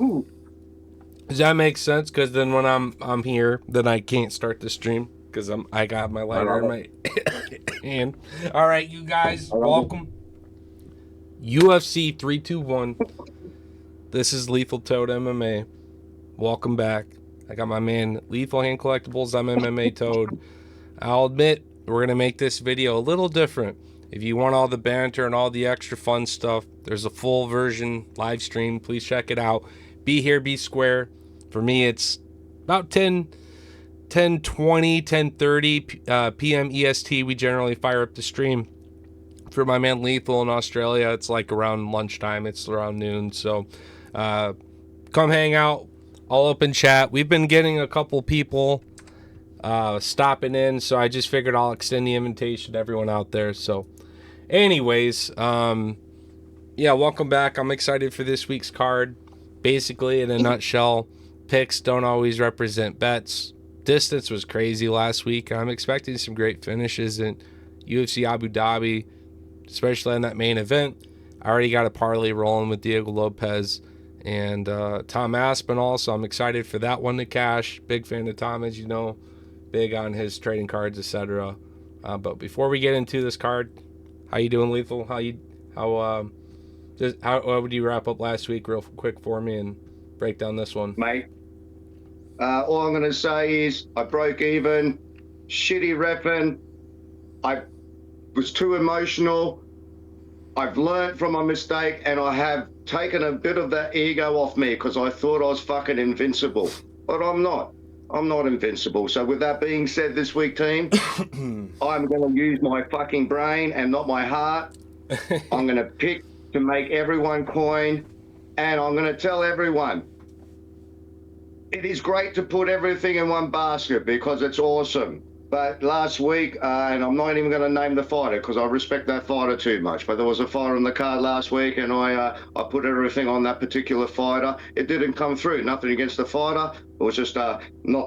Ooh, Does that make sense? Because then when I'm here, then I can't start the stream because I got my I lighter love in it. my hand. All right, you guys, I love it. welcome UFC 321. This is Lethal Toad MMA. Welcome back. I got my man Lethal Hand Collectibles. I'm MMA Toad. I'll admit we're gonna make this video a little different. If you want all the banter and all the extra fun stuff, there's a full version live stream. Please check it out. Be here, be square. For me, it's about 10:20, 10:30 p.m. EST. We generally fire up the stream. For my man Lethal in Australia, it's like around lunchtime. It's around noon. So uh, come hang out. I'll open chat. We've been getting a couple people stopping in, so I just figured I'll extend the invitation to everyone out there. So, anyways, yeah, welcome back. I'm excited for this week's card. Basically, in a nutshell, picks don't always represent bets. Distance was crazy last week. I'm expecting some great finishes in UFC Abu Dhabi, especially in that main event. I already got a parlay rolling with Diego Lopez and Tom Aspinall, so I'm excited for that one to cash. Big fan of Tom, as you know, big on his trading cards, etc. But before we get into this card, how you doing, Lethal? How would you wrap up last week real quick for me and break down this one? Mate. All I'm going to say is I broke even, shitty repping. I was too emotional. I've learned from my mistake, and I have taken a bit of that ego off me because I thought I was fucking invincible, but I'm not. I'm not invincible. So with that being said, this week, team, I'm going to use my fucking brain and not my heart. I'm going to pick to make everyone coin, and I'm going to tell everyone it is great to put everything in one basket because it's awesome. But last week, and I'm not even going to name the fighter because I respect that fighter too much. But there was a fighter on the card last week, and I put everything on that particular fighter. It didn't come through. Nothing against the fighter. It was just not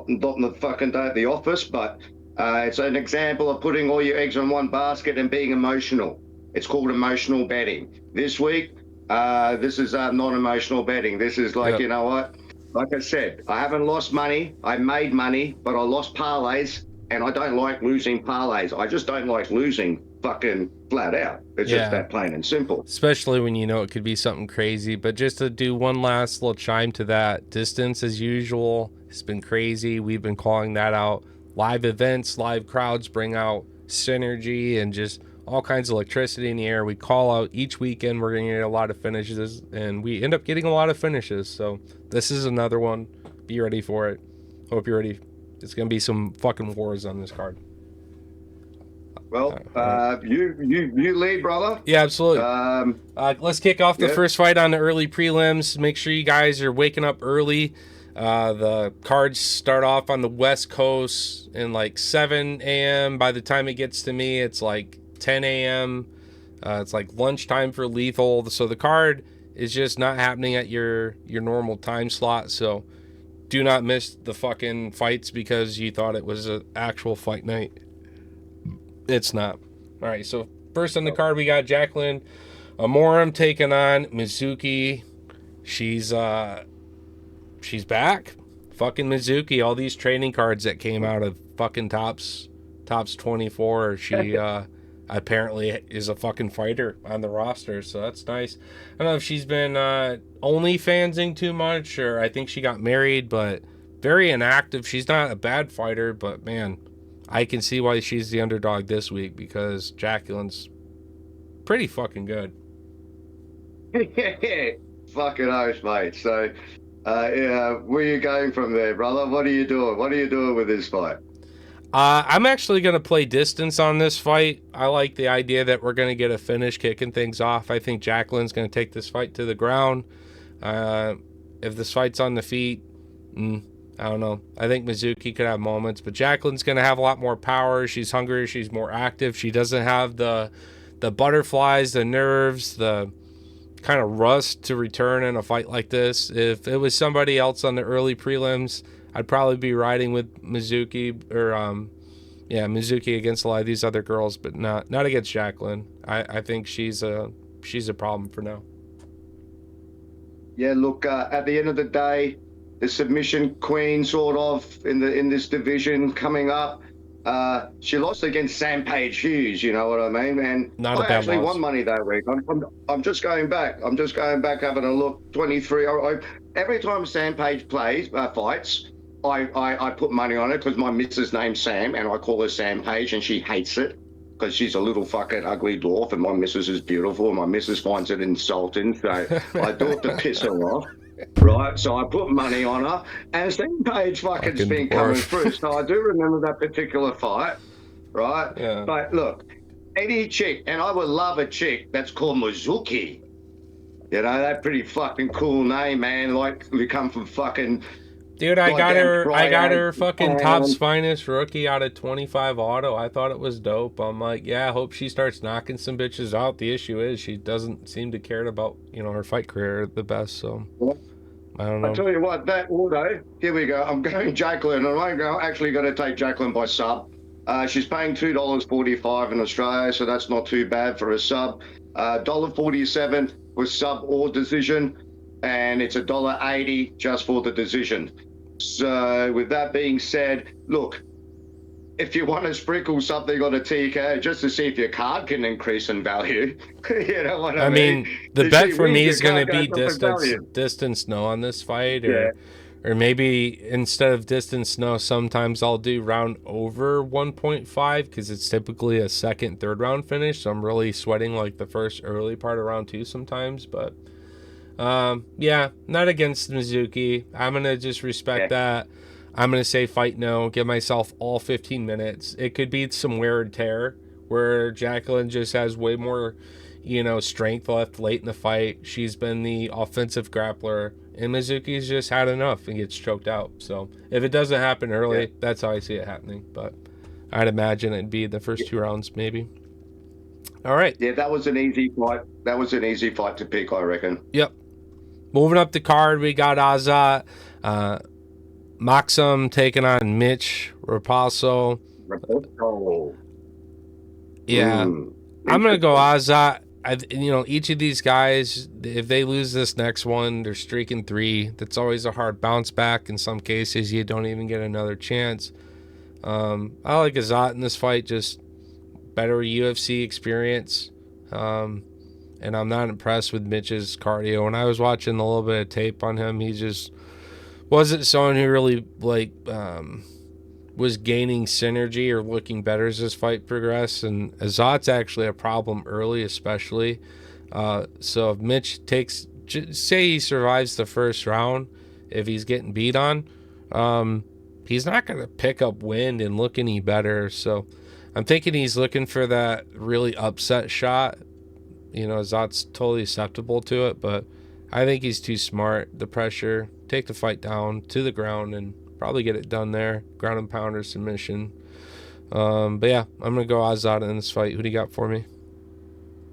the fucking day at the office. But it's an example of putting all your eggs in one basket and being emotional. It's called emotional betting. This week, this is non-emotional betting. This is like, Yep. you know what? Like I said, I haven't lost money. I made money, but I lost parlays, and I don't like losing parlays. I just don't like losing fucking flat out. It's just Yeah. that plain and simple. Especially when you know it could be something crazy. But just to do one last little chime to that, distance as usual has been crazy. We've been calling that out. Live events, live crowds bring out synergy and just all kinds of electricity in the air. We call out each weekend, we're going to get a lot of finishes, and we end up getting a lot of finishes. So this is another one. Be ready for it. Hope you're ready. It's going to be some fucking wars on this card. Well, All right. you lead, brother. Yeah, absolutely. Um, Let's kick off the yeah. first fight on the early prelims. Make sure you guys are waking up early. The cards start off on the West Coast in like 7 a.m. By the time it gets to me, it's like 10 a.m. It's like lunchtime for Lethal. So the card is just not happening at your normal time slot. So do not miss the fucking fights because you thought it was an actual fight night. It's not. All right, so first on the card, we got Jacqueline Amorim taking on Mizuki. She's back. Fucking Mizuki. All these training cards that came out of fucking tops 24. She apparently is a fucking fighter on the roster, so that's nice. I don't know if she's been OnlyFansing too much, or I think she got married, but very inactive. She's not a bad fighter, but man, I can see why she's the underdog this week because Jacqueline's pretty fucking good. Fucking oath, mate. So, yeah, where are you going from there, brother? What are you doing? What are you doing with this fight? I'm actually going to play distance on this fight. I like the idea that we're going to get a finish kicking things off. I think Jacqueline's going to take this fight to the ground. If this fight's on the feet, I don't know. I think Mizuki could have moments, but Jacqueline's going to have a lot more power. She's hungrier. She's more active. She doesn't have the butterflies, the nerves, the kind of rust to return in a fight like this. If it was somebody else on the early prelims, I'd probably be riding with Mizuki or Mizuki against a lot of these other girls, but not against Jacqueline. I think she's a problem for now. Yeah, look, at the end of the day, the submission queen sort of in this division coming up. She lost against Sam Page Hughes, you know what I mean? And Not a I bad actually loss. won money that week. I'm just going back. I'm just going back having a look. 23. Every time Sam Page fights, I put money on it because my missus name's Sam and I call her Sam Page and she hates it because she's a little fucking ugly dwarf and my missus is beautiful and my missus finds it insulting. So I do it to piss her off. Right, so I put money on her, and Sam Page fucking's Fucking been coming dwarf. through. So I do remember that particular fight, right? Yeah. But look, any chick, and I would love a chick that's called Mizuki. You know, that pretty fucking cool name, man. Like we come from fucking Dude, I got Friday, her fucking Top's Finest rookie out of 25 auto. I thought it was dope. I'm like, yeah, I hope she starts knocking some bitches out. The issue is she doesn't seem to care about, her fight career the best, so I don't know. I tell you what, that auto, here we go. I'm going Jacqueline, and I'm actually going to take Jacqueline by sub. She's paying $2.45 in Australia, so that's not too bad for a sub. $1.47 was sub or decision, and it's $1.80 just for the decision. So with that being said, look, if you want to sprinkle something on a TK just to see if your card can increase in value, you know what I mean? The bet for me is going to be value. distance no on this fight, or maybe instead of distance no, sometimes I'll do round over 1.5 because it's typically a second, third round finish. So I'm really sweating like the first early part of round 2 sometimes, but yeah, not against Mizuki. I'm gonna just respect that. I'm gonna say fight no, give myself all 15 minutes. It could be some wear and tear where Jacqueline just has way more, strength left late in the fight. She's been the offensive grappler, and Mizuki's just had enough and gets choked out. So if it doesn't happen early, that's how I see it happening. But I'd imagine it'd be the first 2 rounds, maybe. All right. Yeah, that was an easy fight. That was an easy fight to pick, I reckon. Yep. Moving up the card, we got Azat Maxim taking on Mitch Raposo. Yeah. I'm going to go Azat. Each of these guys, if they lose this next one, they're streaking 3. That's always a hard bounce back. In some cases, you don't even get another chance. I like Azat in this fight, just better UFC experience. And I'm not impressed with Mitch's cardio. When I was watching a little bit of tape on him, he just wasn't someone who really was gaining synergy or looking better as this fight progressed. And Azat's actually a problem early, especially. So if Mitch say he survives the first round, if he's getting beat on, he's not going to pick up wind and look any better. So I'm thinking he's looking for that really upset shot. Azat's totally susceptible to it, but I think he's too smart. The pressure, take the fight down to the ground and probably get it done there. Ground and pounder submission. But yeah, I'm going to go Azat in this fight. Who do you got for me?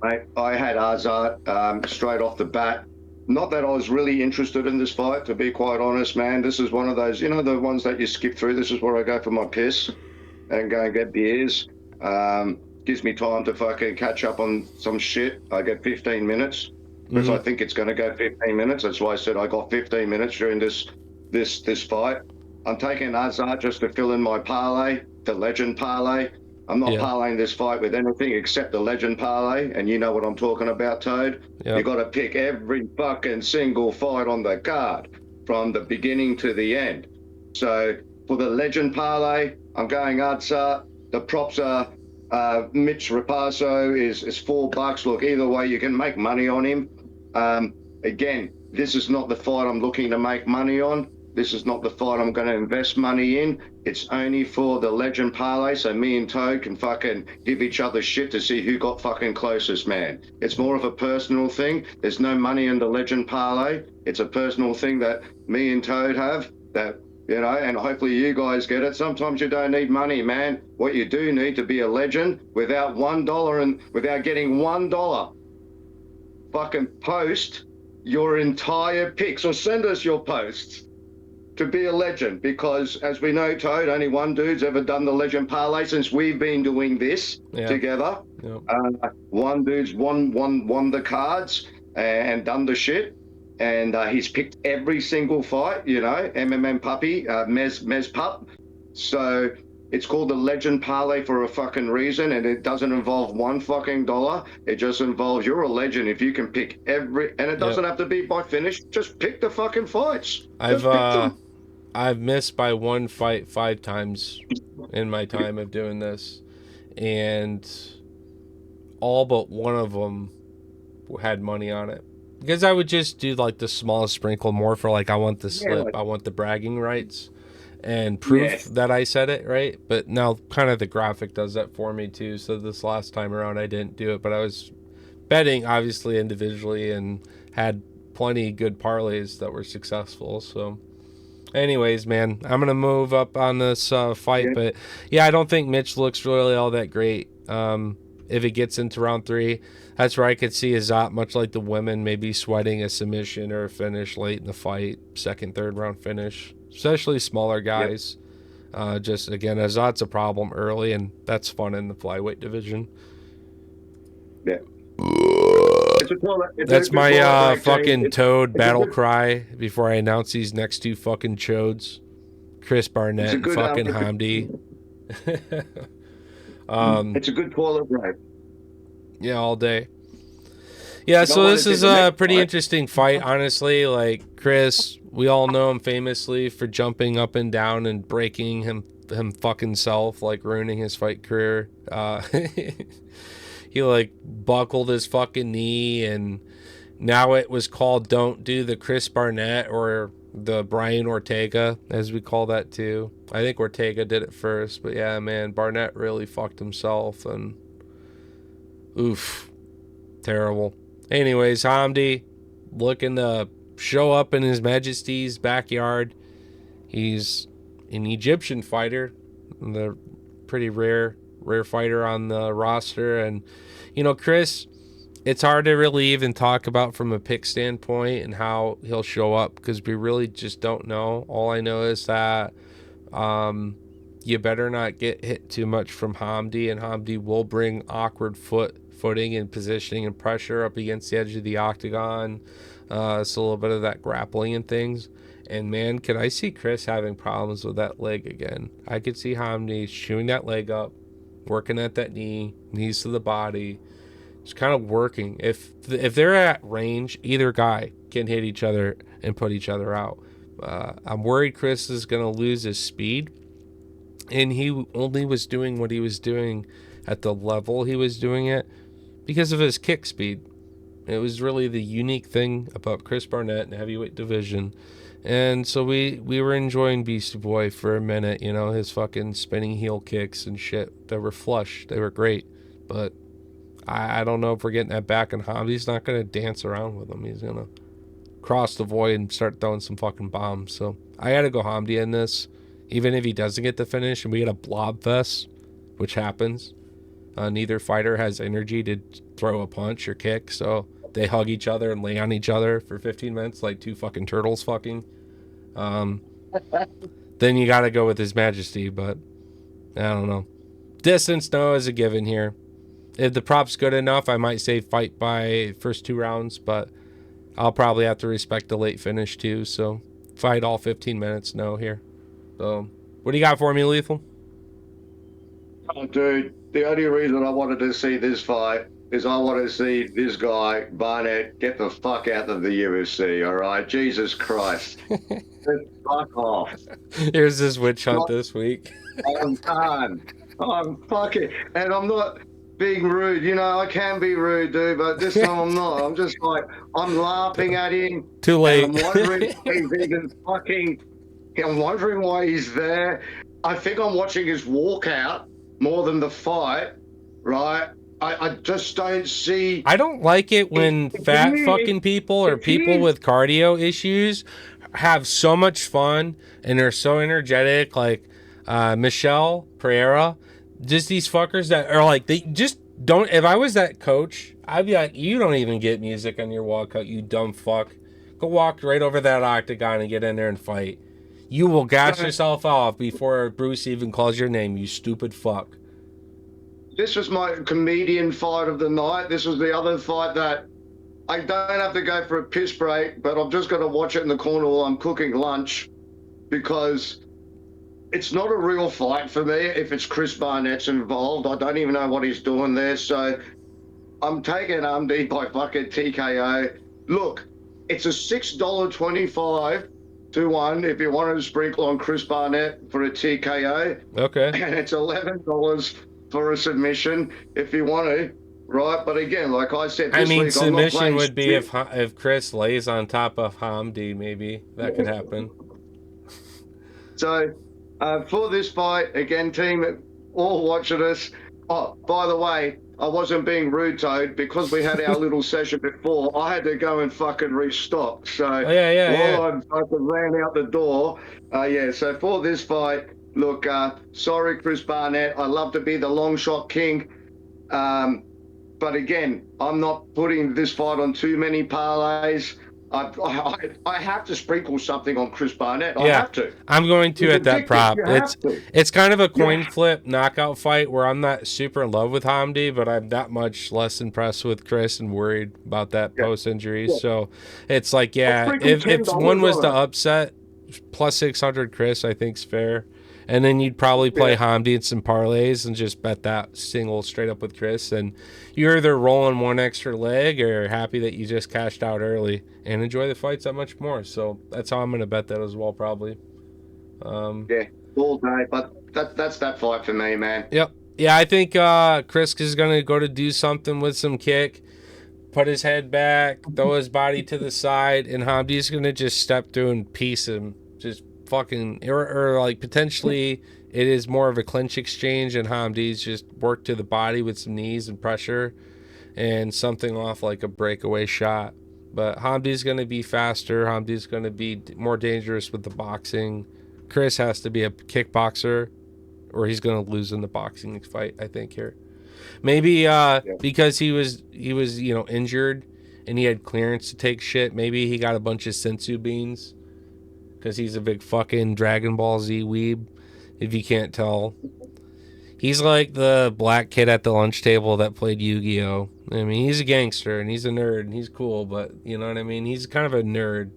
I had Azat straight off the bat. Not that I was really interested in this fight, to be quite honest, man. This is one of those, the ones that you skip through. This is where I go for my piss and go and get beers. Gives me time to fucking catch up on some shit. I get 15 minutes because I think it's going to go 15 minutes. That's why I said I got 15 minutes during this fight. I'm taking Azat just to fill in my parlay, the legend parlay. I'm not parlaying this fight with anything except the legend parlay, and you know what I'm talking about, Toad. You got to pick every fucking single fight on the card from the beginning to the end. So for the legend parlay, I'm going Azat. The props are Mitch Raposo is $4. Look, either way, you can make money on him. Again, this is not the fight I'm looking to make money on. This is not the fight I'm going to invest money in. It's only for the legend parlay, so me and Toad can fucking give each other shit to see who got fucking closest, man. It's more of a personal thing. There's no money in the legend parlay. It's a personal thing that me and Toad have that, and hopefully you guys get it. Sometimes you don't need money, man. What you do need to be a legend without $1 and without getting $1. Fucking post your entire picks or send us your posts to be a legend, because as we know, Toad, only one dude's ever done the legend parlay since we've been doing this together. One dude's won the cards and done the shit. and he's picked every single fight, you know, MMM puppy, Mez pup. So it's called the Legend Parlay for a fucking reason, and it doesn't involve one fucking dollar. It just involves you're a legend if you can pick every, and it doesn't have to be by finish. Just pick the fucking fights. Just pick them. I've missed by one fight 5 times in my time of doing this, and all but one of them had money on it. Because I would just do like the smallest sprinkle, more for like I want the slip, I want the bragging rights and proof that I said it right. But now kind of the graphic does that for me too. So this last time around I didn't do it, but I was betting obviously individually and had plenty good parlays that were successful. So anyways, man, I'm gonna move up on this fight, but yeah, I don't think Mitch looks really all that great. If it gets into round 3, that's where I could see Azat, much like the women, maybe sweating a submission or a finish late in the fight, 2nd, 3rd round finish, especially smaller guys. Just again, Azat's a problem early, and that's fun in the flyweight division. Yeah. That's my fucking toad battle cry before I announce these next 2 fucking chodes, Chris Barnett and fucking Hamdi. It's a good toilet break. Yeah, all day. Yeah, so this is a pretty interesting fight, honestly. Like Chris, we all know him famously for jumping up and down and breaking him fucking self, like ruining his fight career. He like buckled his fucking knee, and now it was called don't do the Chris Barnett or the Brian Ortega, as we call that too. I think Ortega did it first, but yeah, man, Barnett really fucked himself, and oof, terrible. Anyways, Hamdi looking to show up in His Majesty's backyard. He's an Egyptian fighter, the pretty rare fighter on the roster. And you know, Chris, it's hard to really even talk about from a pick standpoint and how he'll show up, because we really just don't know. All I know is that you better not get hit too much from Hamdi, and Hamdi will bring awkward footing and positioning and pressure up against the edge of the octagon. So a little bit of that grappling and things. And man, can I see Chris having problems with that leg again? I could see Hamdi chewing that leg up, working at that knees to the body. It's kind of working. If they're at range, either guy can hit each other and put each other out. I'm worried Chris is going to lose his speed, and he only was doing what he was doing at the level he was doing it because of his kick speed. It was really the unique thing about Chris Barnett in the heavyweight division. And so we were enjoying Beastie Boy for a minute, you know, his fucking spinning heel kicks and shit. They were flush. They were great. But I don't know if we're getting that back, and Hamdi's not going to dance around with him. He's going to cross the void and start throwing some fucking bombs. So I got to go Hamdi in this. Even if he doesn't get the finish and we get a blob fest, which happens, neither fighter has energy to throw a punch or kick, so they hug each other and lay on each other for 15 minutes like 2 fucking turtles fucking. Then you got to go with His Majesty, but I don't know. Distance, no, is a given here. If the prop's good enough, I might say fight by first 2 rounds, but I'll probably have to respect the late finish too, so fight all 15 minutes, no here. So, what do you got for me, Lethal? Oh, dude, the only reason I wanted to see this fight is I want to see this guy, Barnett, get the fuck out of the UFC, all right? Jesus Christ. Just fuck off. Here's this witch hunt this week. I'm done. I'm fucking... And I'm not being rude. You know, I can be rude, dude, but this time I'm not. I'm just like, I'm laughing at him. Too late. I'm wondering if he's even fucking... I'm wondering why he's there. I think I'm watching his walkout more than the fight, right? I just don't see... I don't like it when fat fucking people or people with cardio issues have so much fun and they're so energetic, like Michelle Pereira. Just these fuckers that are like, they just don't... If I was that coach, I'd be like, you don't even get music on your walkout, you dumb fuck. Go walk right over that octagon and get in there and fight. You will gas yourself off before Bruce even calls your name, you stupid fuck. This was my comedian fight of the night. This was the other fight that I don't have to go for a piss break, but I'm just going to watch it in the corner while I'm cooking lunch because it's not a real fight for me if it's Chris Barnett's involved. I don't even know what he's doing there. So I'm taking Hamdi by fucking TKO. Look, it's a $6.25 to 1 if you wanted to sprinkle on Chris Barnett for a TKO. Okay. And it's $11 for a submission if you want to, right? But again, like I said, this week submission I'm not would be if Chris lays on top of Hamdi, maybe that could happen. So for this fight, again, team, all watching us. Oh, by the way, I wasn't being rude, Toad, because we had our little session before. I had to go and fucking restock. So while I fucking ran out the door, so for this fight, look, sorry, Chris Barnett. I love to be the long shot king. But again, I'm not putting this fight on too many parlays. I have to sprinkle something on Chris Barnett. I have to. I'm going to at that prop. It's kind of a coin flip knockout fight where I'm not super in love with Hamdi, but I'm that much less impressed with Chris and worried about that post injury. So it's like, if one was to upset, plus 600 Chris, I think's fair. And then you'd probably play Hamdi in some parlays and just bet that single straight up with Chris. And you're either rolling one extra leg or happy that you just cashed out early and enjoy the fights that much more. So that's how I'm going to bet that as well, probably. All day. But that's that fight for me, man. Yep. Yeah, I think Chris is going to go to do something with some kick, put his head back, throw his body to the side, and Hamdi's going to just step through and piece him. Just fucking or like potentially it is more of a clinch exchange and Hamdi's just work to the body with some knees and pressure and something off like a breakaway shot. But Hamdi's going to be faster. Hamdi's going to be more dangerous with the boxing. Chris has to be a kickboxer or he's going to lose in the boxing fight, I think here. Maybe because he was injured and he had clearance to take shit, maybe he got a bunch of sensu beans. Because he's a big fucking Dragon Ball Z weeb, if you can't tell. He's like the black kid at the lunch table that played Yu-Gi-Oh! I mean, he's a gangster, and he's a nerd, and he's cool, but you know what I mean? He's kind of a nerd.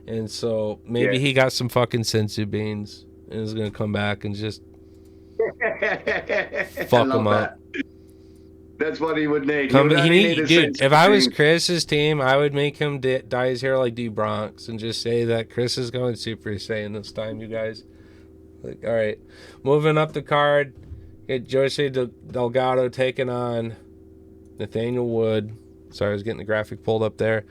And so maybe he got some fucking sensu beans and is going to come back and just fuck him up. That's what he would need. Dude, if I was Chris's team, I would make him dye his hair like D Bronx and just say that Chris is going Super Saiyan this time, you guys. Like, all right, moving up the card, get Jose Delgado taking on Nathaniel Wood. Sorry, I was getting the graphic pulled up there.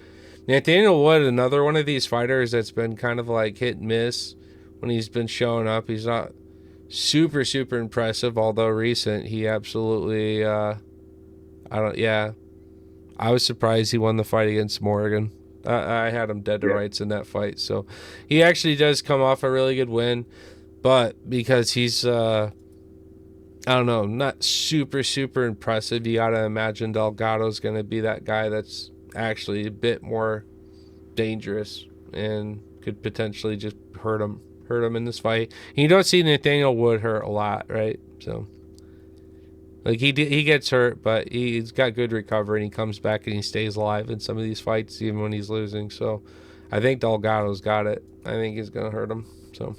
Nathaniel Wood, another one of these fighters that's been kind of like hit and miss when he's been showing up. He's not super impressive, although recent he absolutely. I was surprised he won the fight against Morgan. I had him dead to rights in that fight. So he actually does come off a really good win. But because he's, not super impressive, you got to imagine Delgado's going to be that guy that's actually a bit more dangerous and could potentially just hurt him in this fight. And you don't see Nathaniel Wood hurt a lot, right? So... like he gets hurt, but he's got good recovery, and he comes back and he stays alive in some of these fights, even when he's losing. So I think Delgado's got it. I think he's gonna hurt him. So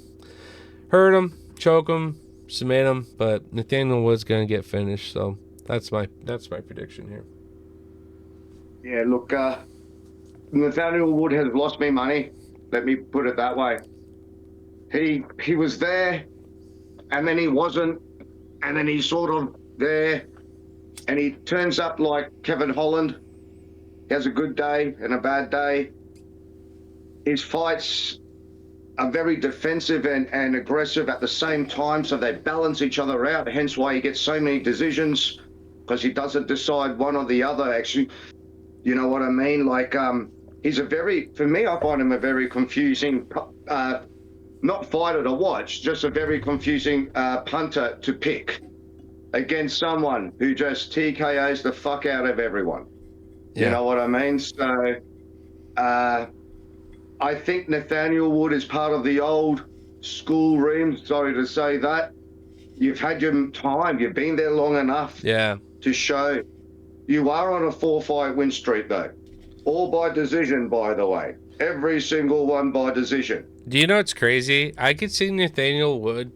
hurt him, choke him, submit him, but Nathaniel Wood's gonna get finished. So that's my prediction here. Yeah, look, Nathaniel Wood has lost me money. Let me put it that way. He was there, and then he wasn't, and then he sort of there, and he turns up like Kevin Holland. He has a good day and a bad day. His fights are very defensive and aggressive at the same time, so they balance each other out, hence why he gets so many decisions, because he doesn't decide one or the other, actually. You know what I mean? Like, for me, I find him a very confusing, not fighter to watch, just a very confusing punter to pick against someone who just TKOs the fuck out of everyone. Yeah. You know what I mean? So I think Nathaniel Wood is part of the old school ream. Sorry to say that. You've had your time. You've been there long enough to show. You are on a 4-fight win streak, though. All by decision, by the way. Every single one by decision. Do you know what's crazy? I could see Nathaniel Wood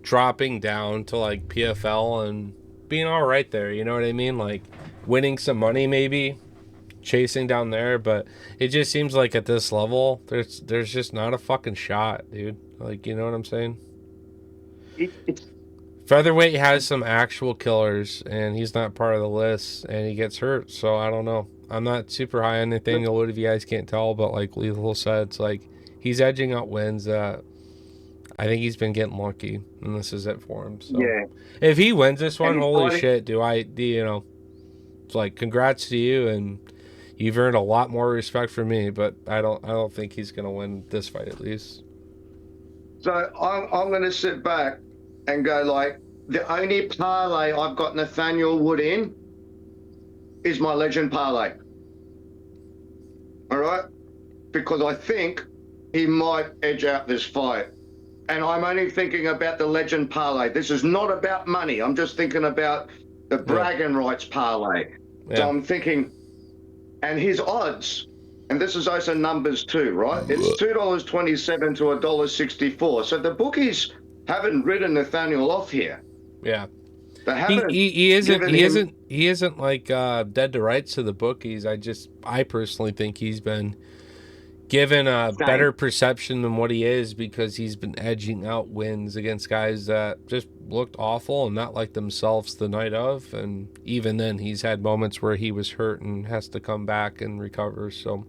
dropping down to like PFL and being all right there. You know what I mean? Like winning some money, maybe chasing down there. But it just seems like at this level, there's just not a fucking shot, dude. Like, you know what I'm saying? It's Featherweight has some actual killers, and he's not part of the list, and he gets hurt. So I don't know. I'm not super high on Nathaniel Wood, if you guys can't tell, but like Lethal said, it's like he's edging out wins that I think he's been getting lucky, and this is it for him. So yeah. if he wins this one, And he's holy fighting- shit, you know, it's like congrats to you, and you've earned a lot more respect from me. But I don't think he's gonna win this fight at least. So I'm going to sit back and go like, the only parlay I've got Nathaniel Wood in is my legend parlay. All right? Because I think he might edge out this fight. And I'm only thinking about the legend parlay. This is not about money. I'm just thinking about the bragging rights parlay. Yeah. So I'm thinking, and his odds, and this is also numbers too, right? It's $2.27 to $1.64. So the bookies haven't ridden Nathaniel off here. Yeah. They haven't. He isn't given he isn't like dead to rights to the bookies. I personally think he's been given a better perception than what he is because he's been edging out wins against guys that just looked awful and not like themselves the night of. And even then, he's had moments where he was hurt and has to come back and recover. So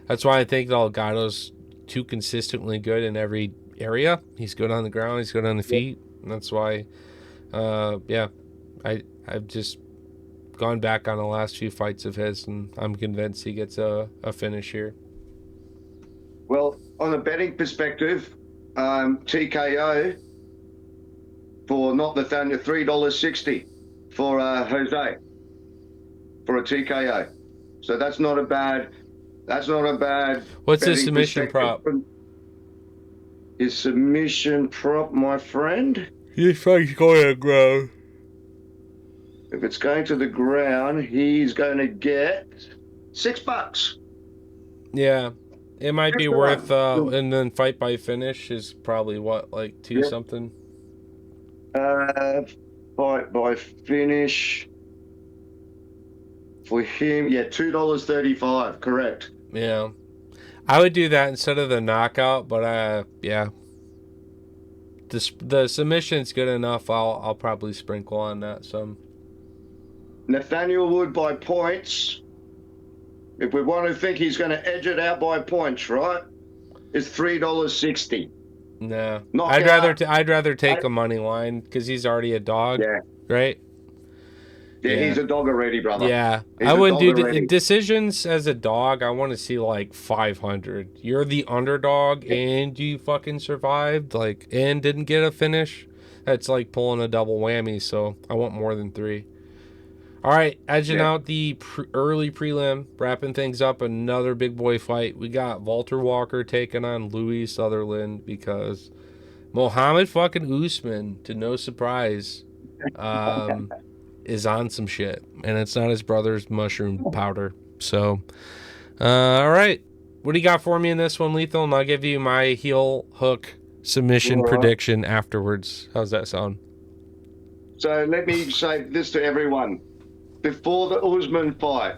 that's why I think Delgado's too consistently good in every area. He's good on the ground. He's good on the feet. And that's why, I've just gone back on the last few fights of his, and I'm convinced he gets a finish here. Well, on a betting perspective, TKO for not Nathaniel, $3.60 for Jose for a TKO. So that's not a bad. What's his betting submission perspective. prop? His submission prop, my friend. He's going to the ground. If it's going to the ground, he's going to get $6. Yeah. It might be That's worth, the one. and then fight by finish is probably what, like two something? Fight by finish for him, $2.35, correct. Yeah. I would do that instead of the knockout, but yeah. The submission's good enough. I'll probably sprinkle on that some. Nathaniel Wood by points. If we want to think he's going to edge it out by points, right? It's $3.60. Nah. Knockout. I'd rather take a money line because he's already a dog. Yeah. Right? Yeah, he's a dog already, brother. Yeah. He's I wouldn't do already. decisions as a dog. I want to see like 500. You're the underdog and you fucking survived, like, and didn't get a finish. That's like pulling a double whammy. So I want more than 3. All right, edging out the early prelim, wrapping things up, another big boy fight. We got Walter Walker taking on Louis Sutherland because Mohammed fucking Usman, to no surprise, is on some shit. And it's not his brother's mushroom powder. So, all right. What do you got for me in this one, Lethal? And I'll give you my heel hook submission prediction afterwards. How's that sound? So let me say this to everyone. Before the Usman fight,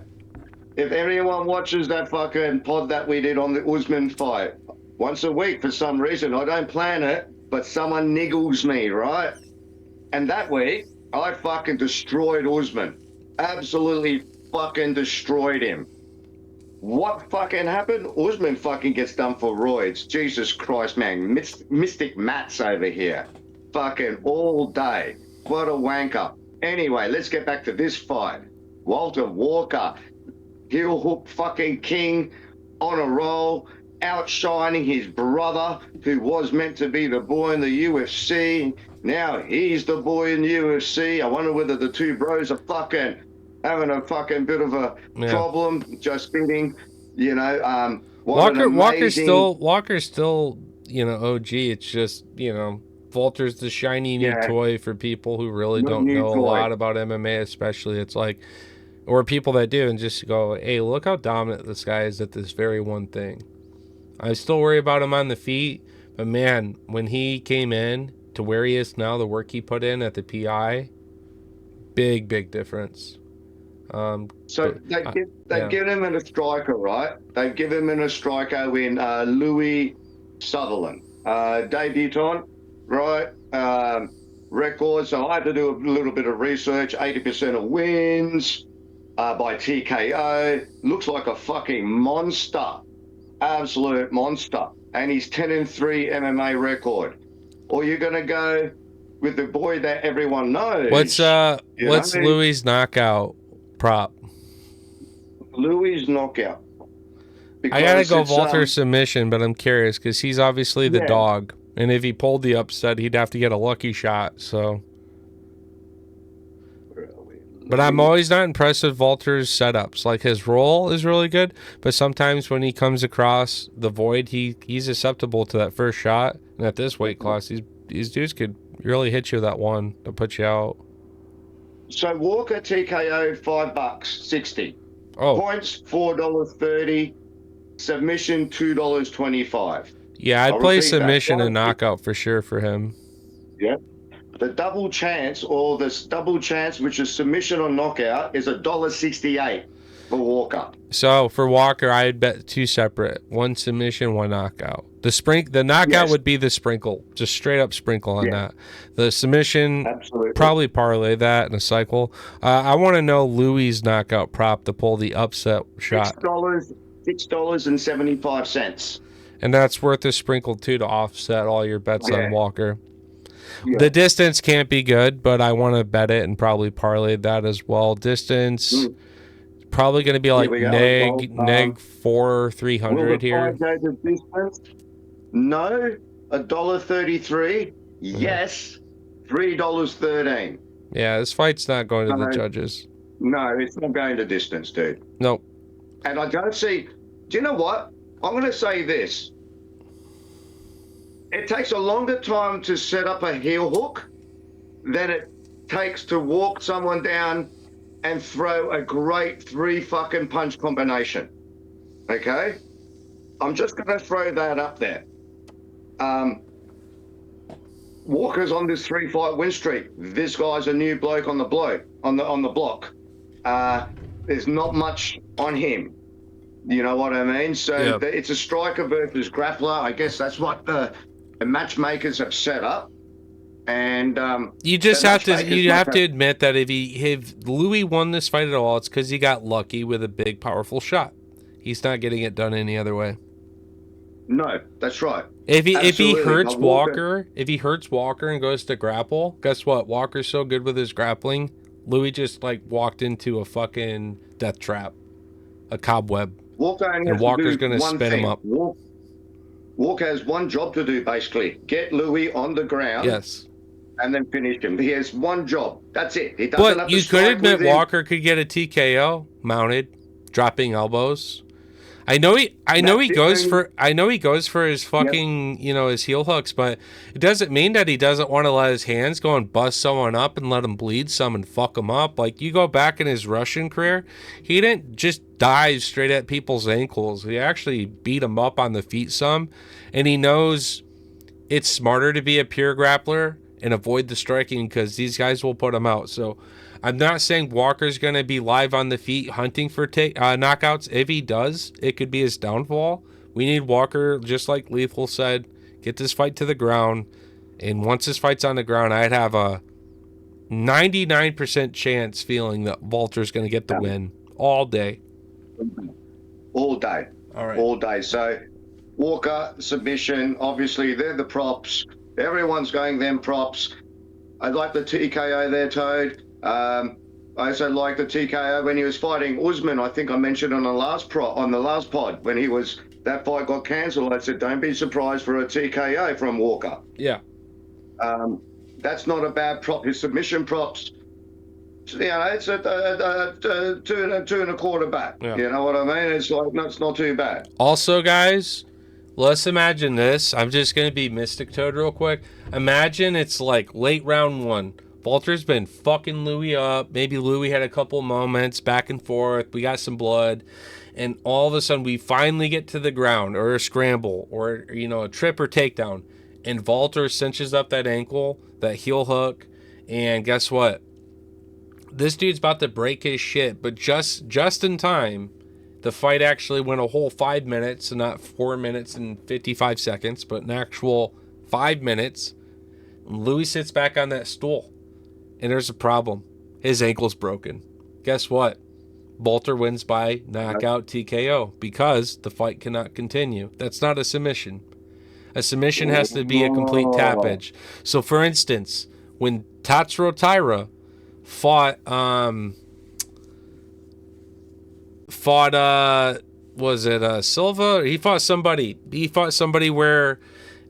if anyone watches that fucking pod that we did on the Usman fight, once a week for some reason, I don't plan it, but someone niggles me, right? And that week, I fucking destroyed Usman. Absolutely fucking destroyed him. What fucking happened? Usman fucking gets done for roids. Jesus Christ, man. Mystic Matt's over here. Fucking all day. What a wanker. Anyway, let's get back to this fight. Walter Walker, heel hook fucking king, on a roll, outshining his brother, who was meant to be the boy in the UFC. Now he's the boy in the UFC. I wonder whether the two bros are fucking having a fucking bit of a problem. Just kidding. You know, Walker's still, you know, OG. It's just, you know, Walter's the shiny new toy for people who really don't know a lot about MMA, especially. It's like or people that do, and just go, hey, look how dominant this guy is at this very one thing. I still worry about him on the feet, but man, when he came in to where he is now, the work he put in at the PI, big difference. So they give him in a striker, right? They give him in a striker in Louis Sutherland, debutant, right? Record. So I had to do a little bit of research. 80% of wins by TKO. Looks like a fucking monster, absolute monster. And he's 10-3 MMA record. Or you're gonna go with the boy that everyone knows. What's Louis' knockout prop? Louis' knockout. I gotta go Walter submission, but I'm curious because he's obviously the dog, and if he pulled the upset, he'd have to get a lucky shot. So, but I'm always not impressed with Walter's setups. Like his roll is really good, but sometimes when he comes across the void, he's susceptible to that first shot. And at this weight class, these dudes could really hit you with that one to put you out. So Walker TKO $5.60. Oh, points $4.30. Submission $2.25. Yeah, I'd play submission and knockout for sure for him. Yeah. The double chance, which is submission or knockout, is $1.68 for Walker. So for Walker, I'd bet two separate: one submission, one knockout. The knockout would be the sprinkle, just straight up sprinkle on that. The submission, probably parlay that in a cycle. I want to know Louis' knockout prop to pull the upset shot. $6.75. And that's worth a sprinkle too to offset all your bets on Walker. Yeah. The distance can't be good, but I want to bet it and probably parlay that as well. Distance probably going to be like neg 4,300 here. No, $1.33. Yes, $3.13. Yeah, this fight's not going to the judges. No, it's not going to distance, dude. Nope. And I don't see. Do you know what? I'm going to say this. It takes a longer time to set up a heel hook than it takes to walk someone down and throw a great 3 fucking punch combination. Okay? I'm just going to throw that up there. Walker's on this 3-fight win streak. This guy's a new bloke on the block. There's not much on him. You know what I mean? So it's a striker versus grappler. I guess that's what the matchmakers have set up. And you just have to admit that if Louis won this fight at all, it's because he got lucky with a big, powerful shot. He's not getting it done any other way. No, that's right. If he hurts Walker and goes to grapple, guess what? Walker's so good with his grappling, Louis just walked into a fucking death trap, a cobweb. Walker's going to spin him up. Walker has one job to do, basically. Get Louis on the ground. Yes. And then finish him. He has one job. That's it. He doesn't have to you could admit Walker could get a TKO mounted, dropping elbows. I know he goes for his fucking, his heel hooks, but it doesn't mean that he doesn't want to let his hands go and bust someone up and let him bleed some and fuck him up. Like, you go back in his Russian career, he didn't just dive straight at people's ankles. He actually beat them up on the feet some, and he knows it's smarter to be a pure grappler and avoid the striking because these guys will put him out. So I'm not saying Walker's going to be live on the feet hunting for knockouts. If he does, it could be his downfall. We need Walker, just like Lethal said, get this fight to the ground. And once this fight's on the ground, I'd have a 99% chance feeling that Walter's going to get the win all day. All day. All right. All day. So Walker, submission, obviously they're the props. Everyone's going them props. I like the TKO there, Toad. I also like the TKO when he was fighting Usman. I think I mentioned on the last pod when that fight got cancelled. I said, don't be surprised for a TKO from Walker. Yeah. That's not a bad prop. His submission props, it's a 2.25 back. Yeah. You know what I mean? It's not too bad. Also, guys, let's imagine this. I'm just going to be Mystic Toad real quick. Imagine it's like late round 1. Walter's been fucking Louis up. Maybe Louis had a couple moments back and forth. We got some blood. And all of a sudden, we finally get to the ground, or a scramble, or, you know, a trip or takedown. And Walter cinches up that ankle, that heel hook. And guess what? This dude's about to break his shit. But just in time, the fight actually went a whole 5 minutes, and not 4 minutes and 55 seconds, but an actual 5 minutes. And Louis sits back on that stool. And there's a problem. His ankle's broken. Guess what? Bolter wins by knockout TKO because the fight cannot continue. That's not a submission. A submission has to be a complete tappage. So, for instance, when Tatsuro Taira fought, was it Silva? He fought somebody where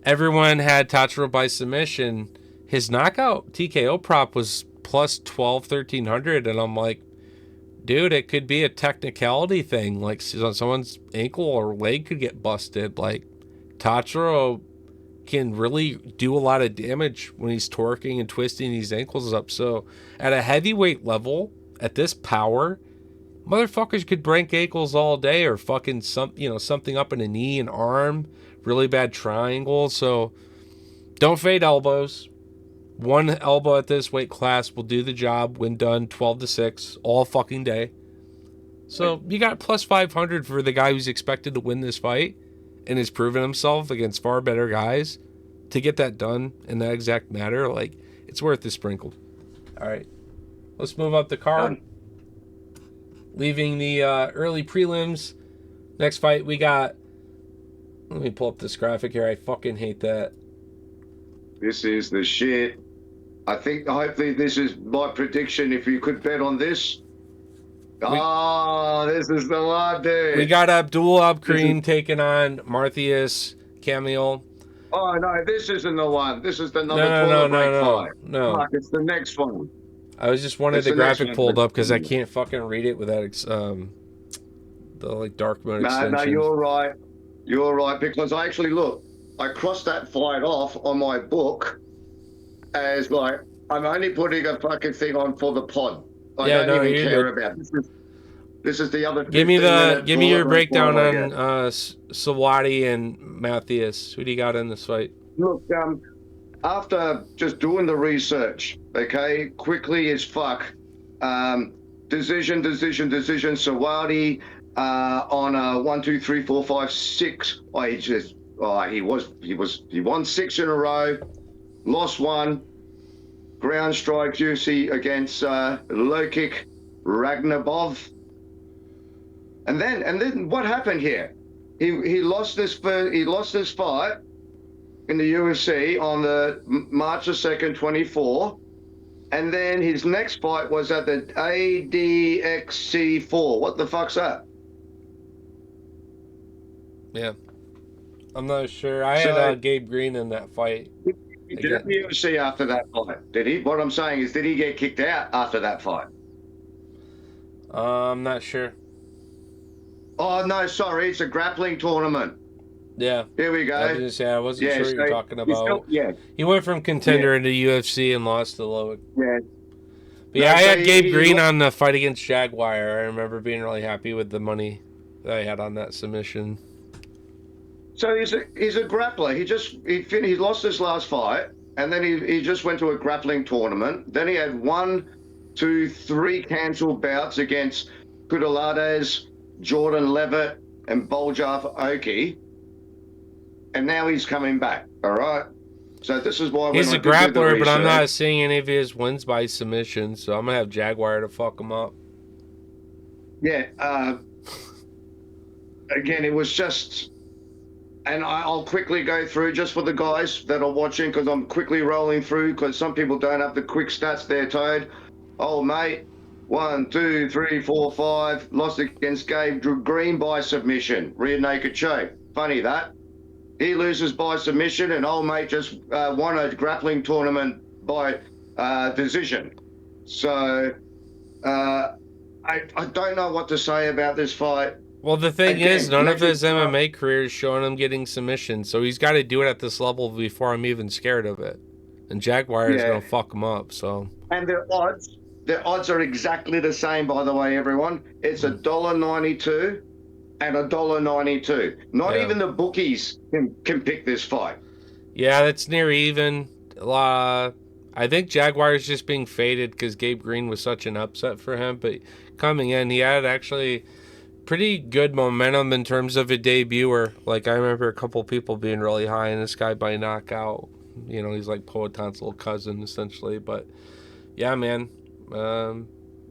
everyone had Tatsuro by submission. His knockout TKO prop was plus 1300, and I'm like, dude, it could be a technicality thing. Like, someone's ankle or leg could get busted. Like, Tatsuro can really do a lot of damage when he's torquing and twisting these ankles up. So, at a heavyweight level, at this power, motherfuckers could break ankles all day, or fucking something up in a knee and arm, really bad triangle. So, don't fade elbows. One elbow at this weight class will do the job when done 12-6 all fucking day. So you got plus 500 for the guy who's expected to win this fight and has proven himself against far better guys to get that done in that exact matter. Like, it's worth the sprinkle. All right, let's move up the card. Leaving the early prelims. Next fight we got. Let me pull up this graphic here. I fucking hate that. This is the shit. I think hopefully this is my prediction. If you could bet on this. This is the one, dude. We got Abdul Abkreen taking on Marthius Camille. Oh, no, this isn't the one. This is the number 12 fight. No. Fuck, it's the next one. I was just wanted the graphic pulled up because I can't fucking read it without the like dark mode extension. No, you're right. You're right, because I actually I crossed that fight off on my book as like, I'm only putting a fucking thing on for the pod. I don't even care about this is the other. Give me your breakdown on Sawadi and Matthias. Who do you got in this fight? Look, after just doing the research, okay, quickly as fuck, decision. Sawadi on a 1, 2, 3, 4, 5, 6. He won 6 in a row, lost 1. Ground strike juicy against Lokik Ragnabov. And then what happened here? He lost this fight in the UFC on the March 2nd, 24. And then his next fight was at the ADXC4. What the fuck's that? Yeah. I'm not sure. I had Gabe Green in that fight. Did the UFC after that fight? Did he? What I'm saying is, did he get kicked out after that fight? I'm not sure. Oh, no, sorry. It's a grappling tournament. Yeah. Here we go. I wasn't sure what you're talking about. He went from contender into UFC and lost to Loic. Yeah. But yeah, I had Gabe Green on the fight against Jaguar. I remember being really happy with the money that I had on that submission. So he's a grappler. He lost his last fight, and then he just went to a grappling tournament. Then he had 1, 2, 3 cancelled bouts against Kudalades, Jordan Levitt, and Boljar Oki. And now he's coming back. All right. So this is why he's a grappler, but I'm not seeing any of his wins by submission. So I'm gonna have Jaguar to fuck him up. Yeah. Again, it was just, and I'll quickly go through just for the guys that are watching, because I'm quickly rolling through, because some people don't have the quick stats there, Toad. Oh, mate. 1, 2, 3, 4, 5. Lost against Gabe Green by submission. Rear naked choke. Funny that. He loses by submission, and old mate just won a grappling tournament by decision. So I don't know what to say about this fight. Well, the thing is, none of his MMA career is showing him getting submissions, so he's got to do it at this level before I'm even scared of it. and Jaguar is Yeah. gonna fuck him up. So. And their odds are exactly the same, by the way, everyone. It's $1.92 and $1.92. Not Yeah. even the bookies can pick this fight. Yeah, that's near even. I think Jaguar's just being faded because Gabe Green was such an upset for him. But coming in, he had actually pretty good momentum in terms of a debuter. Like, I remember a couple people being really high in this guy by knockout. You know, he's like Poetan's little cousin, essentially. But, yeah, man.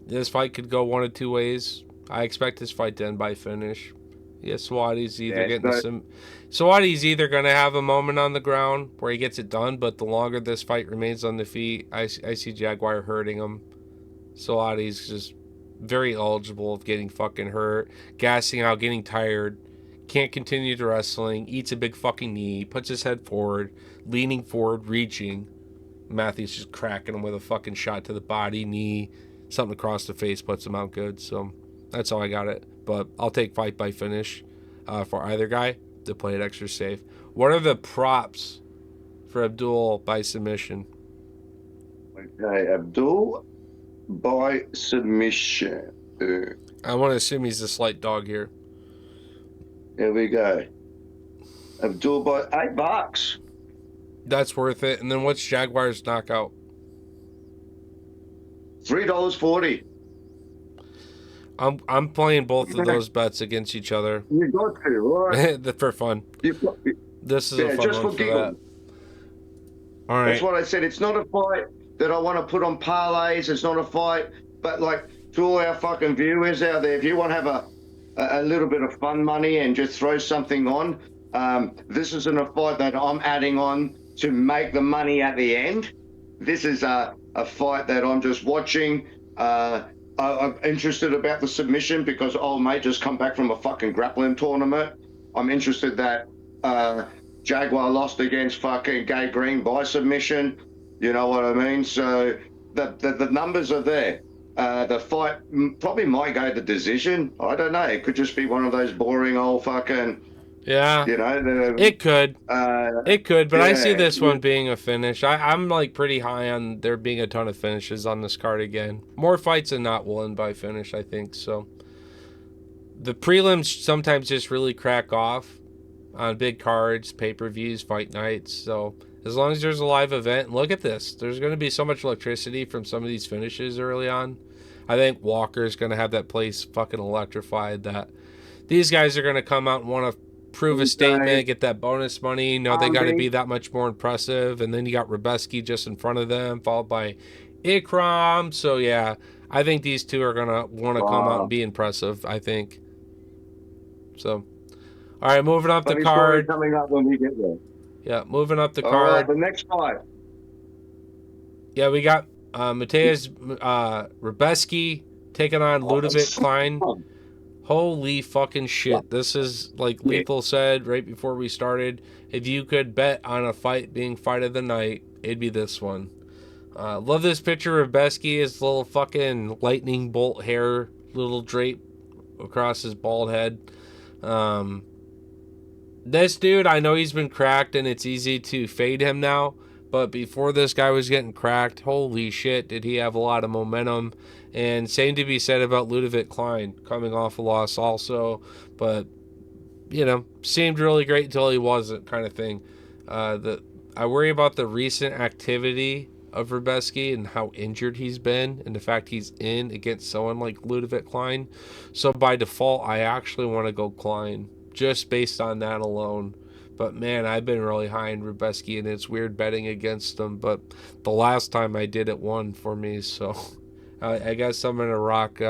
This fight could go one of two ways. I expect this fight to end by finish. Yeah, Swati's either getting some. Swati's either going to have a moment on the ground where he gets it done, but the longer this fight remains on the feet, I see Jaguar hurting him. Swati's just very eligible of getting fucking hurt, gassing out, getting tired, can't continue to wrestling, eats a big fucking knee, puts his head forward, leaning forward, reaching. Matthews just cracking him with a fucking shot to the body, knee, something across the face, puts him out good. So that's how I got it. But I'll take fight by finish for either guy to play it extra safe. What are the props for Abdul by submission? Okay, Abdul by submission. I want to assume he's a slight dog here. Here we go. Abdul by $8. That's worth it. And then what's Jaguar's knockout? $3.40. I'm playing both of those bets against each other. You got to, right? For fun. This is a fun just one for for giggle. that. All right. That's what I said. It's not a fight that I want to put on parlays. It's not a fight, but like to all our fucking viewers out there, if you want to have a little bit of fun money and just throw something on, this isn't a fight that I'm adding on to make the money at the end. This is a fight that I'm just watching. I'm interested about the submission because old mate just come back from a fucking grappling tournament. I'm interested that Jaguar lost against fucking Gabe Green by submission. You know what I mean? So the numbers are there. The fight probably might go to decision. I don't know. It could just be one of those boring old fucking. Yeah. You know. It could. It could, but I see this one yeah. being a finish. I'm like pretty high on there being a ton of finishes on this card again. More fights than not will end by finish, I think. So the prelims sometimes just really crack off on big cards, pay-per-views, fight nights. So as long as there's a live event, look at this. There's going to be so much electricity from some of these finishes early on. I think Walker's going to have that place fucking electrified that these guys are going to come out and want to prove a statement, get that bonus money. You know, they got to be that much more impressive. And then you got Rubeski just in front of them, followed by Ikram. So, yeah, I think these two are going to want to come out and be impressive, I think. So, all right, moving up the card. Coming up when we get there. Yeah, moving up the All card. right, the next fight. Yeah, we got Mateusz Rubeski taking on Ludovic Klein. Holy fucking shit. This is, like Lethal said right before we started, if you could bet on a fight being fight of the night, it'd be this one. Love this picture of Rubeski, his little fucking lightning bolt hair, little drape across his bald head. This dude, I know he's been cracked and it's easy to fade him now, but before this guy was getting cracked, holy shit, did he have a lot of momentum. And same to be said about Ludovic Klein, coming off a loss also, but, you know, seemed really great until he wasn't, kind of thing. I worry about the recent activity of Rubeski and how injured he's been, and the fact he's in against someone like Ludovic Klein. So by default, I actually want to go Klein, just based on that alone. But man, I've been really high in Rubeski, and it's weird betting against him, but the last time I did, it won for me, so I guess I'm going to rock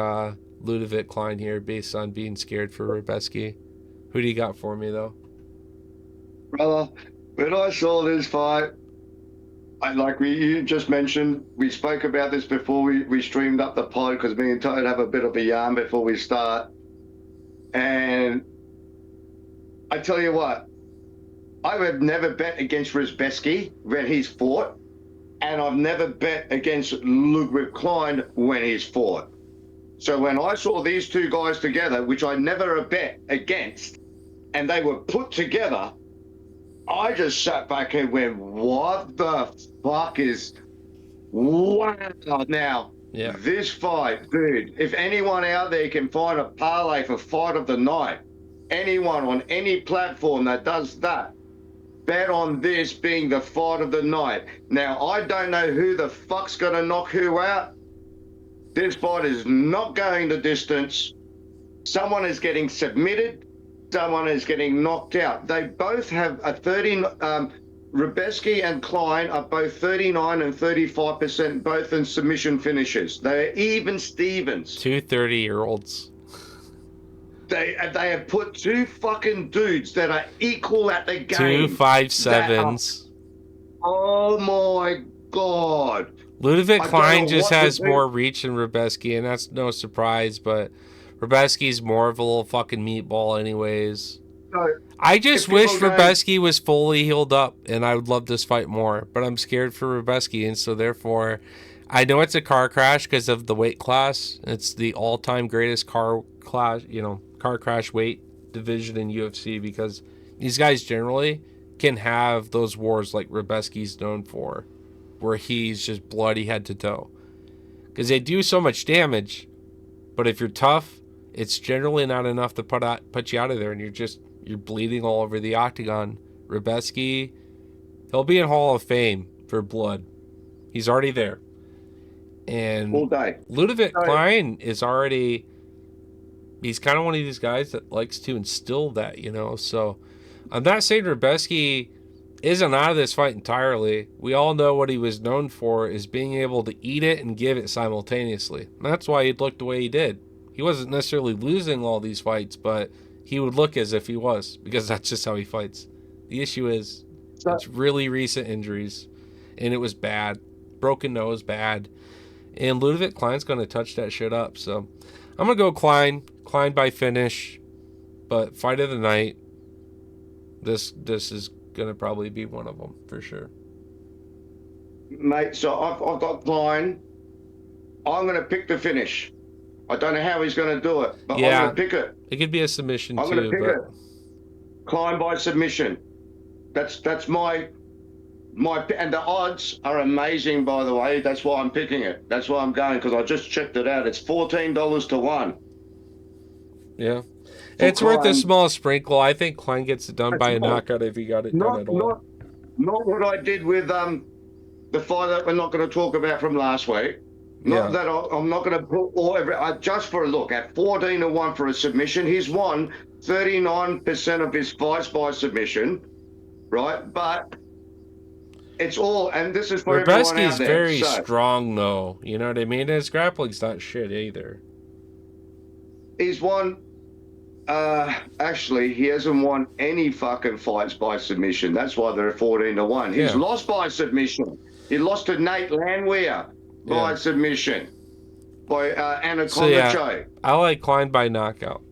Ludovic Klein here based on being scared for Rubeski. Who do you got for me, though? Brother, when I saw this fight, you just mentioned, we spoke about this before we streamed up the pod because me and Toad have a bit of a yarn before we start. And I tell you what, I have never bet against Rubeski when he's fought. And I've never bet against Ludovic Klein when he's fought. So when I saw these two guys together, which I never bet against, and they were put together, I just sat back and went, what the fuck is... Wow. Now, Yeah. this fight, dude, if anyone out there can find a parlay for fight of the night, anyone on any platform that does that, bet on this being the fight of the night. Now, I don't know who the fuck's going to knock who out. This fight is not going the distance. Someone is getting submitted. Someone is getting knocked out. They both have a 30... Rubeski and Klein are both 39 and 35%, both in submission finishes. They're even Stevens. Two 30-year-olds. They have put two fucking dudes that are equal at the game. 2 5'7s. Oh my God. Ludovic Klein just has more reach than Rubeski, and that's no surprise, but Rubeski's more of a little fucking meatball anyways. So, I just wish Rubeski was fully healed up, and I would love this fight more, but I'm scared for Rubeski, and so therefore, I know it's a car crash because of the weight class. It's the all-time greatest car crash weight division in UFC, because these guys generally can have those wars like Rubeski's known for, where he's just bloody head to toe. Because they do so much damage, but if you're tough, it's generally not enough to put you out of there, and you're bleeding all over the octagon. Rubeski, he'll be in Hall of Fame for blood. He's already there. And Ludovic Klein is already... He's kind of one of these guys that likes to instill that, So I'm not saying Rubeski isn't out of this fight entirely. We all know what he was known for is being able to eat it and give it simultaneously. And that's why he looked the way he did. He wasn't necessarily losing all these fights, but he would look as if he was, because that's just how he fights. The issue is, it's really recent injuries, and it was bad. Broken nose, bad. And Ludovic Klein's going to touch that shit up. So I'm going to go Klein by finish, but fight of the night, this is going to probably be one of them for sure. Mate, so I've got Klein. I'm going to pick the finish. I don't know how he's going to do it, but I'm going to pick it. It could be a submission too. I'm going to pick it. Klein by submission. That's my and the odds are amazing, by the way. That's why I'm picking it. That's why I'm going, because I just checked it out. It's $14 to 1. Yeah. It's worth a small sprinkle. I think Klein gets it done by a knockout if he got it done at all. Not what I did with the fight that we're not going to talk about from last week. Not that I'm not going to put just for a look at 14 to 1 for a submission. He's won 39% of his fights by submission, right? But it's all, and this is for everyone out there. Rubeski's very strong, though. You know what I mean? His grappling's not shit either. He's won. Actually, he hasn't won any fucking fights by submission. That's why they're 14 to 1. He's lost by submission. He lost to Nate Landwehr by submission, by Anaconda Joe. I like Klein by knockout.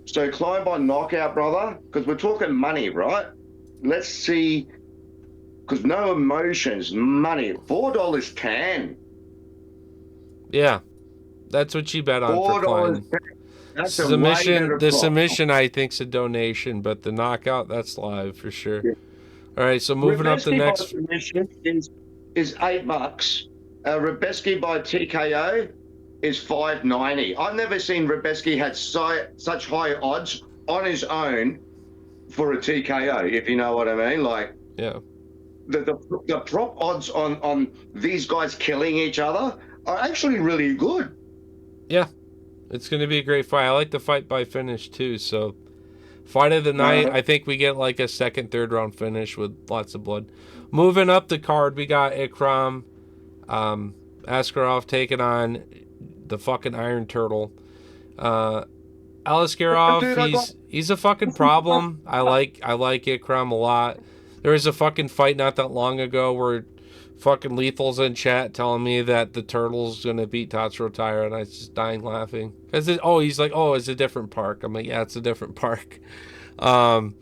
So Klein by knockout, brother, because we're talking money, right? Let's see, because no emotions, money. $4.10. Yeah, that's what you bet on for Klein. That's submission. The submission, I think, is a donation, but the knockout, that's live for sure. Yeah. All right, so moving up the next. Submission is $8. Rubeski by TKO is $5.90. I've never seen Rubeski had such high odds on his own for a TKO, if you know what I mean. Like, the prop odds on these guys killing each other are actually really good. Yeah, it's going to be a great fight. I like the fight by finish too. So, fight of the night, I think we get like a second, third round finish with lots of blood. Moving up the card, we got Ikram Askarov taking on the fucking Iron Turtle. Askarov, he's a fucking problem. I like Ikram a lot. There was a fucking fight not that long ago where fucking Lethal's in chat telling me that the Turtle's gonna beat Tatsuro Taira, and I was just dying laughing. He's like, it's a different park. I'm like, yeah, it's a different park. Turtle,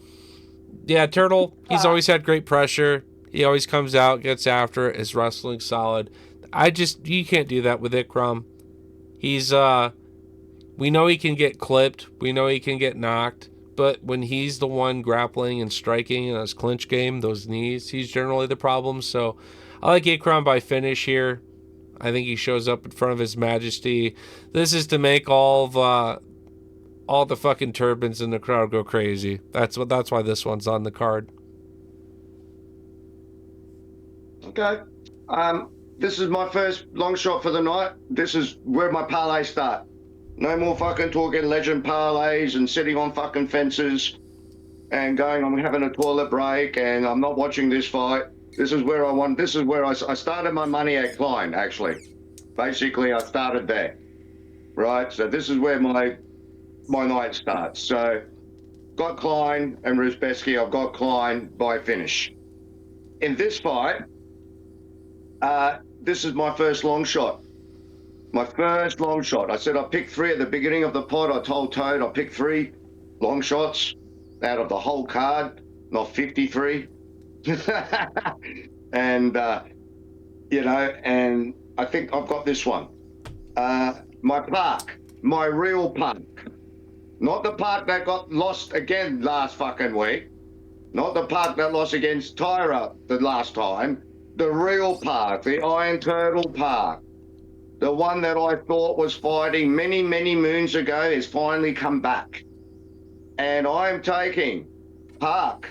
he's always had great pressure. He always comes out, gets after it. His wrestling solid. You can't do that with Ikram. He's, we know he can get clipped. We know he can get knocked, but when he's the one grappling and striking in his clinch game, those knees, he's generally the problem. So I like Ikram by finish here. I think he shows up in front of His Majesty. This is to make all the fucking turbans in the crowd go crazy. That's why this one's on the card. Okay. This is my first long shot for the night. This is where my parlays start. No more fucking talking legend parlays and sitting on fucking fences and going, I'm having a toilet break and I'm not watching this fight. This is where I started my money at Klein, actually. Basically, I started there, right? So this is where my night starts. So got Klein and Rusbeski. I've got Klein by finish. In this fight, this is my first long shot. My first long shot. I said I picked 3 at the beginning of the pod. I told Toad I picked 3 long shots out of the whole card, not 53. And, and I think I've got this one. My park, my real park. Not the park that got lost again last fucking week. Not the park that lost against Tyra the last time. The real park, the Iron Turtle Park. The one that I thought was fighting many, many moons ago has finally come back. And I'm taking Park.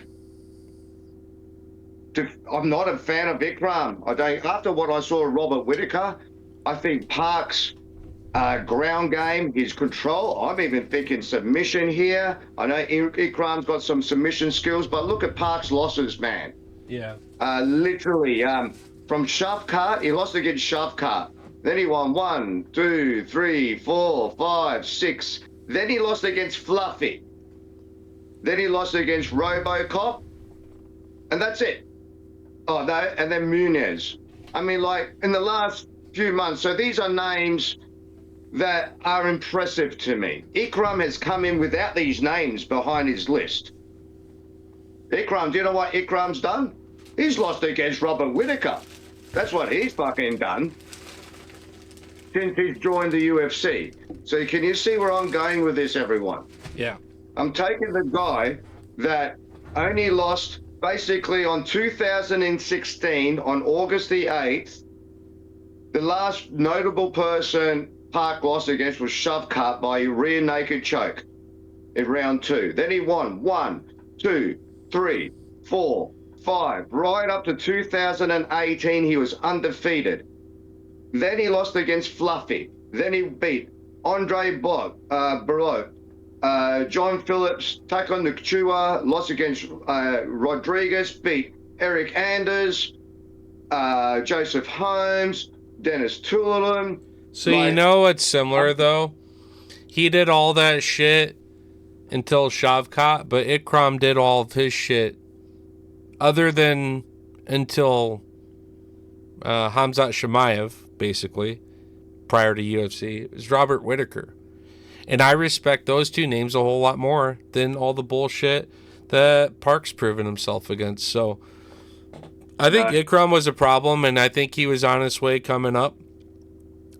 I'm not a fan of Ikram. After what I saw of Robert Whittaker, I think Park's ground game, his control, I'm even thinking submission here. I know Ikram's got some submission skills, but look at Park's losses, man. Yeah. Literally, from Shavkat, he lost against Shavkat. Then he won 1, 2, 3, 4, 5, 6. Then he lost against Fluffy. Then he lost against Robocop. And that's it. Oh, no, and then Munez. I mean, like, in the last few months, so these are names that are impressive to me. Ikram has come in without these names behind his list. Ikram, do you know what Ikram's done? He's lost against Robert Whittaker. That's what he's fucking done since he's joined the UFC. So can you see where I'm going with this, everyone? Yeah. I'm taking the guy that only lost basically on 2016 on August the 8th. The last notable person Park lost against was Shavkat by a rear naked choke in round 2. Then he won 1, 2, 3, 4, 5. Right up to 2018, he was undefeated. Then he lost against Fluffy. Then he beat Andre Barot, John Phillips, Takon Nakchua, lost against Rodriguez, beat Eric Anders, Joseph Holmes, Dennis Tulin. So you know what's similar, though? He did all that shit until Shavkat, but Ikram did all of his shit other than until Hamzat Shemaev, basically, prior to UFC. It was Robert Whittaker. And I respect those two names a whole lot more than all the bullshit that Park's proven himself against. So I think Ikram was a problem, and I think he was on his way coming up.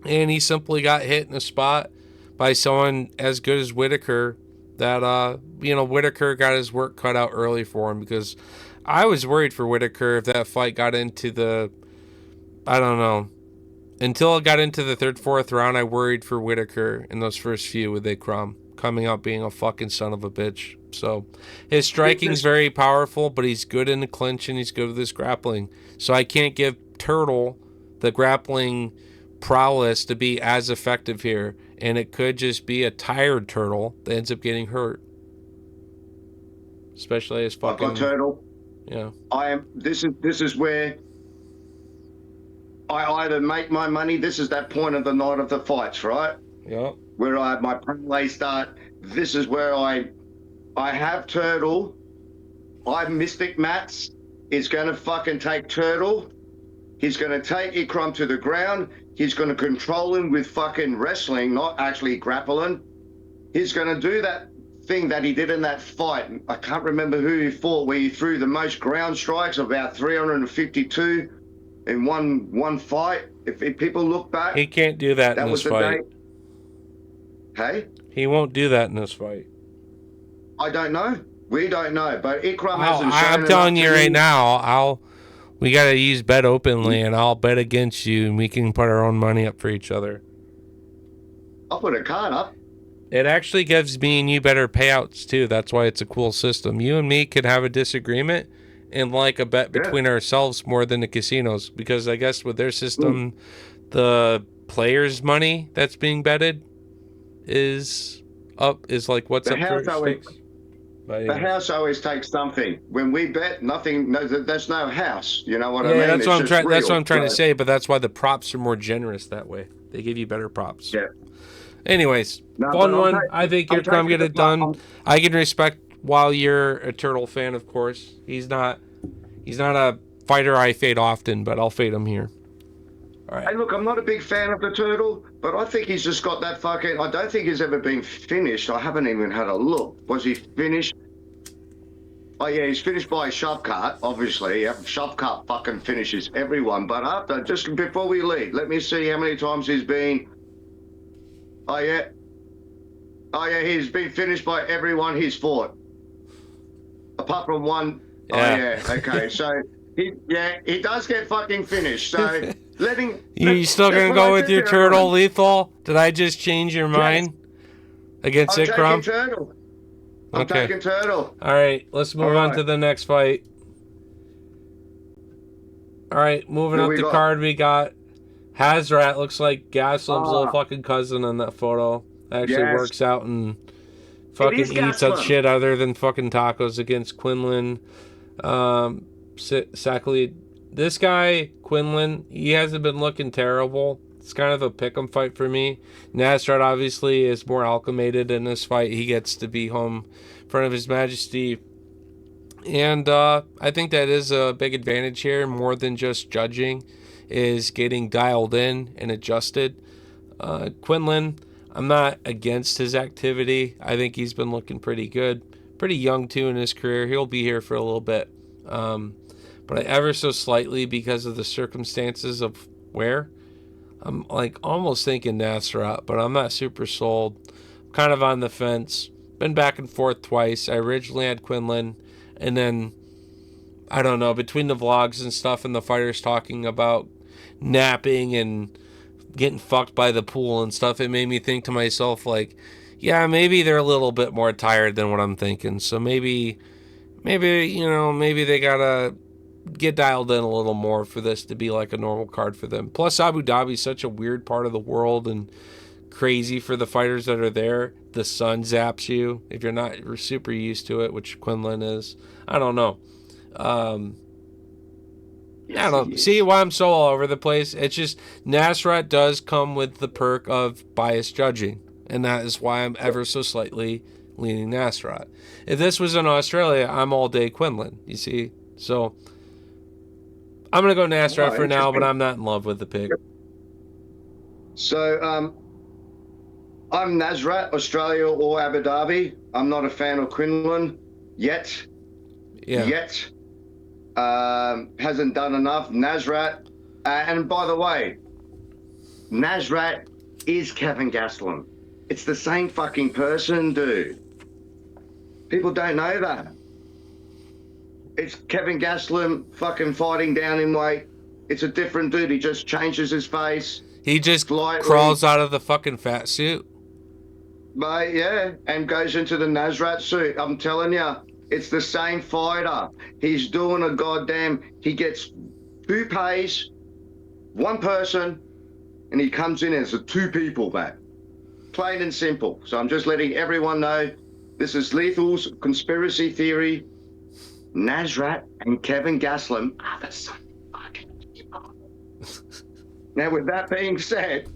And he simply got hit in a spot by someone as good as Whittaker that, Whittaker got his work cut out early for him, because I was worried for Whittaker if that fight got into the, I don't know, until it got into the 3rd, 4th round, I worried for Whittaker in those first few with Ikram coming out being a fucking son of a bitch. So his striking's very powerful, but he's good in the clinch and he's good with his grappling. So I can't give Turtle the grappling prowess to be as effective here, and it could just be a tired Turtle that ends up getting hurt, especially as fucking. I've got Turtle. Yeah. This is where I either make my money. This is that point of the night of the fights, right? Yeah. Where I have my parlay start. This is where I have Turtle. Mystic Mats is going to fucking take Turtle. He's going to take Ikram to the ground. He's going to control him with fucking wrestling, not actually grappling. He's going to do that thing that he did in that fight. I can't remember who he fought, where he threw the most ground strikes, about 352 in one fight. If people look back, he can't do that in this fight. Hey? He won't do that in this fight. I don't know. We don't know. But Ikram hasn't I'm shown telling enough you to right me. now, we got to use bet openly, and I'll bet against you, and we can put our own money up for each other. I'll put a card up. It actually gives me and you better payouts too. That's why it's a cool system. You and me could have a disagreement and like a bet Yeah. between ourselves more than the casinos, because I guess with their Mm. system, the players' money that's being betted is like what's The up for house always stakes. But the anyways. house always takes something. When we bet, nothing. No, there's no house. You know what I Yeah, mean? that's It's what I'm just trying. That's what real. I'm trying to So, say. But that's why the props are more generous that way. They give you better props. yeah. Anyways, No, but fun one. I think I'm you're come taking get the it done. plum. I can respect while you're a Turtle fan, of course. He's not a fighter I fade often, but I'll fade him here. All right. Hey, look, I'm not a big fan of the turtle, but I think he's just got that fucking. I don't think he's ever been finished. I haven't even had a look. Was he finished? Oh yeah, he's finished by a shove cut. Obviously, yeah, shove cut fucking finishes everyone. But after, just before we leave, let me see how many times he's been. Oh yeah, he's been finished by everyone he's fought, apart from one. Yeah. Oh yeah, okay. So he does get fucking finished. So letting. You still That's gonna what go I with said your to Turtle everyone. lethal? Did I just change your mind against I'm taking Ikram? turtle. I'm Okay. taking turtle. All right. Let's move All on right. to the next fight. All right, moving Who up we the got? card, we got Hazrat. Looks like Gaslam's little Ah, fucking cousin in that photo. Actually yes. works out and It is fucking eats up Gaslam. shit other than fucking tacos against Quinlan. Sackley. This guy, Quinlan, he hasn't been looking terrible. It's kind of a pick'em fight for me. Nasrat obviously is more alchemated in this fight. He gets to be home in front of His Majesty. And I think that is a big advantage here, more than just judging, is getting dialed in and adjusted. Quinlan, I'm not against his activity. I think he's been looking pretty good. Pretty young, too, in his career. He'll be here for a little bit. But ever so slightly, because of the circumstances of where, I'm like almost thinking Nasrat, but I'm not super sold. Kind of on the fence. Been back and forth twice. I originally had Quinlan, and then I don't know, between the vlogs and stuff and the fighters talking about napping and getting fucked by the pool and stuff, it made me think to myself, like, yeah, maybe they're a little bit more tired than what I'm thinking. So maybe they gotta get dialed in a little more for this to be like a normal card for them. Plus, Abu Dhabi is such a weird part of the world and crazy for the fighters that are there. The sun zaps you if you're not super used to it, which Quinlan is. I don't know. I don't see why I'm so all over the place. It's just Nasrat does come with the perk of biased judging, and that is why I'm ever so slightly leaning Nasrat. If this was in Australia, I'm all day Quinlan. You see, so I'm gonna go Nasrat for now, but I'm not in love with the pick. So I'm Nasrat, Australia or Abu Dhabi. I'm not a fan of Quinlan yet. Yeah. Yet. Hasn't done enough. Nasrat. And by the way, Nasrat is Kevin Gastelum. It's the same fucking person, dude. People don't know that. It's Kevin Gastelum fucking fighting down in weight. It's a different dude. He just changes his face. He just slightly, crawls out of the fucking fat suit. But yeah, and goes into the Nasrat suit. I'm telling you, it's the same fighter. He's doing a goddamn. He gets two pays, one person, and he comes in as two people back. Plain and simple. So I'm just letting everyone know this is Lethal's conspiracy theory. Nasrat and Kevin Gastelum are the same fucking people. Now, with that being said,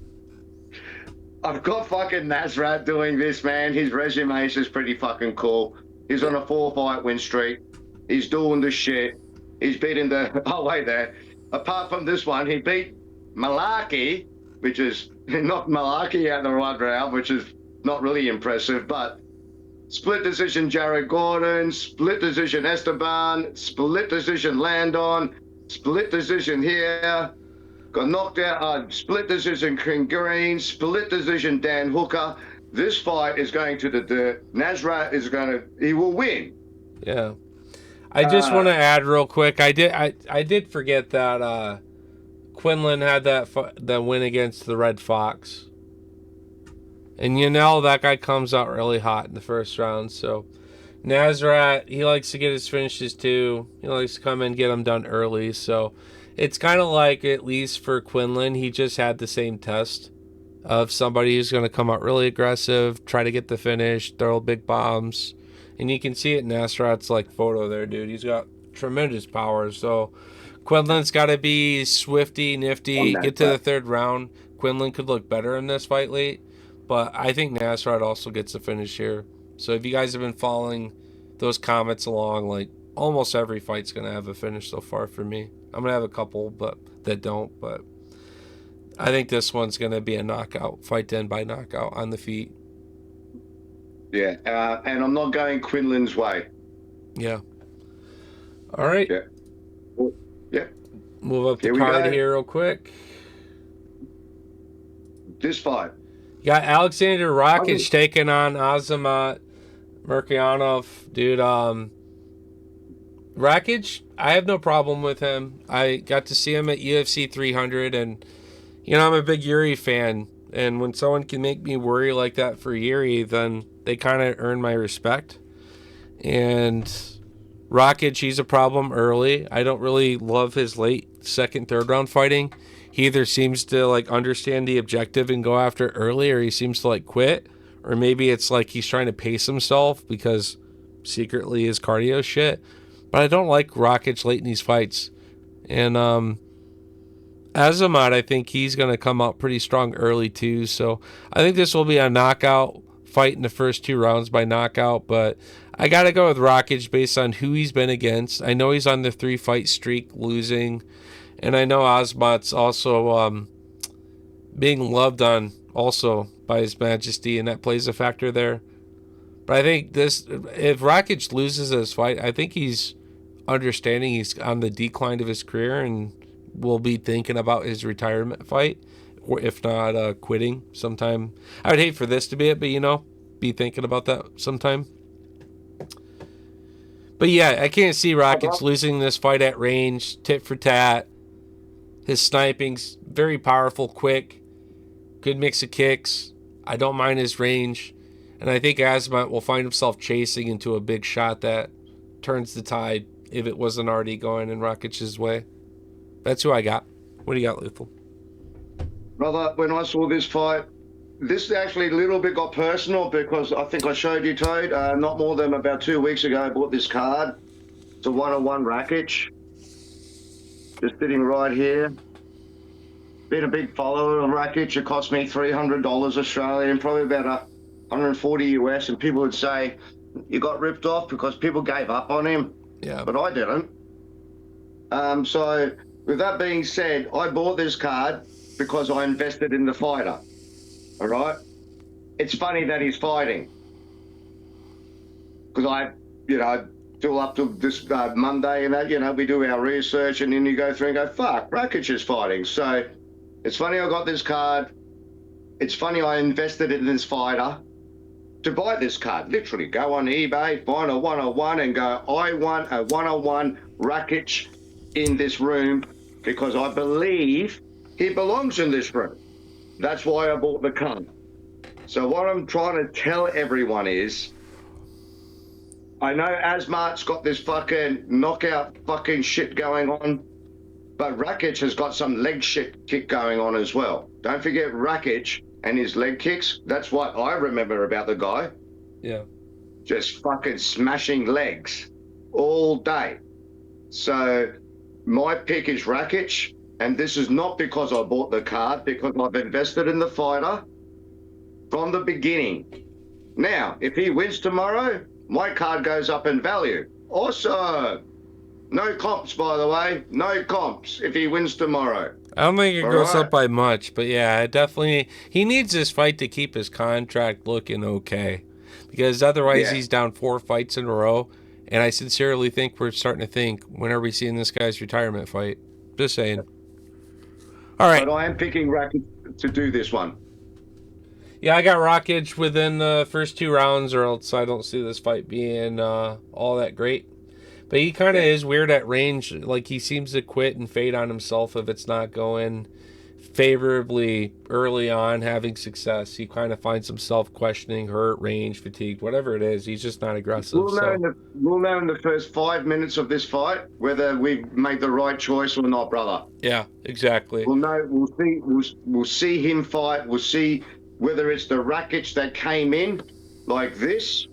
I've got fucking Nasrat doing this, man. His resume is just pretty fucking cool. He's on a 4-fight win streak. He's doing the shit. He's beating the. Oh, wait there. Apart from this one, he beat Malaki, which is not Malaki out the right round, which is not really impressive, but split decision Jared Gordon, split decision Esteban, split decision Landon, split decision here. Got knocked out, split decision King Green, split decision Dan Hooker. This fight is going to the dirt. Nasrat is he will win. Yeah. I just want to add real quick. I did forget that Quinlan had that win against the Red Fox. And that guy comes out really hot in the first round. So Nasrat, he likes to get his finishes too. He likes to come in and get them done early. So it's kind of like, at least for Quinlan, he just had the same test of somebody who's going to come out really aggressive, try to get the finish, throw big bombs. And you can see it in Nasrat's photo there, dude. He's got tremendous power. So Quinlan's got to be swifty, nifty, get to the third round. Quinlan could look better in this fight late, but I think Nasrat also gets the finish here. So if you guys have been following those comments along, almost every fight's going to have a finish so far for me. I'm going to have a couple that don't, but I think this one's going to be a knockout, fight to end by knockout on the feet. Yeah, and I'm not going Quinlan's way. Yeah. All right. Yeah. Well, yeah. Move up the card here real quick. This fight. You got Alexander Rakic taking on Azamat Murkyanov. Dude, Rakic, I have no problem with him. I got to see him at UFC 300, and I'm a big Yuri fan, and when someone can make me worry like that for Yuri, then they kind of earn my respect. And Rakic, he's a problem early. I don't really love his late second, third round fighting. He either seems to understand the objective and go after it early, or he seems to quit, or maybe it's he's trying to pace himself because secretly his cardio shit. But I don't like Rakic late in these fights. And Azamat, I think he's going to come out pretty strong early too. So I think this will be a knockout fight in the first 2 rounds by knockout. But I got to go with Rakic based on who he's been against. I know he's on the 3-fight streak losing. And I know Azamat's also being loved on also by His Majesty, and that plays a factor there. But I think if Rakic loses this fight, I think he's understanding he's on the decline of his career and will be thinking about his retirement fight, or if not quitting sometime. I would hate for this to be it, but be thinking about that sometime. But yeah, I can't see Rakic losing this fight at range, tit for tat. His sniping's very powerful, quick, good mix of kicks. I don't mind his range. And I think Azamat will find himself chasing into a big shot that turns the tide if it wasn't already going in Rakic's way. That's who I got. What do you got, Lethal? Brother, when I saw this fight, this actually a little bit got personal because I think I showed you, Toad, not more than about 2 weeks ago, I bought this card. It's a 1-on-1 Rakic. Just sitting right here. Been a big follower of Rakic. It cost me $300 Australian, probably about 140 US, and people would say, you got ripped off because people gave up on him. Yeah. But I didn't. So with that being said, I bought this card because I invested in the fighter. All right? It's funny that he's fighting. Because I till up to this Monday and that, we do our research, and then you go through and go, fuck, Rakic is fighting. So it's funny I got this card. It's funny I invested in this fighter to buy this card. Literally go on eBay, find a 1-on-1 and go, I want a 1-on-1 Rakic in this room because I believe he belongs in this room. That's why I bought the card. So what I'm trying to tell everyone is, I know Azamat's got this fucking knockout fucking shit going on, but Rakic has got some leg shit kick going on as well. Don't forget Rakic and his leg kicks. That's what I remember about the guy. Yeah. Just fucking smashing legs all day. So my pick is Rakic, and this is not because I bought the card, because I've invested in the fighter from the beginning. Now, if he wins tomorrow, my card goes up in value. Also, no comps, by the way. No comps if he wins tomorrow. I don't think it goes up by much, but yeah, definitely. He needs this fight to keep his contract looking okay, because otherwise he's down 4 fights in a row, and I sincerely think we're starting to think, when are we seeing this guy's retirement fight? Just saying. All right. But I am picking Rakic to do this one. Yeah, I got Rockage within the first 2 rounds, or else I don't see this fight being all that great. But he kind of Yeah. is weird at range. Like, he seems to quit and fade on himself if it's not going favorably early on, having success. He kind of finds himself questioning, hurt, range, fatigued, whatever it is. He's just not aggressive. So, We'll know in the first 5 minutes of this fight whether we've made the right choice or not, brother. yeah, exactly. We'll know. We'll see. We'll see him fight. We'll see whether it's the Rakic that came in like this,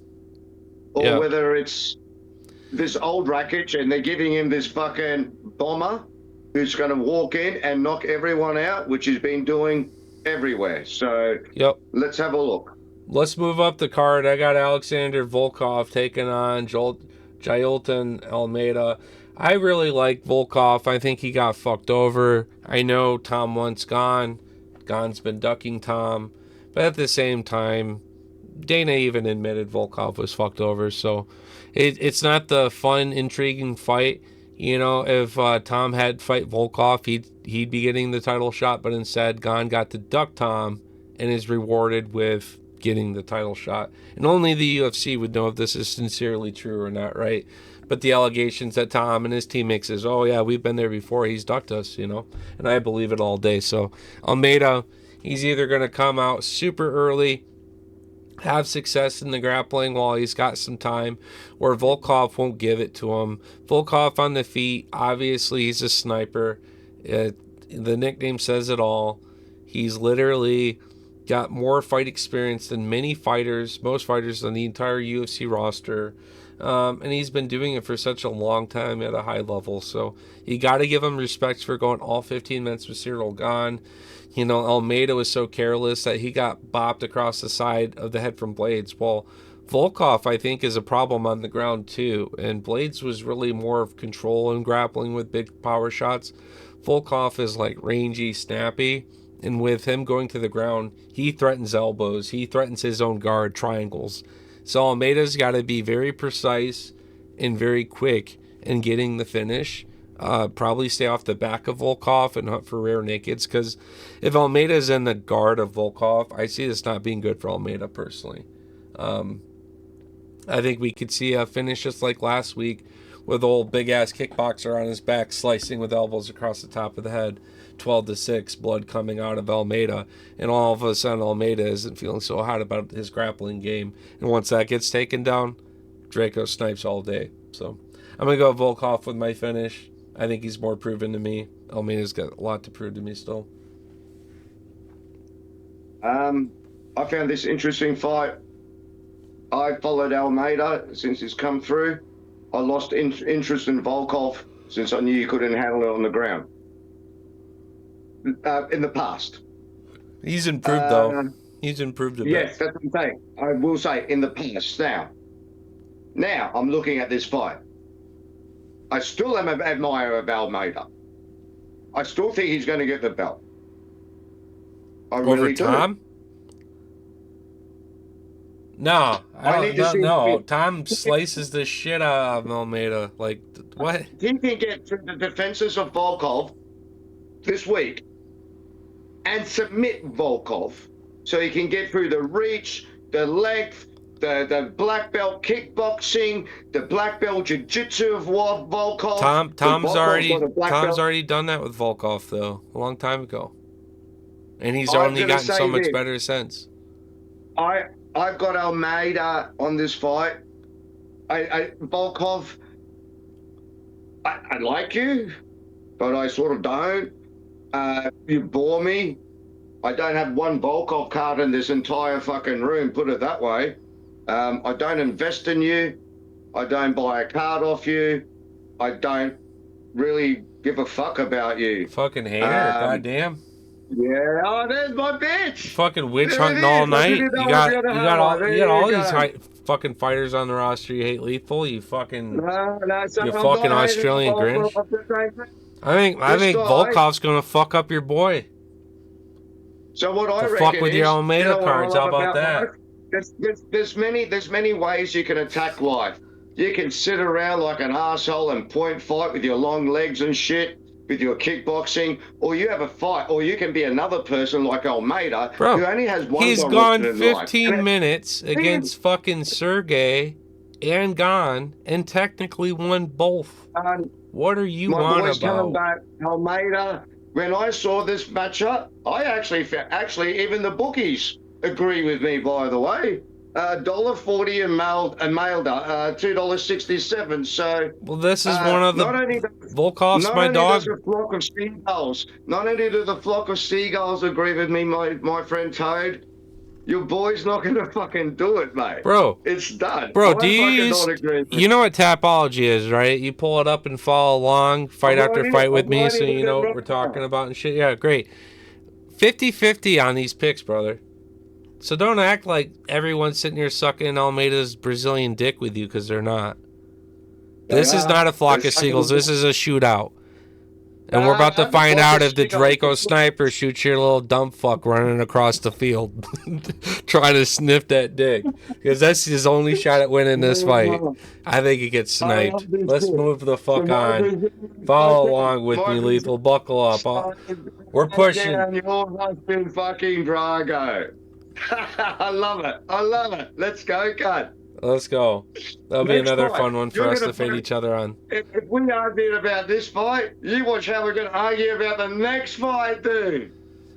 or Yeah. whether it's this old Rakic and they're giving him this fucking bomber who's going to walk in and knock everyone out, which he's been doing everywhere. So Yep. let's have a look. Let's move up the card. I got Alexander Volkov taking on Jailton Almeida. I really like Volkov. I think he got fucked over. I know Tom wants Gane. Gane's been ducking Tom. But at the same time, Dana even admitted Volkov was fucked over. So it's not the fun, intriguing fight. You know, if Tom had fight Volkov, he'd be getting the title shot. But instead, Gane got to duck Tom and is rewarded with getting the title shot. And only the UFC would know if this is sincerely true or not, right? But the allegations that Tom and his teammates is, oh yeah, we've been there before, he's ducked us, you know? And I believe it all day. So Almeida, he's either going to come out super early, have success in the grappling while he's got some time, or Volkov won't give it to him. Volkov on the feet, obviously he's a sniper. The nickname says it all. He's literally got more fight experience than most fighters on the entire UFC roster. And he's been doing it for such a long time at a high level. So you got to give him respect for going all 15 minutes with Ciryl Gane. You know, Almeida was so careless that he got bopped across the side of the head from Blades. Well, Volkov, I think, is a problem on the ground too. And Blades was really more of control and grappling with big power shots. Volkov is like rangy, snappy. And with him going to the ground, he threatens elbows. He threatens his own guard, triangles. So Almeida's got to be very precise and very quick in getting the finish. Probably stay off the back of Volkov and hunt for rear nakeds. Because if Almeida's in the guard of Volkov, I see this not being good for Almeida personally. I think we could see a finish just like last week with old big-ass kickboxer on his back slicing with elbows across the top of the head. 12-6, blood coming out of Almeida, and all of a sudden Almeida isn't feeling so hot about his grappling game. And once that gets taken down, Draco snipes all day. So I'm going to go Volkov with my finish. I think he's more proven to me. Almeida's got a lot to prove to me still. I found this interesting fight. I followed Almeida since he's come through. I lost interest in Volkov since I knew you couldn't handle it on the ground. In the past. He's improved, though. He's improved a bit. Yes, that's what I'm saying. I will say in the past. Now I'm looking at this fight. I still am an admirer of Almeida. I still think he's going to get the belt. I really do. Tom? No, no. Tom slices the shit out of Almeida. Like, what? He can get through the defenses of Volkov this week and submit Volkov so he can get through the reach, the length, the black belt kickboxing, the black belt jiu-jitsu of Volkov. Tom's already done that with Volkov, though, a long time ago. And he's only gotten so much better since. I've got Almeida on this fight. Volkov, I like you, but I sort of don't. You bore me. I don't have one Volkov card in this entire fucking room, put it that way. I don't invest in you. I don't buy a card off you. I don't really give a fuck about you. Fucking hater, goddamn. Yeah, oh, there's my bitch. Fucking witch hunting all night. You got all these fucking fighters on the roster. You hate Lethal. You fucking fucking Australian Grinch. I think Volkov's gonna fuck up your boy. So what I reckon fuck with your Almeida cards. How about that? There's many ways you can attack life. You can sit around like an asshole and point fight with your long legs and shit. with your kickboxing, or you have a fight, or you can be another person like Almeida, Bro, who only has one he's direction gone in life. 15 minutes against fucking Sergey and Gane and technically won both. What are you My on boy's coming about? back, Almeida. When I saw this matchup, I actually even the bookies agree with me. By the way, $1.40 and mailed $2.67. So Well, this is one of the not only Volkov's my does dog. a flock of seagulls, not only do the flock of seagulls agree with me, my friend Toad, your boy's not going to fucking do it, mate. Bro, It's done. do I you fucking use, don't agree with you know what Tapology is, right? You pull it up and follow along, fight after fight with I'm me so writing you it know in what right we're now. talking about and shit. Yeah, great. 50-50 on these picks, brother. So don't act like everyone's sitting here sucking Almeida's Brazilian dick with you, because they're not. This is not a flock of seagulls. This is a shootout. And we're about to find out if the Draco sniper shoots your little dumb fuck running across the field trying to sniff that dick. Because that's his only shot at winning this fight. I think he gets sniped. Let's move the fuck on. Follow along with me, Lethal. Buckle up. We're pushing. Fucking Drago. I love it. I love it. Let's go, cut. Let's go. That'll be Next another fight. fun one for You're us gonna to fade fight. each other on. If we argue about this fight, you watch how we're going to argue about the next fight, dude.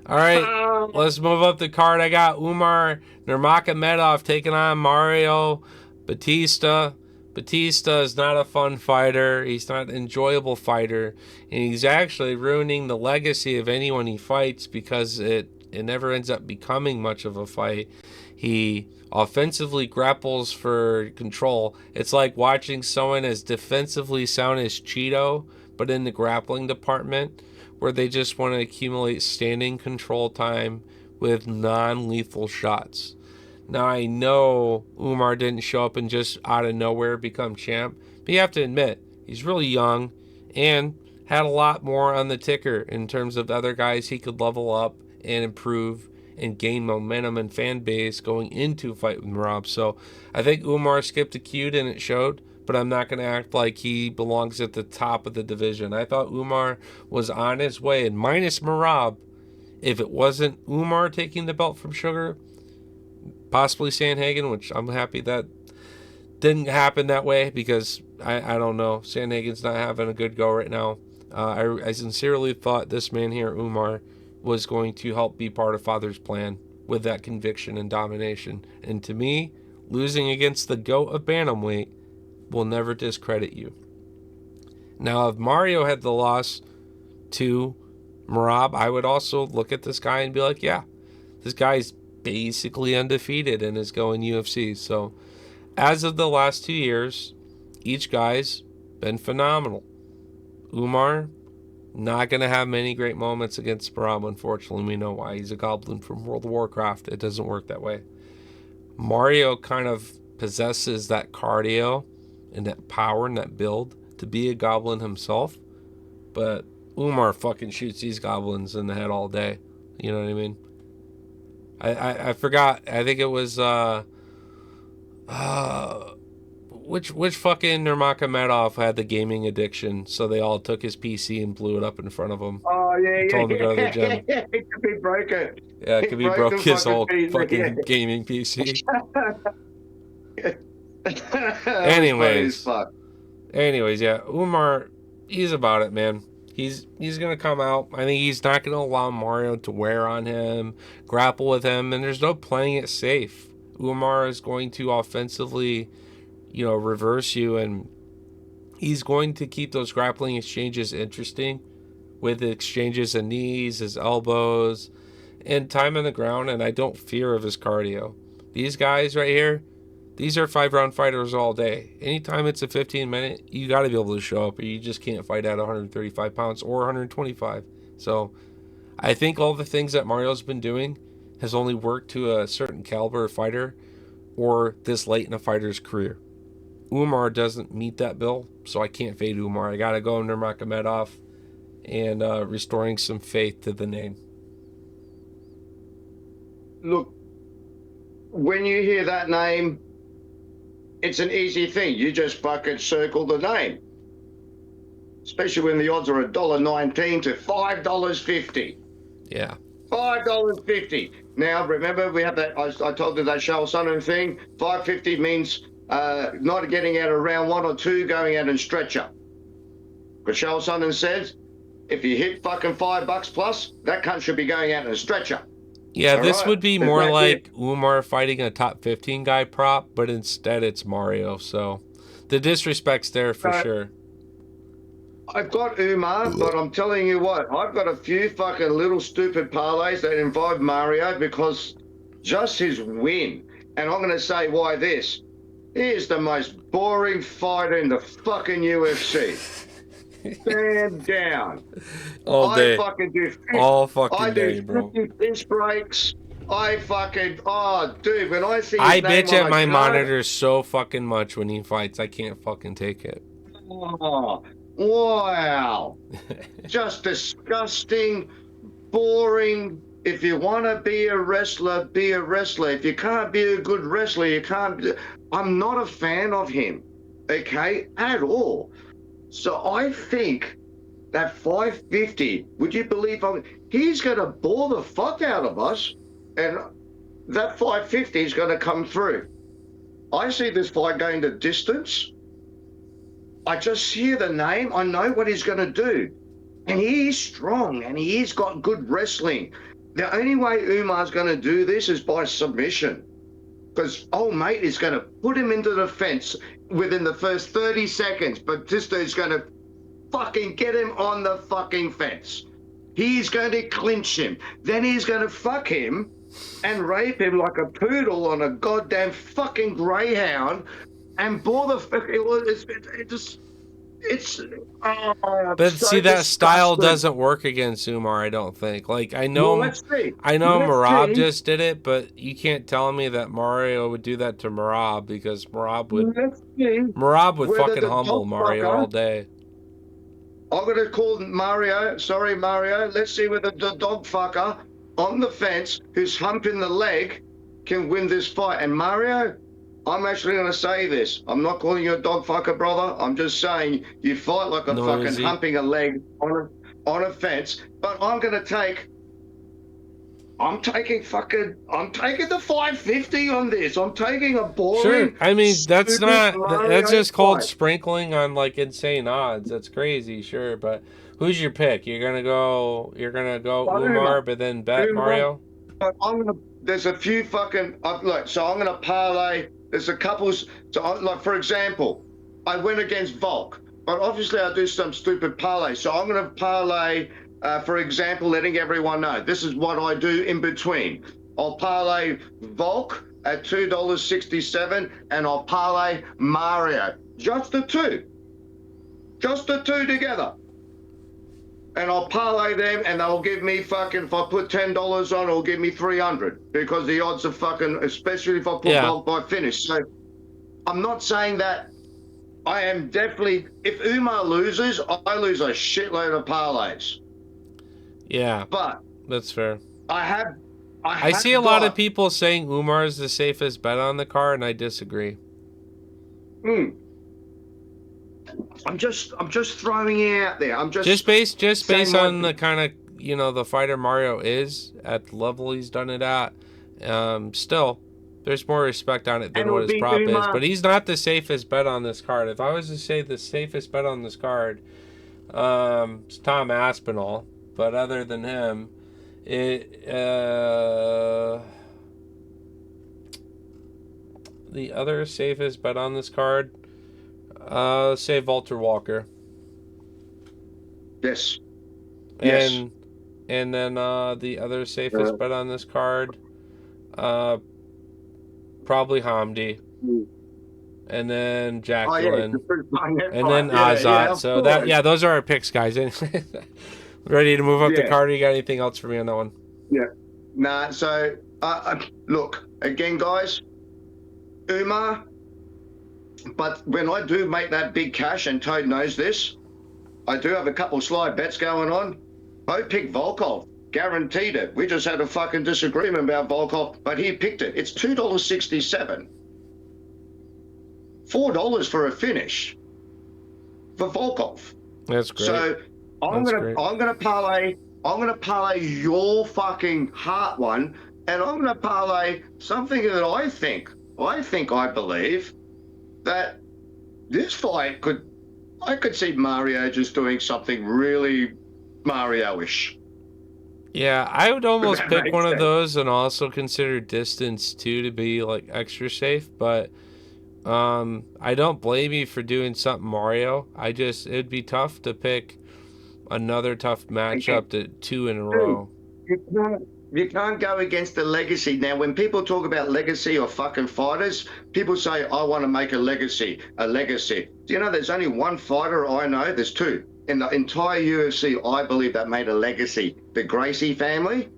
All right, let's move up the card. I got Umar Nurmagomedov taking on Mario Batista. Batista is not a fun fighter. He's not an enjoyable fighter. And he's actually ruining the legacy of anyone he fights because it never ends up becoming much of a fight. He offensively grapples for control. It's like watching someone as defensively sound as Cheeto, but in the grappling department, where they just want to accumulate standing control time with non-lethal shots. Now, I know Umar didn't show up and just out of nowhere become champ, but you have to admit, he's really young and had a lot more on the ticker in terms of other guys he could level up and improve and gain momentum and fan base going into a fight with Merab. So I think Umar skipped a cue and it showed, but I'm not going to act like he belongs at the top of the division. I thought Umar was on his way, and minus Merab, if it wasn't Umar taking the belt from Sugar, possibly Sandhagen, which I'm happy that didn't happen that way because I don't know. Sandhagen's not having a good go right now. I sincerely thought this man here, Umar, was going to help be part of Father's plan with that conviction and domination. And to me, losing against the GOAT of Bantamweight will never discredit you. Now, if Mario had the loss to Merab, I would also look at this guy and be like, yeah, this guy's basically undefeated and is going UFC. So, as of the last 2 years, each guy's been phenomenal. Umar, not going to have many great moments against Merab, unfortunately. We know why. He's a goblin from World of Warcraft. It doesn't work that way. Mario kind of possesses that cardio and that power and that build to be a goblin himself. But Umar fucking shoots these goblins in the head all day. You know what I mean? I forgot. I think it was which fucking Nurmagomedov had the gaming addiction, so they all took his PC and blew it up in front of him. Oh yeah, told him to go to the gym. It could be broken. Yeah, it could be broke his whole fucking yeah. gaming PC. Anyways, yeah, Umar, he's about it, man. He's gonna come out. I think he's not gonna allow Mario to wear on him, grapple with him, and there's no playing it safe. Umar is going to offensively, reverse you, and he's going to keep those grappling exchanges interesting with exchanges of knees, his elbows, and time on the ground, and I don't fear of his cardio. These guys right here, these are 5-round fighters all day. Anytime it's a 15-minute, you got to be able to show up, or you just can't fight at 135 pounds or 125. So I think all the things that Mario's been doing has only worked to a certain caliber of fighter or this late in a fighter's career. Umar doesn't meet that bill, so I can't fade Umar. I got to go Nurmagomedov and restoring some faith to the name. Look, when you hear that name, it's an easy thing. You just fucking circle the name. especially when the odds are $1.19 to $5.50. Yeah. $5.50. Now, remember, we have that. I told you that Ciryl Sonnen thing. $5.50 means not getting out of round 1 or 2, going out in stretcher. Because Ciryl Sonnen says, if you hit fucking $5 plus, that cunt should be going out in a stretcher. Yeah, All this right? would be more like Umar fighting a top 15 guy prop, but instead it's Mario. So the disrespect's there for sure. I've got Umar, but I'm telling you what, I've got a few fucking little stupid parlays that involve Mario because just his win. And I'm going to say why this. He is the most boring fighter in the fucking UFC. Stand down. All day. I fucking do 50, all fucking I do day, bro. 50 fist breaks. I fucking, oh, dude, when I see his I name bitch on at a my card, monitor so fucking much when he fights. I can't fucking take it. oh, wow. Just disgusting, boring. If you want to be a wrestler, be a wrestler. If you can't be a good wrestler, you can't. I'm not a fan of him, okay, at all. So I think that 550, would you believe he's going to bore the fuck out of us, and that 550 is going to come through. I see this fight going the distance. I just hear the name. I know what he's going to do. And he is strong, and he's got good wrestling. The only way Umar's going to do this is by submission. Because old mate is going to put him into the fence within the first 30 seconds. Batista is going to fucking get him on the fucking fence. He's going to clinch him. Then he's going to fuck him and rape him like a poodle on a goddamn fucking greyhound and bore the fucking... But so see, that style disgusting. doesn't work against Umar, I don't think. Like, I know, Well, let's see. Marab just did it, but you can't tell me that Mario would do that to Marab because Marab would fucking humble Mario all day. I'm going to call Mario. Sorry, Mario. Let's see whether the dog fucker on the fence who's humping the leg can win this fight. And Mario, I'm actually going to say this. I'm not calling you a dog fucker, brother. I'm just saying you fight like a fucking humping a leg on a fence. But I'm taking the 550 on this. I'm taking a boring. Sure. I mean, that's just called sprinkling on like insane odds. That's crazy, sure. But who's your pick? You're gonna go Umar, but then bet Mario? But there's a few fucking, look, so I'm gonna parlay. There's a couple, so like for example, I went against Volk, but obviously I do some stupid parlay. So I'm gonna parlay, for example, letting everyone know, this is what I do in between. I'll parlay Volk at $2.67 and I'll parlay Mario. Just the two together. And I'll parlay them, and they'll give me fucking, if I put $10 on, it'll give me 300 because the odds are fucking, especially if I put Volk by finish. So I'm not saying that. I am definitely, if Umar loses, I lose a shitload of parlays. Yeah, but that's fair. I see a lot of people saying Umar is the safest bet on the card, and I disagree. I'm just throwing it out there. I'm just based on the kind of the fighter Mario is at the level he's done it at. Still, there's more respect on it than what his prop is. But he's not the safest bet on this card. If I was to say the safest bet on this card, it's Tom Aspinall. But other than him, the other safest bet on this card, say Walter Walker. Yes. And then the other safest bet on this card, probably Hamdi. And then Jacqueline. And then Azat. So those are our picks, guys. Ready to move up the card? Or you got anything else for me on that one? Yeah. Nah, so look, again, guys, Umar, but when I do make that big cash, and Toad knows this, I do have a couple slide bets going on. I picked Volkov, guaranteed it. We just had a fucking disagreement about Volkov, but he picked it. It's $2.67. $4 for a finish for Volkov. That's great. So I'm That's gonna great. I'm gonna parlay your fucking heart one, and I'm gonna parlay something that I believe that this fight I could see Mario just doing something really Mario-ish. Yeah, I would If almost that pick makes one of sense. those and also consider distance too to be like extra safe, but I don't blame you for doing something Mario. It'd be tough to pick another tough Again, matchup to two in a dude, row. you can't you can't go against the legacy. Now, when people talk about legacy or fucking fighters, people say, I want to make a legacy, a legacy. Do you know there's only one fighter I know? There's two. In the entire UFC, I believe that made a legacy. The Gracie family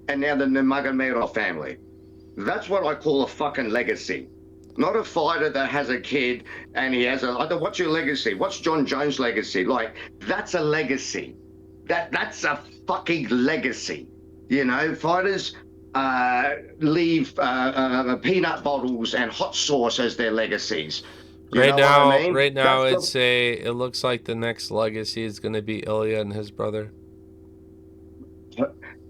and now the Nurmagomedov family. That's what I call a fucking legacy. Not a fighter that has a kid and he has what's your legacy? What's John Jones' legacy? Like, that's a legacy. That's a fucking legacy. You know, fighters leave peanut bottles and hot sauce as their legacies. You know what I mean? Right now, That's the it looks like the next legacy is going to be Ilya and his brother.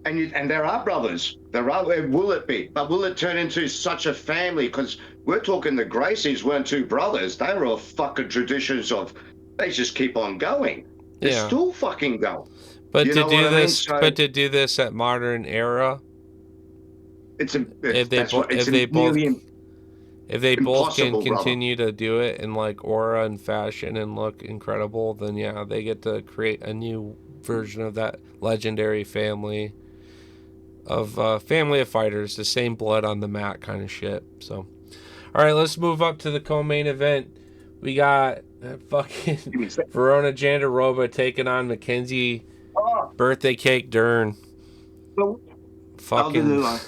and there are brothers. There are. Will it be? But will it turn into such a family? Because we're talking the Gracies weren't two brothers. They were all fucking traditions of. They just keep on going. They're Yeah, still fucking going. You know what I mean? So to do this at modern era, it's if a they both nearly if they both can impossible, brother. continue to do it in like aura and fashion and look incredible, then yeah, they get to create a new version of that legendary family of fighters, the same blood on the mat kind of shit. So, all right, let's move up to the co-main event. We got fucking Verona Jandiroba taking on Mackenzie Oh, Birthday Cake Dern. I'll do Fucking this one.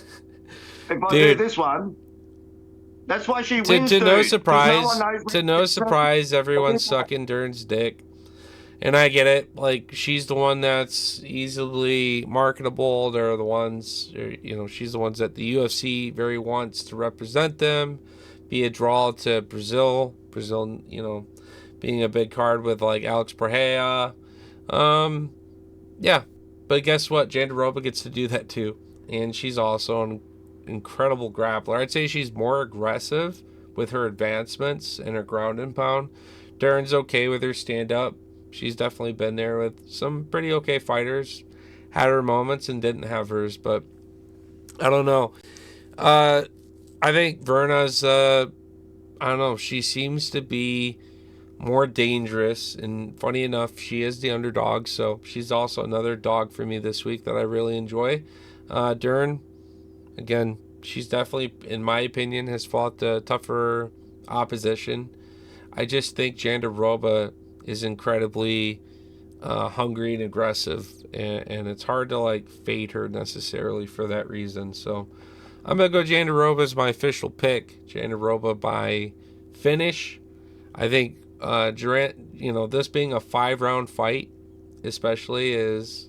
If I do dude. this one, that's why she wins, To no dude. Because no one surprise, knows. everyone's sucking Dern's dick. And I get it. Like, she's the one that's easily marketable. They're the ones, she's the ones that the UFC very wants to represent them. Be a draw to Brazil. Brazil, being a big card with, like, Alex Pereira. Yeah. But guess what? Jandiroba gets to do that, too. And she's also an incredible grappler. I'd say she's more aggressive with her advancements and her ground and pound. Dern's okay with her stand-up. She's definitely been there with some pretty okay fighters. Had her moments and didn't have hers, but I don't know. I think Verna's, I don't know, she seems to be more dangerous. And funny enough, she is the underdog, so she's also another dog for me this week that I really enjoy. Dern, again, she's definitely, in my opinion, has fought the tougher opposition. I just think Jandiroba is incredibly hungry and aggressive, and it's hard to like fade her necessarily for that reason. So I'm gonna go Jandiroba as my official pick. Jandiroba by finish. I think Durant, this being a 5-round fight, especially, is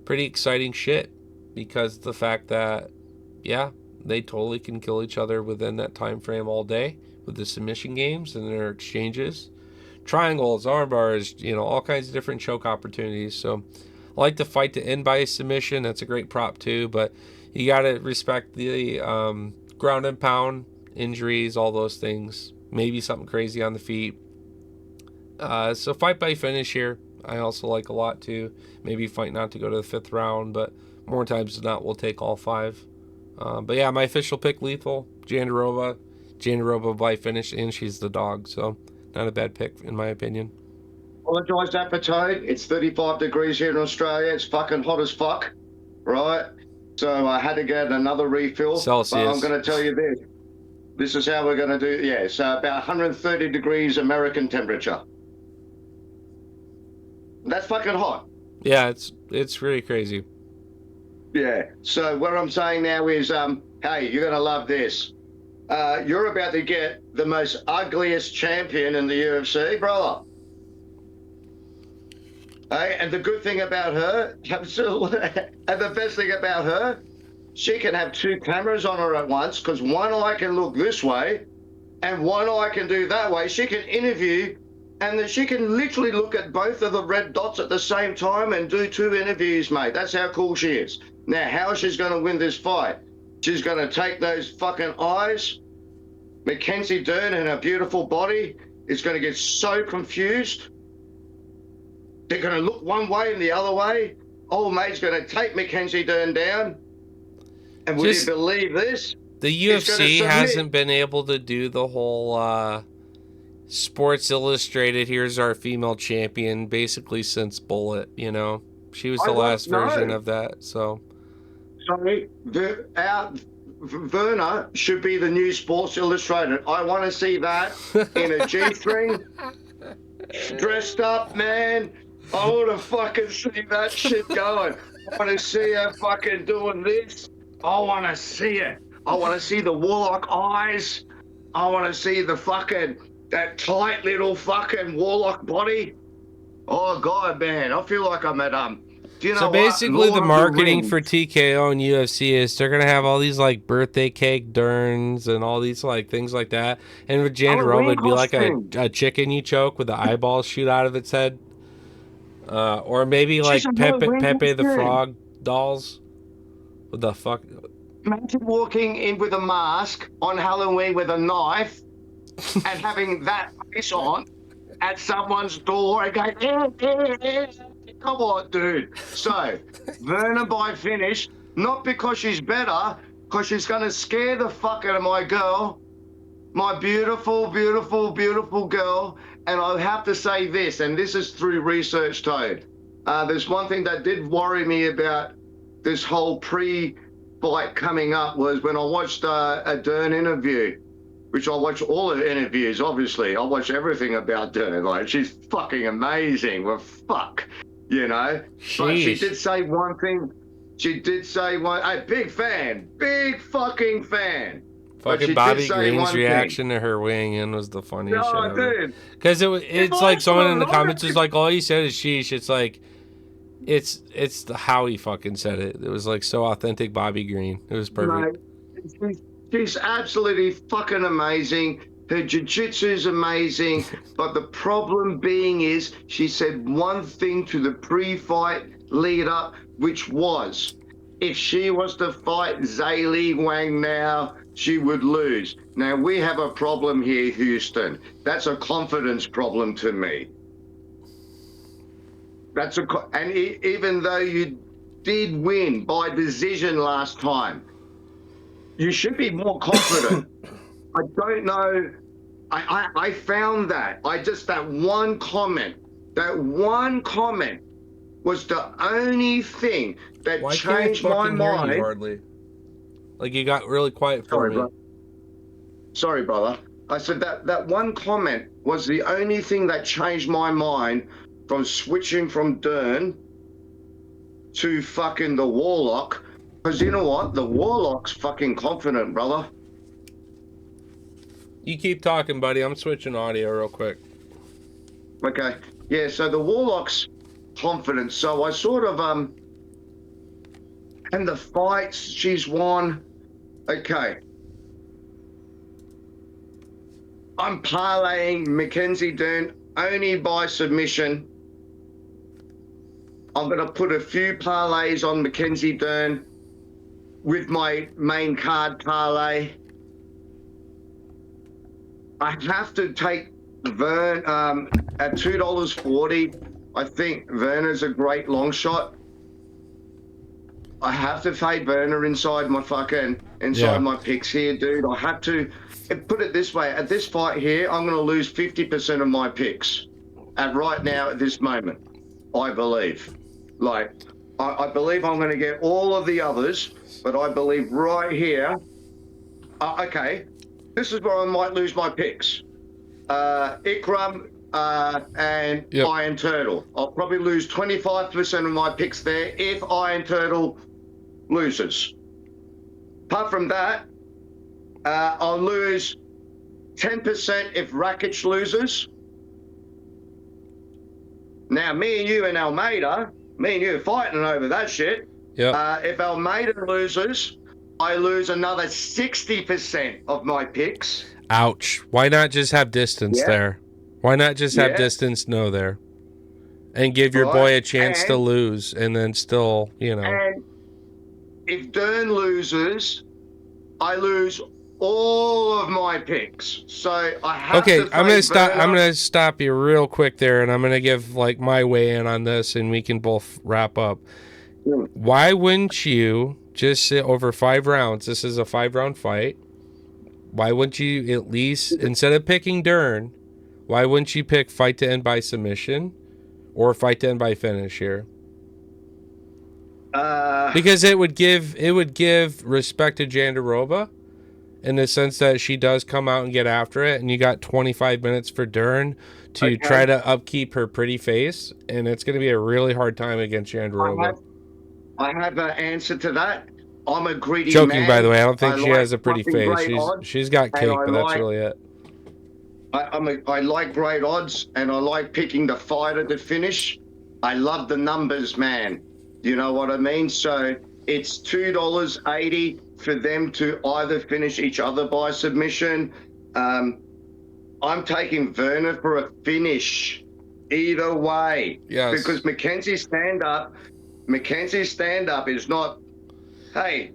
pretty exciting shit because the fact that yeah, they totally can kill each other within that time frame all day with the submission games and their exchanges. Triangles, arm bars, all kinds of different choke opportunities. So I like the fight to end by a submission. That's a great prop too, but you got to respect the ground and pound, injuries, all those things. Maybe something crazy on the feet. So fight by finish here. I also like a lot too. Maybe fight not to go to the 5th round, but more times than not, we'll take all 5. But yeah, my official pick, lethal, Jandiroba. Jandiroba by finish, and she's the dog. So not a bad pick, in my opinion. Apologise that for Toad. It's 35 degrees here in Australia. It's fucking hot as fuck, right? So I had to get another refill. Celsius. But I'm going to tell you this. This is how we're going to do. Yeah, so about 130 degrees American temperature. That's fucking hot. Yeah, it's really crazy. Yeah. So what I'm saying now is, hey, you're going to love this. You're about to get the most ugliest champion in the UFC, brother. Hey, and the good thing about her, and the best thing about her, she can have 2 cameras on her at once because one eye can look this way and one eye can do that way. She can interview and that she can literally look at both of the red dots at the same time and do 2 interviews, mate. That's how cool she is. Now, how she's going to win this fight? She's going to take those fucking eyes. Mackenzie Dern and her beautiful body is going to get so confused. They're going to look one way and the other way. Old mate's going to take Mackenzie Dern down. And would you believe this? The UFC hasn't been able to do the whole Sports Illustrated, here's our female champion, basically since Bullet, you know? She was the last version of that, so. Sorry, Werner should be the new Sports Illustrated. I want to see that in a G-string, dressed up, man. I want to fucking see that shit going. I want to see her fucking doing this. I want to see it. I want to see the warlock eyes. I want to see the fucking, that tight little fucking warlock body. Oh, God, man. I feel like I'm at, do you know so basically what? The marketing for TKO and UFC is they're going to have all these, like, birthday cake Derns and all these, like, things like that. And with Jandaroba, it'd be like a chicken you choke with the eyeballs shoot out of its head. Or maybe, like, Pepe the Frog dolls. What the fuck? Imagine walking in with a mask on Halloween with a knife and having that face on at someone's door and going, come on, dude. So, Werner by finish, not because she's better, because she's going to scare the fuck out of my girl, my beautiful, beautiful, beautiful girl. And I have to say this, and this is through research, Toad. There's one thing that did worry me about this whole pre-fight coming up was when I watched a Dern interview, which I watch all the interviews, obviously. I watch everything about Dern. Like, she's fucking amazing. Well, fuck, you know? Jeez. But she did say one thing. She did say a big fan, big fucking fan. Fucking Bobby Green's reaction to her weighing in was the funniest shit ever. Because it's like someone in the comments is like, all he said is sheesh. It's like, it's how he fucking said it. It was like so authentic Bobby Green. It was perfect. Mate, she's absolutely fucking amazing. Her jiu-jitsu is amazing. But the problem being is she said one thing to the pre-fight lead up, which was if she was to fight Zhang Wang now, she would lose. Now, we have a problem here, Houston. That's a confidence problem to me. Even though you did win by decision last time, you should be more confident. I don't know. I found that. That one comment was the only thing that changed my mind. Hardly? Like, you got really quiet for me. Sorry, brother. I said that one comment was the only thing that changed my mind from switching from Dern to fucking the Warlock. Because you know what? The Warlock's fucking confident, brother. You keep talking, buddy. I'm switching audio real quick. Okay. Yeah, so the Warlock's confident. So I sort of, and the fights she's won. Okay. I'm parlaying Mackenzie Dern only by submission. I'm going to put a few parlays on Mackenzie Dern with my main card parlay. I have to take Vern at $2.40. I think Werner's a great long shot. I have to fade Werner inside my my picks here, dude. I have to put it this way. At this fight here, I'm going to lose 50% of my picks right now at this moment, I believe. Like, I believe I'm going to get all of the others, but I believe right here, okay, this is where I might lose my picks. Ikram and Iron Turtle. I'll probably lose 25% of my picks there if Iron Turtle loses. Apart from that, I'll lose 10% if Rakic loses. Now, me and you are fighting over that shit. Yeah. If Almeida loses, I lose another 60% of my picks. Ouch. Why not just have distance there? Why not just have Yeah. distance no there? And give your Right. boy a chance to And- lose, and then still, And if Dern loses, I lose all of my picks. So I have Okay, to fade I'm Werner. gonna stop you real quick there, and I'm gonna give like my weigh in on this, and we can both wrap up. Hmm. Why wouldn't you just sit over 5 rounds? This is a 5-round fight. Why wouldn't you at least, instead of picking Dern, why wouldn't you pick fight to end by submission or fight to end by finish here? Because it would give respect to Jandiroba in the sense that she does come out and get after it, and you got 25 minutes for Dern to try to upkeep her pretty face, and it's going to be a really hard time against Jandiroba. I have an answer to that. I'm a greedy Joking, man. by the way. I don't think she like has a pretty fucking face. great odds, She's got cake, and but that's really it. I like great odds, and I like picking the fighter to finish. I love the numbers, man. You know what I mean? So it's $2.80 for them to either finish each other by submission. I'm taking Werner for a finish either way. Yes. Because Mackenzie's stand-up is not, hey.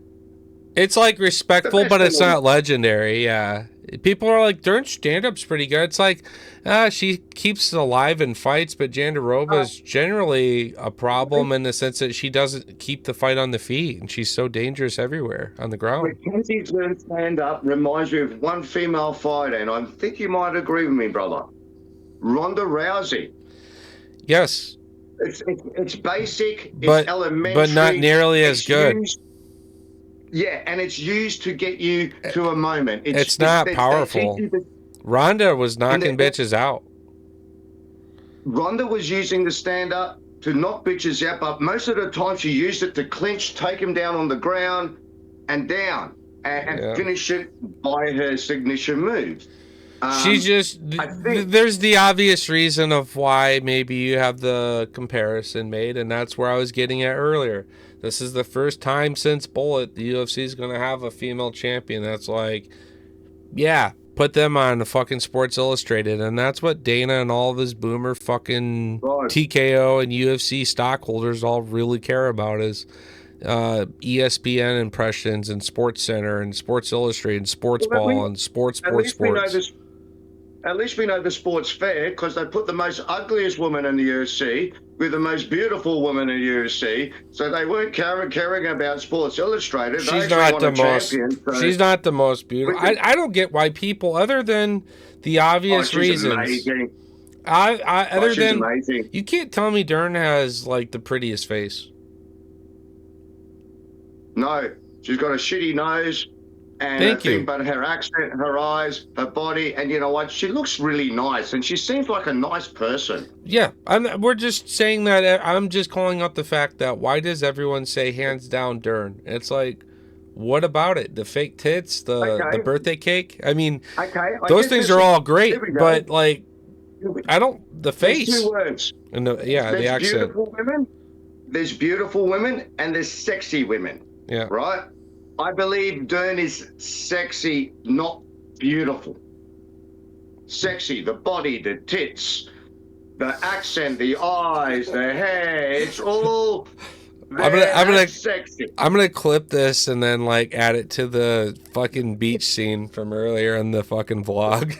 It's like respectful, but it's not legendary. Yeah. People are like, Dern's stand-up's pretty good. It's like, she keeps it alive in fights, but Jandiroba is generally a problem in the sense that she doesn't keep the fight on the feet, and she's so dangerous everywhere on the ground. Mackenzie's stand-up reminds me of one female fighter, and I think you might agree with me, brother. Ronda Rousey. Yes. It's basic, but, it's elementary. But not nearly as good. Yeah, and it's used to get you to a moment. It's not powerful. Ronda was knocking bitches out. Ronda was using the stand-up to knock bitches out, but most of the time she used it to clinch, take them down on the ground and down, and finish it by her signature move. She just, there's the obvious reason of why maybe you have the comparison made, and that's where I was getting at earlier. This is the first time since Bullet the UFC is going to have a female champion that's like, yeah, put them on the fucking Sports Illustrated. And that's what Dana and all of his boomer fucking TKO and UFC stockholders all really care about is ESPN impressions and Sports Center and Sports Illustrated and Sports Ball and sports. At least we know the sport's fair because they put the most ugliest woman in the UFC with the most beautiful woman in the UFC. So they weren't caring about Sports Illustrated. She's not the most. She's not the most beautiful. I don't get why people, other than the obvious reasons. Amazing. Other than amazing. You can't tell me Dern has like the prettiest face. No, she's got a shitty nose. And but her accent, her eyes, her body, and you know what? She looks really nice, and she seems like a nice person. Yeah, we're just saying that. I'm just calling out the fact that why does everyone say hands down Dern? It's like, what about it? The fake tits, the birthday cake. I mean, those things are all great, but like, the face. There's 2 words. And the accent. Beautiful women. There's beautiful women, and there's sexy women. Yeah. Right. I believe Dern is sexy, not beautiful. Sexy, the body, the tits, the accent, the eyes, the hair, it's all sexy. I'm gonna clip this and then like add it to the fucking beach scene from earlier in the fucking vlog.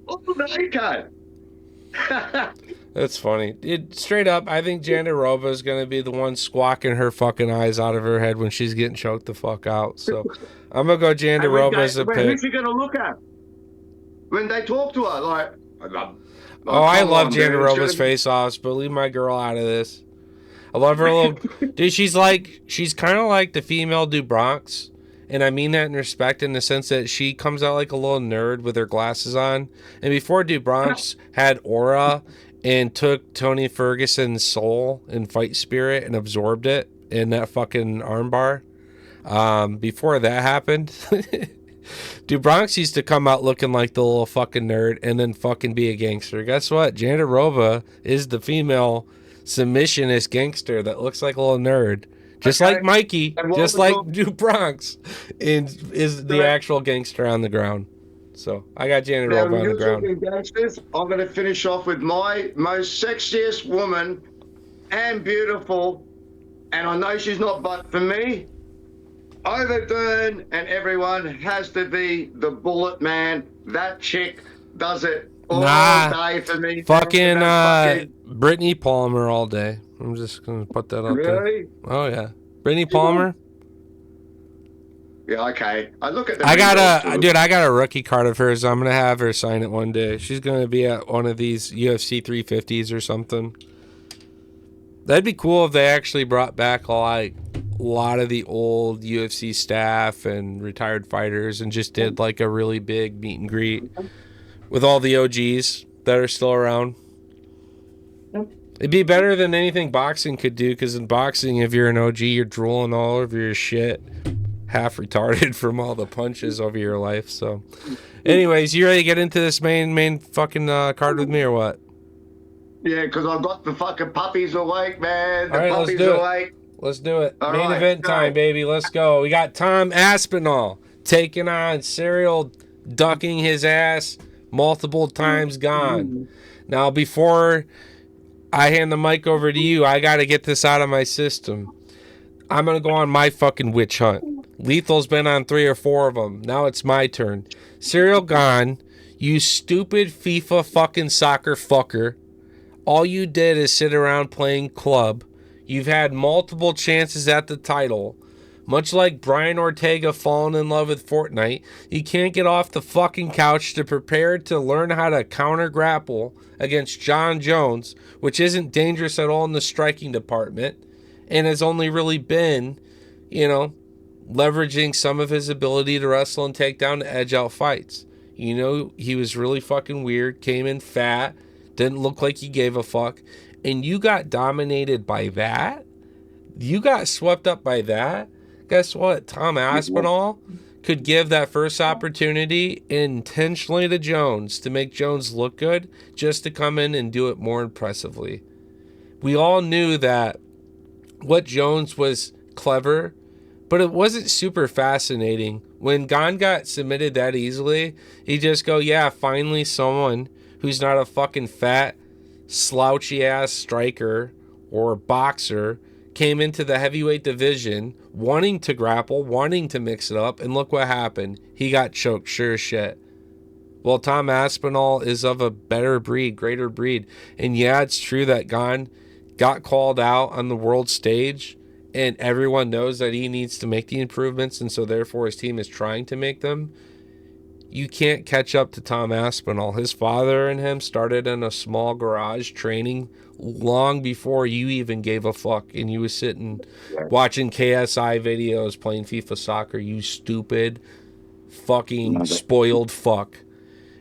Oh, no, you can't. That's funny. Straight up, I think Jandiroba is going to be the one squawking her fucking eyes out of her head when she's getting choked the fuck out. So I'm going to go Jandiroba as a pick. Who's she going to look at? When they talk to her, like... I love Jandiroba's face-offs, but leave my girl out of this. I love her little... Dude, she's kind of like the female DuBronx. And I mean that in respect in the sense that she comes out like a little nerd with her glasses on. And before DuBronx had aura and took Tony Ferguson's soul and fight spirit and absorbed it in that fucking armbar, before that happened, DuBronx used to come out looking like the little fucking nerd and then fucking be a gangster. Guess what? Jandiroba is the female submissionist gangster that looks like a little nerd. Just like Mikey, just like DuBronx, is the actual gangster on the ground. So I got Janet Now, Roba on the you're ground. talking gangsters. I'm going to finish off with my most sexiest woman and beautiful, and I know she's not, but for me, Overburn and everyone has to be the Bullet Man. That chick does it all Nah, day for me. fucking That fucking Brittany Palmer all day. I'm just gonna put that out there. really. Oh yeah, Brittany Palmer. Yeah, okay. I look at the I got results. I got a rookie card of hers. I'm gonna have her sign it one day. She's gonna be at one of these UFC 350s or something. That'd be cool if they actually brought back like a lot of the old UFC staff and retired fighters and just did like a really big meet and greet with all the OGs that are still around. It'd be better than anything boxing could do, because in boxing, if you're an OG, you're drooling all over your shit, half retarded from all the punches over your life. So, anyways, you ready to get into this main fucking card with me or what? Yeah, because I've got the fucking puppies awake, man. The All right, let's puppies do it. awake. Let's do it. All Main right, event go. time, baby. Let's go. We got Tom Aspinall taking on Ciryl, ducking his ass multiple times. Gone. Now, before I hand the mic over to you, I got to get this out of my system. I'm going to go on my fucking witch hunt. Lethal's been on 3 or 4 of them. Now it's my turn. Ciryl Gane, you stupid FIFA fucking soccer fucker. All you did is sit around playing club. You've had multiple chances at the title. Much like Brian Ortega falling in love with Fortnite, you can't get off the fucking couch to prepare to learn how to counter grapple against John Jones, which isn't dangerous at all in the striking department, and has only really been, leveraging some of his ability to wrestle and take down to edge out fights. He was really fucking weird, came in fat, didn't look like he gave a fuck, and you got dominated by that? You got swept up by that? Guess what? Tom Aspinall could give that first opportunity intentionally to Jones to make Jones look good, just to come in and do it more impressively. We all knew that what Jones was clever, but it wasn't super fascinating. When Gane got submitted that easily, he just go, yeah, finally someone who's not a fucking fat, slouchy ass striker or boxer came into the heavyweight division wanting to grapple, wanting to mix it up, and look what happened. He got choked, sure as shit. Well, Tom Aspinall is of a better breed, greater breed. And yeah, it's true that Gane got called out on the world stage, and everyone knows that he needs to make the improvements, and so therefore his team is trying to make them. You can't catch up to Tom Aspinall. His father and him started in a small garage training long before you even gave a fuck, and you was sitting watching KSI videos playing FIFA soccer. You stupid fucking spoiled fuck.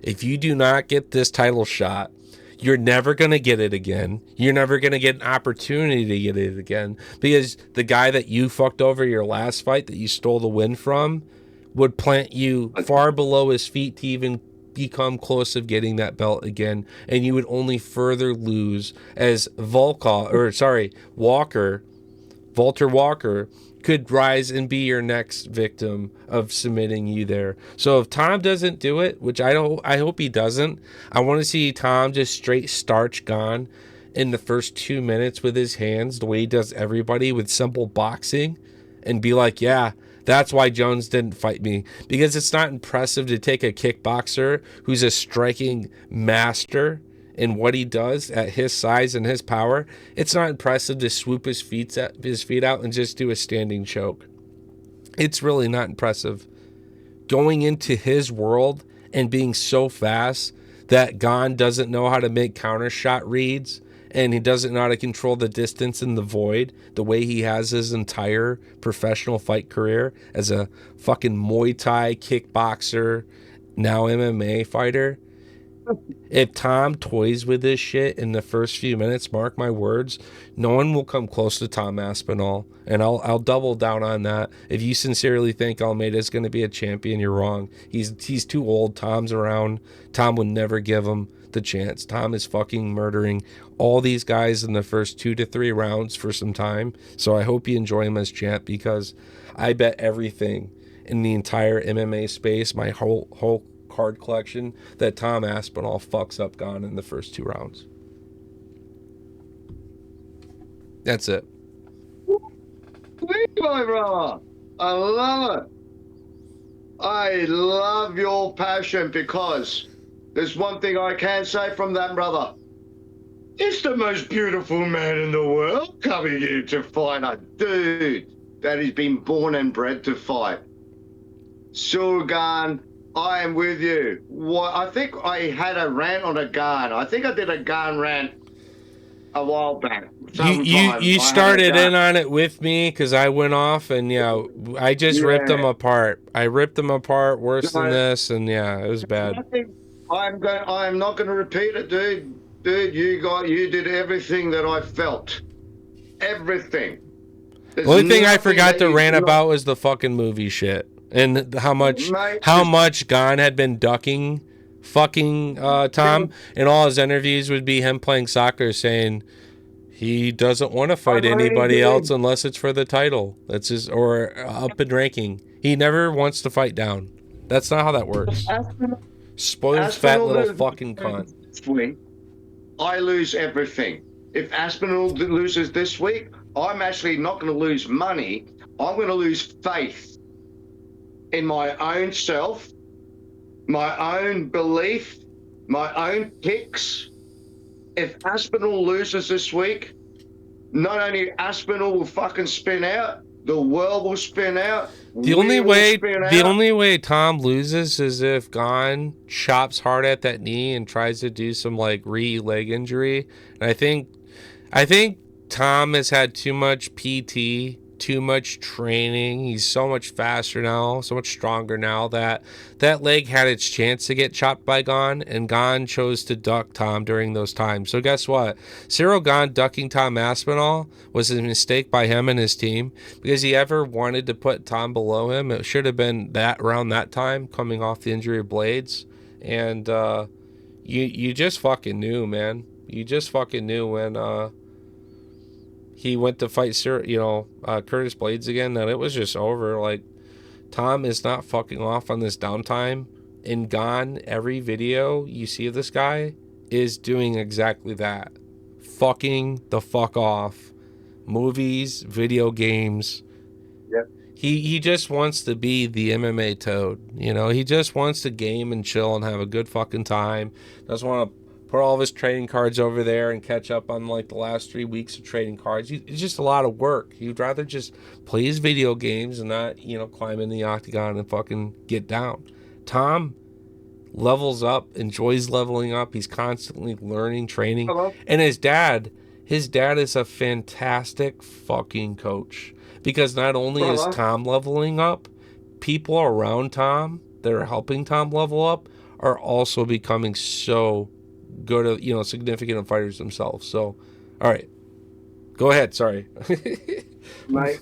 If you do not get this title shot, you're never going to get it again. You're never going to get an opportunity to get it again, because the guy that you fucked over your last fight that you stole the win from would plant you far below his feet to even become close of getting that belt again, and you would only further lose as Walter Walker could rise and be your next victim of submitting you there. So if Tom doesn't do it, which I hope he doesn't, I want to see Tom just straight starch Gane in the first 2 minutes with his hands, the way he does everybody with simple boxing, and be like, yeah, that's why Jones didn't fight me. Because it's not impressive to take a kickboxer who's a striking master in what he does at his size and his power. It's not impressive to swoop his feet out and just do a standing choke. It's really not impressive. Going into his world and being so fast that Gane doesn't know how to make counter shot reads, and he doesn't know how to control the distance in the void the way he has his entire professional fight career as a fucking Muay Thai kickboxer, now MMA fighter. If Tom toys with this shit in the first few minutes, mark my words, no one will come close to Tom Aspinall. And I'll double down on that. If you sincerely think Almeida is going to be a champion, you're wrong. He's too old. Tom's around. Tom would never give him the chance. Tom is fucking murdering all these guys in the first 2 to 3 rounds for some time. So I hope you enjoy him as champ, because I bet everything in the entire MMA space, my whole card collection that Tom Aspinall fucks up Gane in the first 2 rounds. That's it. Sweet, my brother. I love it. I love your passion, because there's one thing I can say from that, brother. It's the most beautiful man in the world coming in to fight a dude that has been born and bred to fight. Ciryl Gane, I am with you. I think I had a rant on a Gane. I think I did a Gane rant a while back. You started in on it with me because I went off and I just ripped them apart. I ripped them apart worse than this, and it was bad. I'm not going to repeat it, dude. Dude, you did everything that I felt. Everything. The only thing I forgot to rant about was the fucking movie shit and how much Gane had been ducking fucking Tom, and all his interviews would be him playing soccer saying he doesn't want to fight anybody else unless it's for the title. That's his, or up in ranking. He never wants to fight down. That's not how that works. Spoiled fat little fucking cunt. I lose everything. If Aspinall loses this week, I'm actually not going to lose money. I'm going to lose faith in my own self, my own belief, my own picks. If Aspinall loses this week, not only Aspinall will fucking spin out, the world will spin out. The only way Tom loses is if Gane chops hard at that knee and tries to do some like leg injury. And I think Tom has had too much PT, too much training. He's so much faster now, so much stronger now that leg had its chance to get chopped by Gane, and Gane chose to duck Tom during those times. So guess what? Ciryl Gane ducking Tom Aspinall was a mistake by him and his team, because he ever wanted to put Tom below him. It should have been that around that time, coming off the injury of Blades. And you just fucking knew, man. You just fucking knew when he went to fight Curtis Blades again, that it was just over. Like, Tom is not fucking off on this downtime. In Gane, every video you see of this guy is doing exactly that. Fucking the fuck off. Movies, video games. Yep. He just wants to be the MMA toad. He just wants to game and chill and have a good fucking time. Doesn't want to put all of his trading cards over there and catch up on like the last 3 weeks of trading cards. It's just a lot of work. He'd rather just play his video games and not, climb in the octagon and fucking get down. Tom levels up, enjoys leveling up. He's constantly learning, training. Hello? And his dad is a fantastic fucking coach, because not only is Tom leveling up, people around Tom that are helping Tom level up are also becoming so good at, significant fighters themselves. So, all right, go ahead. Sorry, mate.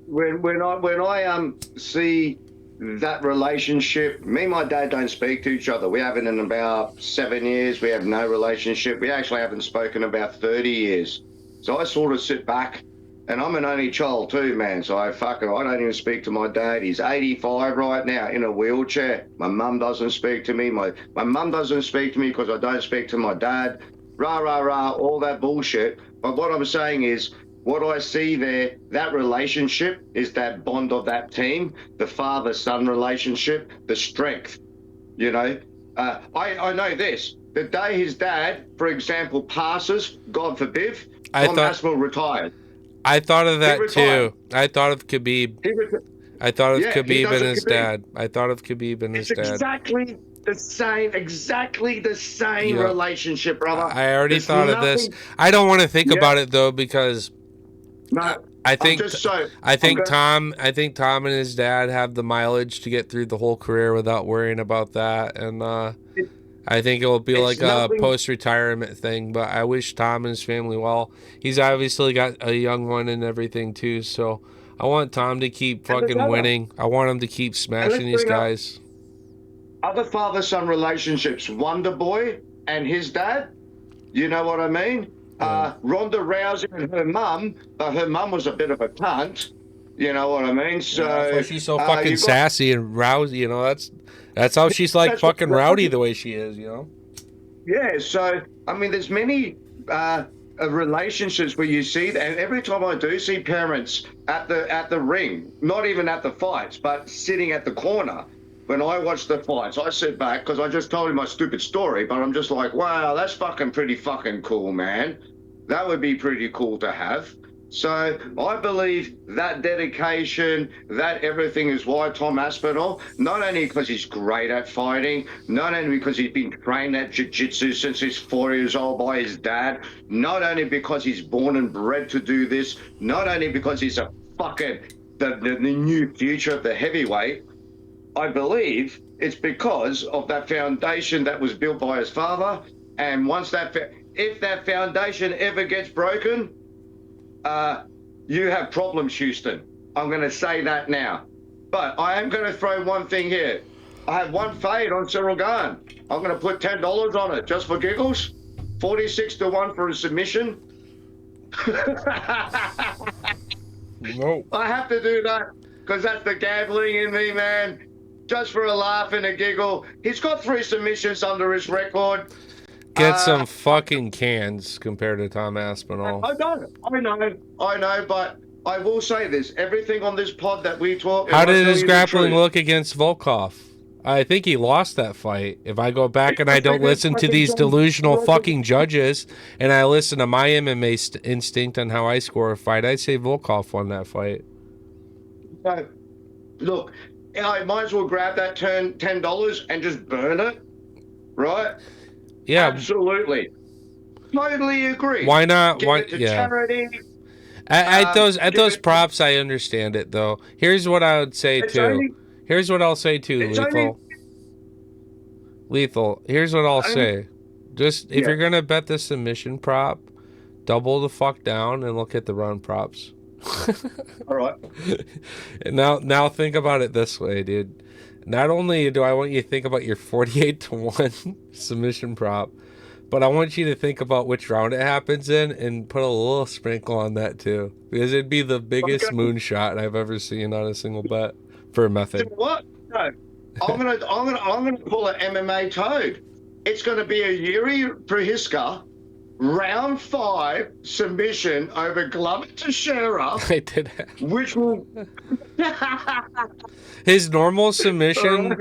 When I see that relationship, me and my dad don't speak to each other. We haven't in about 7 years. We have no relationship. We actually haven't spoken about 30 years. So I sort of sit back, and I'm an only child too, man. So I don't even speak to my dad. He's 85 right now in a wheelchair. My mum doesn't speak to me. My mum doesn't speak to me because I don't speak to my dad. Rah, rah, rah, all that bullshit. But what I'm saying is, what I see there, that relationship is that bond of that team, the father-son relationship, the strength. I know this. The day his dad, for example, passes, God forbid, Tom Aspinall retired. I thought of that too. I thought of Khabib. I thought of Khabib and his dad. I thought of Khabib and his dad. Exactly the same relationship, brother. I already thought of this. I don't want to think about it though, because I think Tom and his dad have the mileage to get through the whole career without worrying about that, and I think it will be like a post-retirement thing. But I wish Tom and his family well. He's obviously got a young one and everything too, so I want Tom to keep fucking winning. I want him to keep smashing these guys. Other father-son relationships, Wonder Boy and his dad, you know what I mean? Ronda Rousey and her mum, but her mum was a bit of a cunt. You know what I mean? Yeah, that's why So she's so fucking you've got sassy and rousy. You know, that's how she's like that's what fucking rowdy the way she is. You know. yeah. So I mean, there's many relationships where you see that, and every time I do see parents at the ring, not even at the fights, but sitting at the corner. When I watch the fights, I sit back because I just told him my stupid story, but I'm just like, wow, that's fucking pretty fucking cool, man. That would be pretty cool to have. So I believe that dedication, that everything is why Tom Aspinall, not only because he's great at fighting, not only because he's been trained at jiu-jitsu since he's 4 years old by his dad, not only because he's born and bred to do this, not only because he's a fucking the new future of the heavyweight, I believe it's because of that foundation that was built by his father. And once if that foundation ever gets broken, you have problems, Houston. I'm going to say that now. But I am going to throw one thing here. I have one fade on Ciryl Gane. I'm going to put $10 on it just for giggles. 46 to 1 for a submission. Nope. I have to do that because that's the gambling in me, man. Just for a laugh and a giggle. He's got 3 submissions under his record. Get some fucking cans compared to Tom Aspinall. I know, but I will say this. Everything on this pod that we talk... How did his grappling look against Volkov? I think he lost that fight. If I go back and I don't listen to these delusional fucking judges and I listen to my MMA instinct on how I score a fight, I'd say Volkov won that fight. Look, I might as well grab that $10 and just burn it, right? Yeah. Absolutely. Totally agree. Why not? Give it to charity. At those props, I understand it, though. Here's what I would say, too. Here's what I'll say, too, Lethal. Here's what I'll say. Just, if you're going to bet the submission prop, double the fuck down and look at the run props. All right. Now think about it this way, dude. Not only do I want you to think about your 48 to 1 submission prop, but I want you to think about which round it happens in and put a little sprinkle on that too, because it'd be the biggest moonshot I've ever seen on a single bet for a method. You know what? No, I'm gonna pull an mmatoad. It's gonna be a Yuri Prohiska round 5 submission over Glover Teixeira. I did that. Which will his normal submission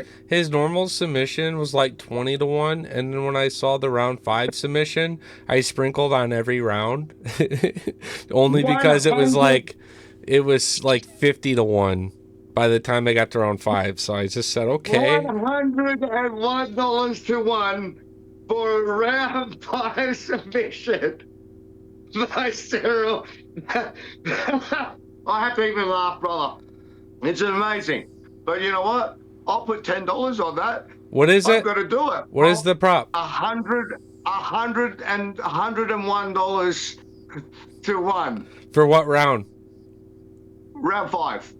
was like 20 to 1, and then when I saw the round 5 submission, I sprinkled on every round. Only because it was like 50 to 1 by the time I got to round 5. So I just said, okay. $101 to 1 for a round 5 submission by Ciryl. I have to even laugh, brother. It's amazing. But you know what? I'll put $10 on that. What is it? I've got to do it. What is the prop? $101 to 1. For what round? Round 5.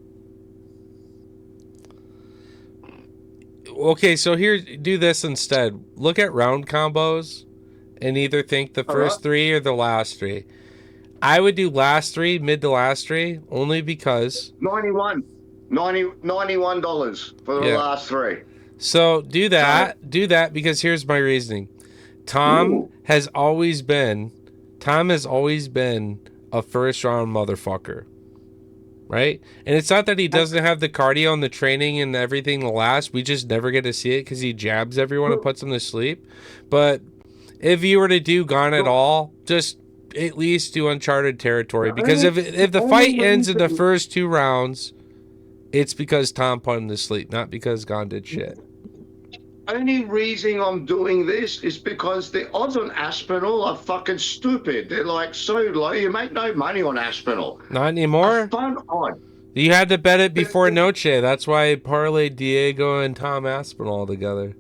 Okay, so here, do this instead. Look at round combos and either think the first 3 or the last 3. I would do last 3, mid to last 3, only because... $91 for the last 3. So do that. Do that because here's my reasoning. Tom has always been a first round motherfucker. Right? And it's not that he doesn't have the cardio and the training and everything to last. We just never get to see it because he jabs everyone and puts them to sleep. But if you were to do Gane at all, just at least do uncharted territory. Because if the fight ends in the first 2 rounds, it's because Tom put him to sleep, not because Gane did shit. Only reason I'm doing this is because the odds on Aspinall are fucking stupid. They're like so low. You make no money on Aspinall. Not anymore? A fun odd. You had to bet it before Noche. That's why I parlayed Diego and Tom Aspinall together.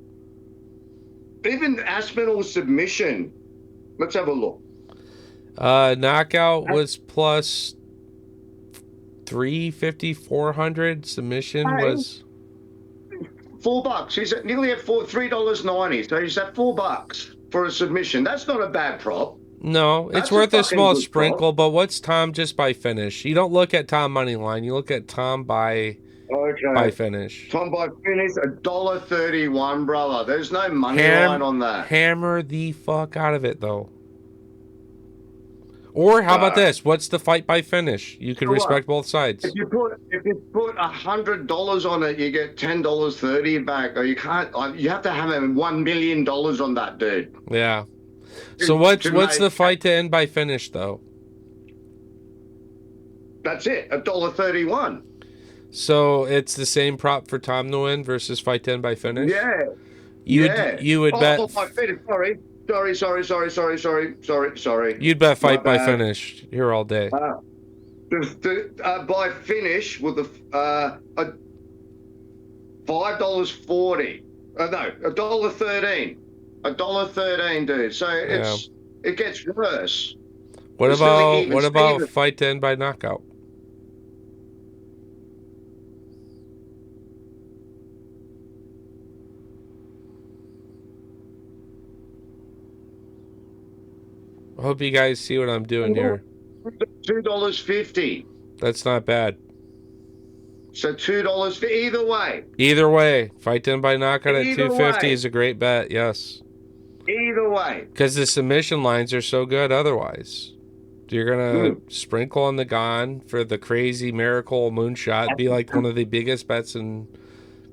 Even Aspinall's submission. Let's have a look. Knockout was plus 350, 400. Submission was... $4. He's nearly at $3.90. So he's at $4 for a submission. That's not a bad prop. No, it's That's worth a fucking small good sprinkle, prop. but what's Tom just by finish? You don't look at Tom money line. You look at Tom by Okay. finish. Tom by finish, $1.31, brother. There's no money line on that. Hammer the fuck out of it, though. Or how about Uh, this? What's the fight by finish? You can so what? respect both sides. If you put $100 on it, you get $10.30 back. Or you can't. You have to have $1 million on that, dude. Yeah. So To what's the make. fight to end by finish though? That's it. $1.31. So it's the same prop for Tom to win versus fight to end by finish. Yeah. You Yeah. would bet. Oh, my finish. Sorry. You'd bet My fight by bad. finish here all day. By finish with a $5.40. No, $1.13. $1.13, dude. So it gets worse. What It's nearly about even Steven. fight to end by knockout? I hope you guys see what I'm doing here. $2.50. That's not bad. So $2 either way. Either way, fight to end by knockout at Either 250 way. is a great bet. Yes. Either way. Because the submission lines are so good otherwise. You're going to sprinkle on the Gane for the crazy miracle moonshot, be like one of the biggest bets in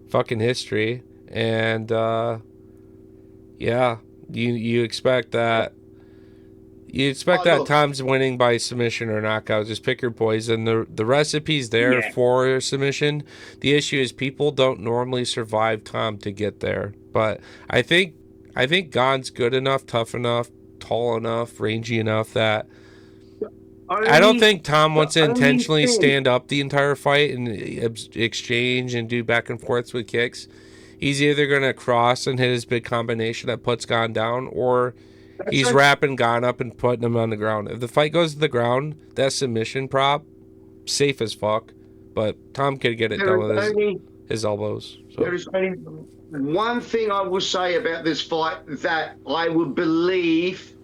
fucking history. And, yeah, you expect that. You expect that Tom's winning by submission or knockout. Just pick your poison. The recipe's there for submission. The issue is people don't normally survive Tom to get there. But I think Gane's good enough, tough enough, tall enough, rangy enough that I don't think Tom wants to intentionally stand up the entire fight and exchange and do back and forths with kicks. He's either going to cross and hit his big combination that puts Gane down, or he's wrapping Gane up and putting him on the ground. If the fight goes to the ground, that submission prop, safe as fuck. But Tom could get it done with his elbows. So. There is only one thing I will say about this fight that I would believe.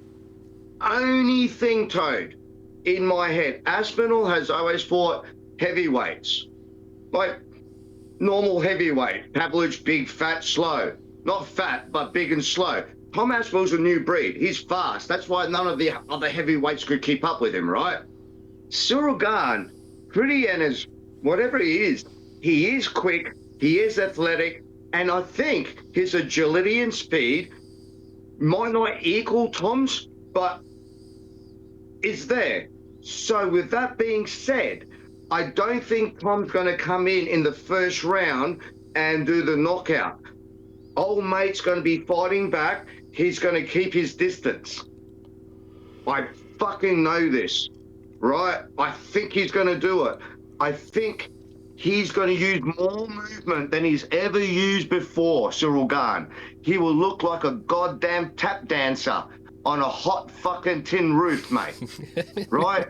Only thing, Toad, in my head, Aspinall has always fought heavyweights. Like normal heavyweight. Pavlich, big, fat, slow. Not fat, but big and slow. Tom Aspinall's a new breed. He's fast. That's why none of the other heavyweights could keep up with him, right? Ciryl Gane, pretty and as whatever he is quick, he is athletic, and I think his agility and speed might not equal Tom's, but is there. So with that being said, I don't think Tom's going to come in the first round and do the knockout. Old mate's going to be fighting back. He's going to keep his distance. I fucking know this, right? I think he's going to do it. I think he's going to use more movement than he's ever used before, Ciryl Gane. He will look like a goddamn tap dancer on a hot fucking tin roof, mate. Right?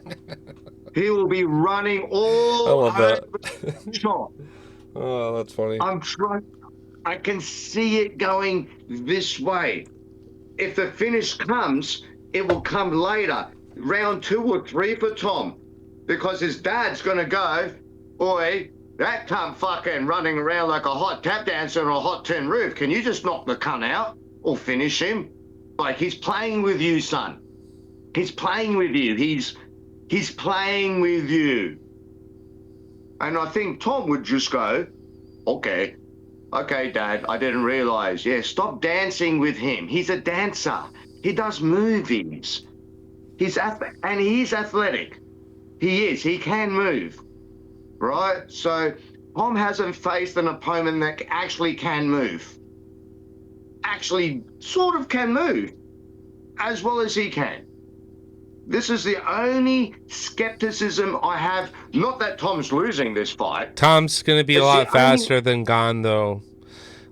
He will be running all over the shop. Oh, that's funny. I can see it going this way. If the finish comes, it will come later, round 2 or 3 for Tom, because his dad's going to go, boy, that cunt fucking running around like a hot tap dancer on a hot tin roof. Can you just knock the cunt out or finish him? Like, he's playing with you, son. He's playing with you. He's playing with you. And I think Tom would just go, okay, Dad, I didn't realize. Yeah, stop dancing with him. He's a dancer. He does movies. He's athletic. He is. He can move. Right? So Tom hasn't faced an opponent that actually can move. Actually sort of can move as well as he can. This is the only skepticism I have. Not that Tom's losing this fight. Tom's going to be a lot faster than Gane, though.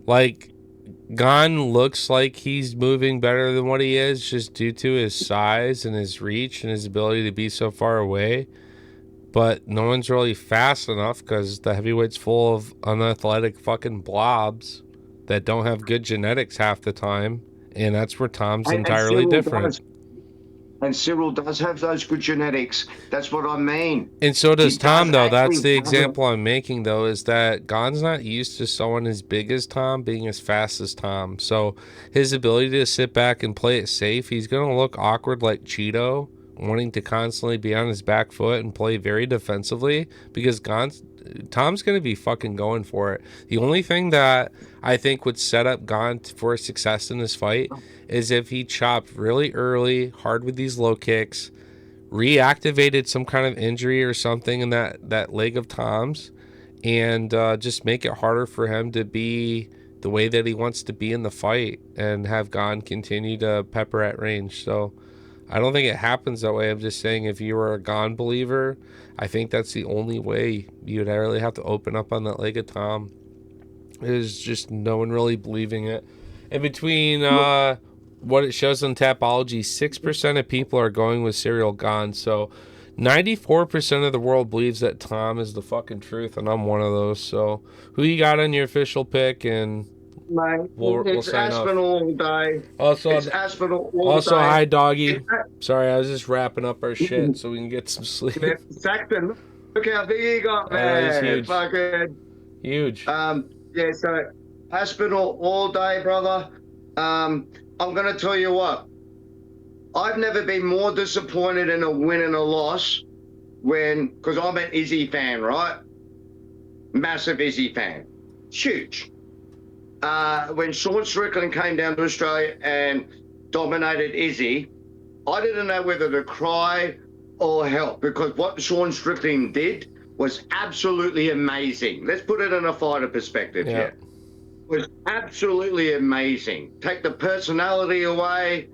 Like, Gane looks like he's moving better than what he is just due to his size and his reach and his ability to be so far away. But no one's really fast enough because the heavyweight's full of unathletic fucking blobs that don't have good genetics half the time. And that's where Tom's entirely different. And Ciryl does have those good genetics. That's what I mean. And so does He does Tom, though. actually That's the have it. example I'm making, though, is that Gane's not used to someone as big as Tom being as fast as Tom. So his ability to sit back and play it safe, he's going to look awkward like Cheeto, wanting to constantly be on his back foot and play very defensively because Tom's going to be fucking going for it. The only thing that I think would set up Gane for success in this fight is if he chopped really early, hard with these low kicks, reactivated some kind of injury or something in that leg of Tom's, and just make it harder for him to be the way that he wants to be in the fight and have Gane continue to pepper at range. So I don't think it happens that way. I'm just saying if you were a Gane believer, I think that's the only way you would really have to open up on that leg of Tom. There's just no one really believing it. In between what it shows on Tapology, 6% of people are going with Ciryl Gane. So 94% of the world believes that Tom is the fucking truth, and I'm one of those. So who you got on your official pick? And Mate, we'll it's sign off. Aspinall all day. Also, It's Aspinall all also day. hi, doggy. Sorry, I was just wrapping up our shit so we can get some sleep. Saxton, look how big you got, man. He's huge. Fucking Huge. yeah, so Aspinall all day, brother. I'm gonna tell you what. I've never been more disappointed in a win and a loss because I'm an Izzy fan, right? Massive Izzy fan. Huge. When Sean Strickland came down to Australia and dominated Izzy, I didn't know whether to cry or help because what Sean Strickland did was absolutely amazing. Let's put it in a fighter perspective here. It was absolutely amazing. Take the personality away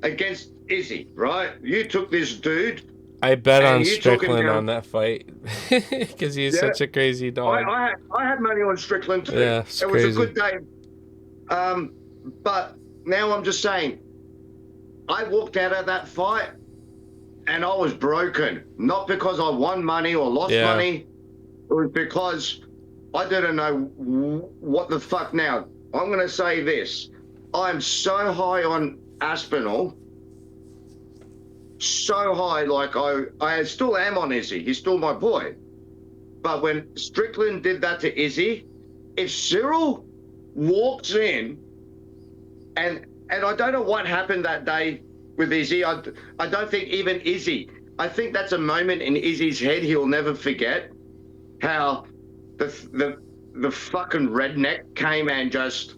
against Izzy, right? You took this dude. I bet on Strickland on that fight because he's such a crazy dog. I had money on Strickland too. Yeah, it was a good day. But now I'm just saying, I walked out of that fight and I was broken. Not because I won money or lost money. It was because I didn't know what the fuck now. I'm going to say this. I'm so high on Aspinall. So high, like I still am on Izzy. He's still my boy. But when Strickland did that to Izzy, if Ciryl walks in and I don't know what happened that day with Izzy. I don't think even Izzy. I think that's a moment in Izzy's head he'll never forget. How the fucking redneck came and just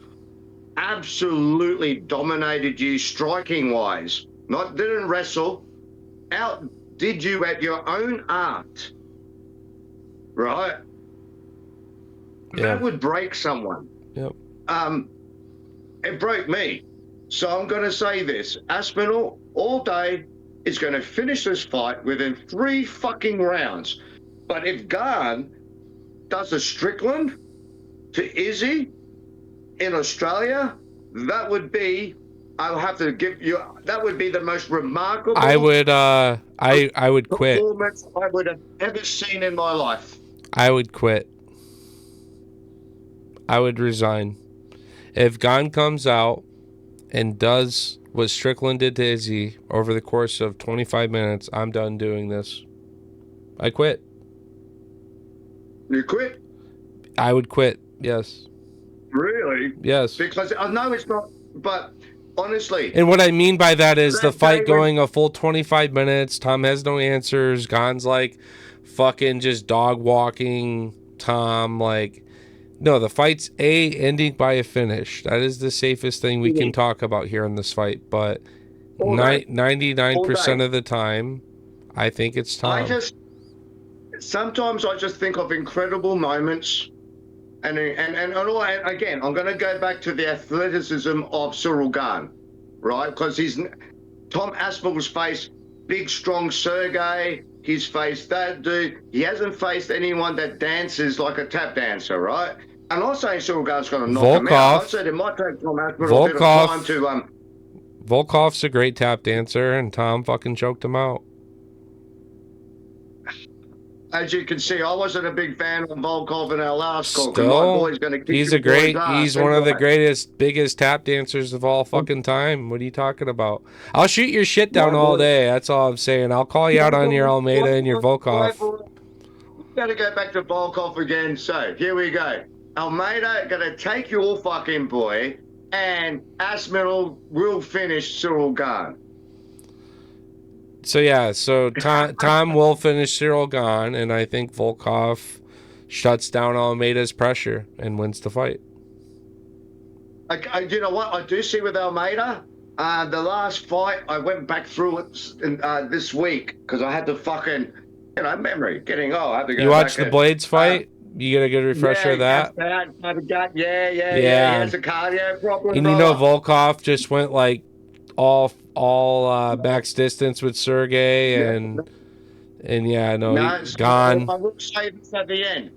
absolutely dominated you striking wise. Didn't wrestle. Outdid you at your own art, right? Yeah. That would break someone. Yep. It broke me. So I'm going to say this. Aspinall all day is going to finish this fight within 3 fucking rounds. But if Gane does a Strickland to Izzy in Australia, that would be... I'll have to give you. That would be the most remarkable. I would quit. Performance I would have ever seen in my life. I would quit. I would resign. If Gane comes out and does what Strickland did to Izzy over the course of 25 minutes, I'm done doing this. I quit. You quit? I would quit. Yes. Really? Yes. Because I know it's not, but. Honestly. And what I mean by that is the fight going a full 25 minutes. Tom has no answers. Gane's like fucking just dog walking Tom. Like, no, the fight's ending by a finish. That is the safest thing we can talk about here in this fight. But 99% of the time, I think it's Tom. Sometimes I just think of incredible moments. And again, I'm going to go back to the athleticism of Ciryl Gane, right? Because Tom Aspinall's faced big, strong Sergey. He's faced that dude. He hasn't faced anyone that dances like a tap dancer, right? And I'm saying Ciryl Gane's going to knock him out. I said it might take Tom Aspinall a bit of time to... Volkov's a great tap dancer, and Tom fucking choked him out. as you can see, I wasn't a big fan of Volkov in our last call because my Still, boy's going to kick he's your boy's ass. he's one of the Anyway. greatest, biggest tap dancers of all fucking time. What are you talking about? I'll shoot your shit down My all boy. day. That's all I'm saying. I'll call you out on your Almeida and your Volkov. Got to go back to Volkov again. So here we go. Almeida going to take your fucking boy, and Aspinall will finish Ciryl Gane. So yeah, so Tom will finish Ciryl Gane, and I think Volkov shuts down Almeida's pressure and wins the fight. You know what I do see with Almeida? The last fight, I went back through it this week because I had to fucking, memory getting old. I had to go. You watched the Blades fight? You get a good refresher of that? Yeah. He Yeah. has a cardio problem. And you know Volkov just went like all max distance with Sergey and yeah, no, Gane. I will say this at the end.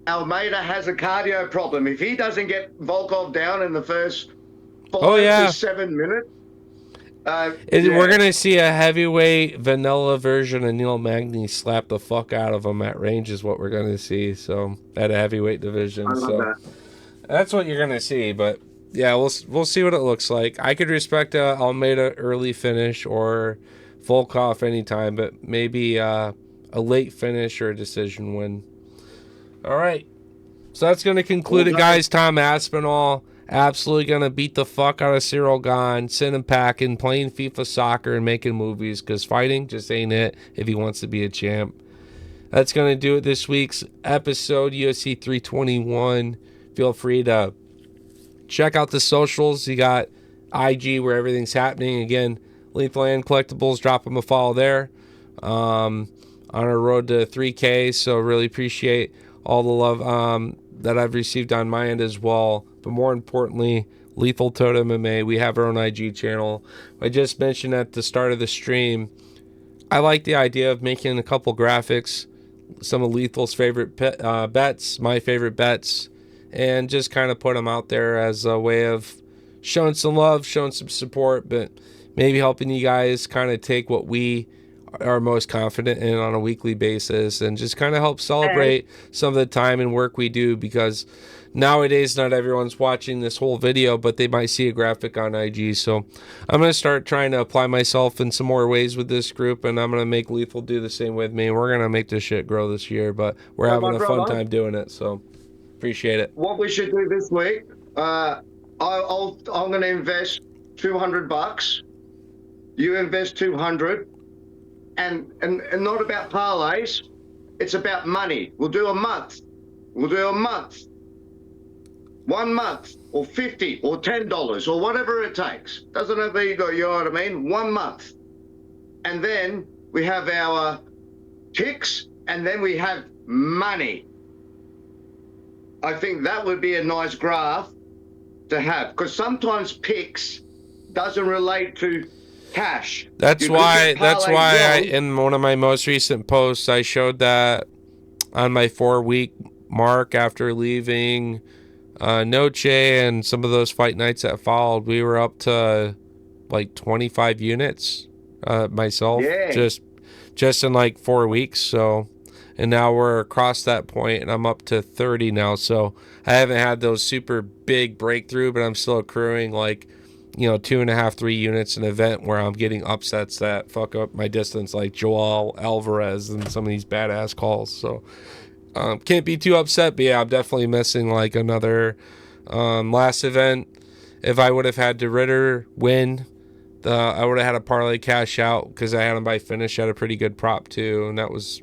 Almeida has a cardio problem. If he doesn't get Volkov down in the first 5 to 7 minutes, we're gonna see a heavyweight vanilla version of Neil Magny slap the fuck out of him at range is what we're gonna see. So at a heavyweight division, that's what you're gonna see. But yeah, we'll see what it looks like. I could respect a Almeida early finish or Volkov anytime, but maybe a late finish or a decision win. All right, so that's gonna conclude it, guys. Tom Aspinall absolutely gonna beat the fuck out of Ciryl Gane, sitting packing, playing FIFA soccer, and making movies because fighting just ain't it if he wants to be a champ. That's gonna do it this week's episode, UFC 321. Feel free to check out the socials. You got IG where everything's happening. Again, Lethal and Collectibles, drop them a follow there. On our road to 3K, so really appreciate all the love that I've received on my end as well. But more importantly, Lethaltoad MMA. We have our own IG channel. I just mentioned at the start of the stream, I like the idea of making a couple graphics, some of Lethal's favorite bets, my favorite bets, and just kind of put them out there as a way of showing some love, showing some support, but maybe helping you guys kind of take what we are most confident in on a weekly basis and just kind of help celebrate some of the time and work we do, because nowadays not everyone's watching this whole video, but they might see a graphic on IG. So I'm going to start trying to apply myself in some more ways with this group, and I'm going to make Lethal do the same with me, and we're going to make this shit grow this year, but we're having a fun time doing it, so appreciate it. What we should do this week, I'm going to invest $200. You invest 200. And not about parlays, it's about money. We'll do a month. 1 month, or 50, or $10, or whatever it takes. Doesn't have to go, you know what I mean? 1 month. And then we have our picks, and then we have money. I think that would be a nice graph to have, because sometimes picks doesn't relate to cash. That's why in one of my most recent posts I showed that on my 4-week mark after leaving Noche and some of those fight nights that followed, we were up to like 25 units myself, just in like 4 weeks. So, and now we're across that point and I'm up to 30 now. So I haven't had those super big breakthrough, but I'm still accruing like 2.5, 3 units an event where I'm getting upsets that fuck up my distance, like Joel Alvarez and some of these badass calls. So can't be too upset, but yeah, I'm definitely missing like another last event. If I would have had De Ritter win, I would have had a parlay cash out because I had him by finish at a pretty good prop too, and that was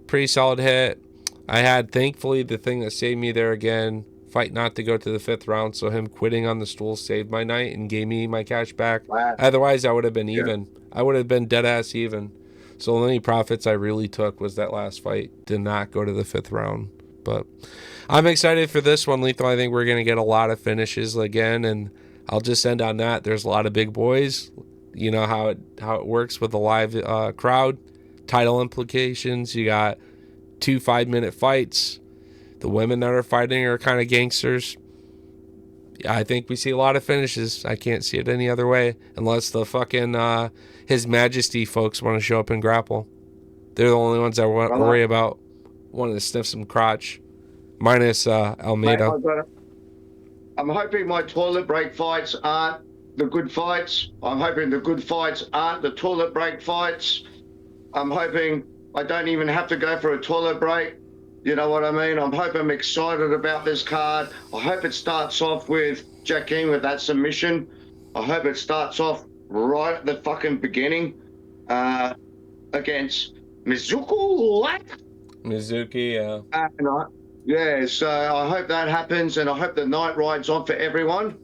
pretty solid hit. I had, thankfully, the thing that saved me there again, fight not to go to the 5th round, so him quitting on the stool saved my night and gave me my cash back. Wow. Otherwise, I would have been even. I would have been dead ass even. So the only profits I really took was that last fight. Did not go to the 5th round. But I'm excited for this one, Lethal. I think we're going to get a lot of finishes again, and I'll just end on that. There's a lot of big boys. You know how it works with a live crowd. Title implications. You got 2 5-minute fights. The women that are fighting are kind of gangsters. I think we see a lot of finishes. I can't see it any other way unless the fucking His Majesty folks want to show up and grapple. They're the only ones I worry about. wanted to sniff some crotch. Minus Mate, Almeida. I'm hoping my toilet break fights aren't the good fights. I'm hoping the good fights aren't the toilet break fights. I'm hoping I don't even have to go for a toilet break. You know what I mean? I'm hoping I'm excited about this card. I hope it starts off with Gane with that submission. I hope it starts off right at the fucking beginning against Mizuki. Mizuki, Yeah, so I hope that happens, and I hope the night rides on for everyone.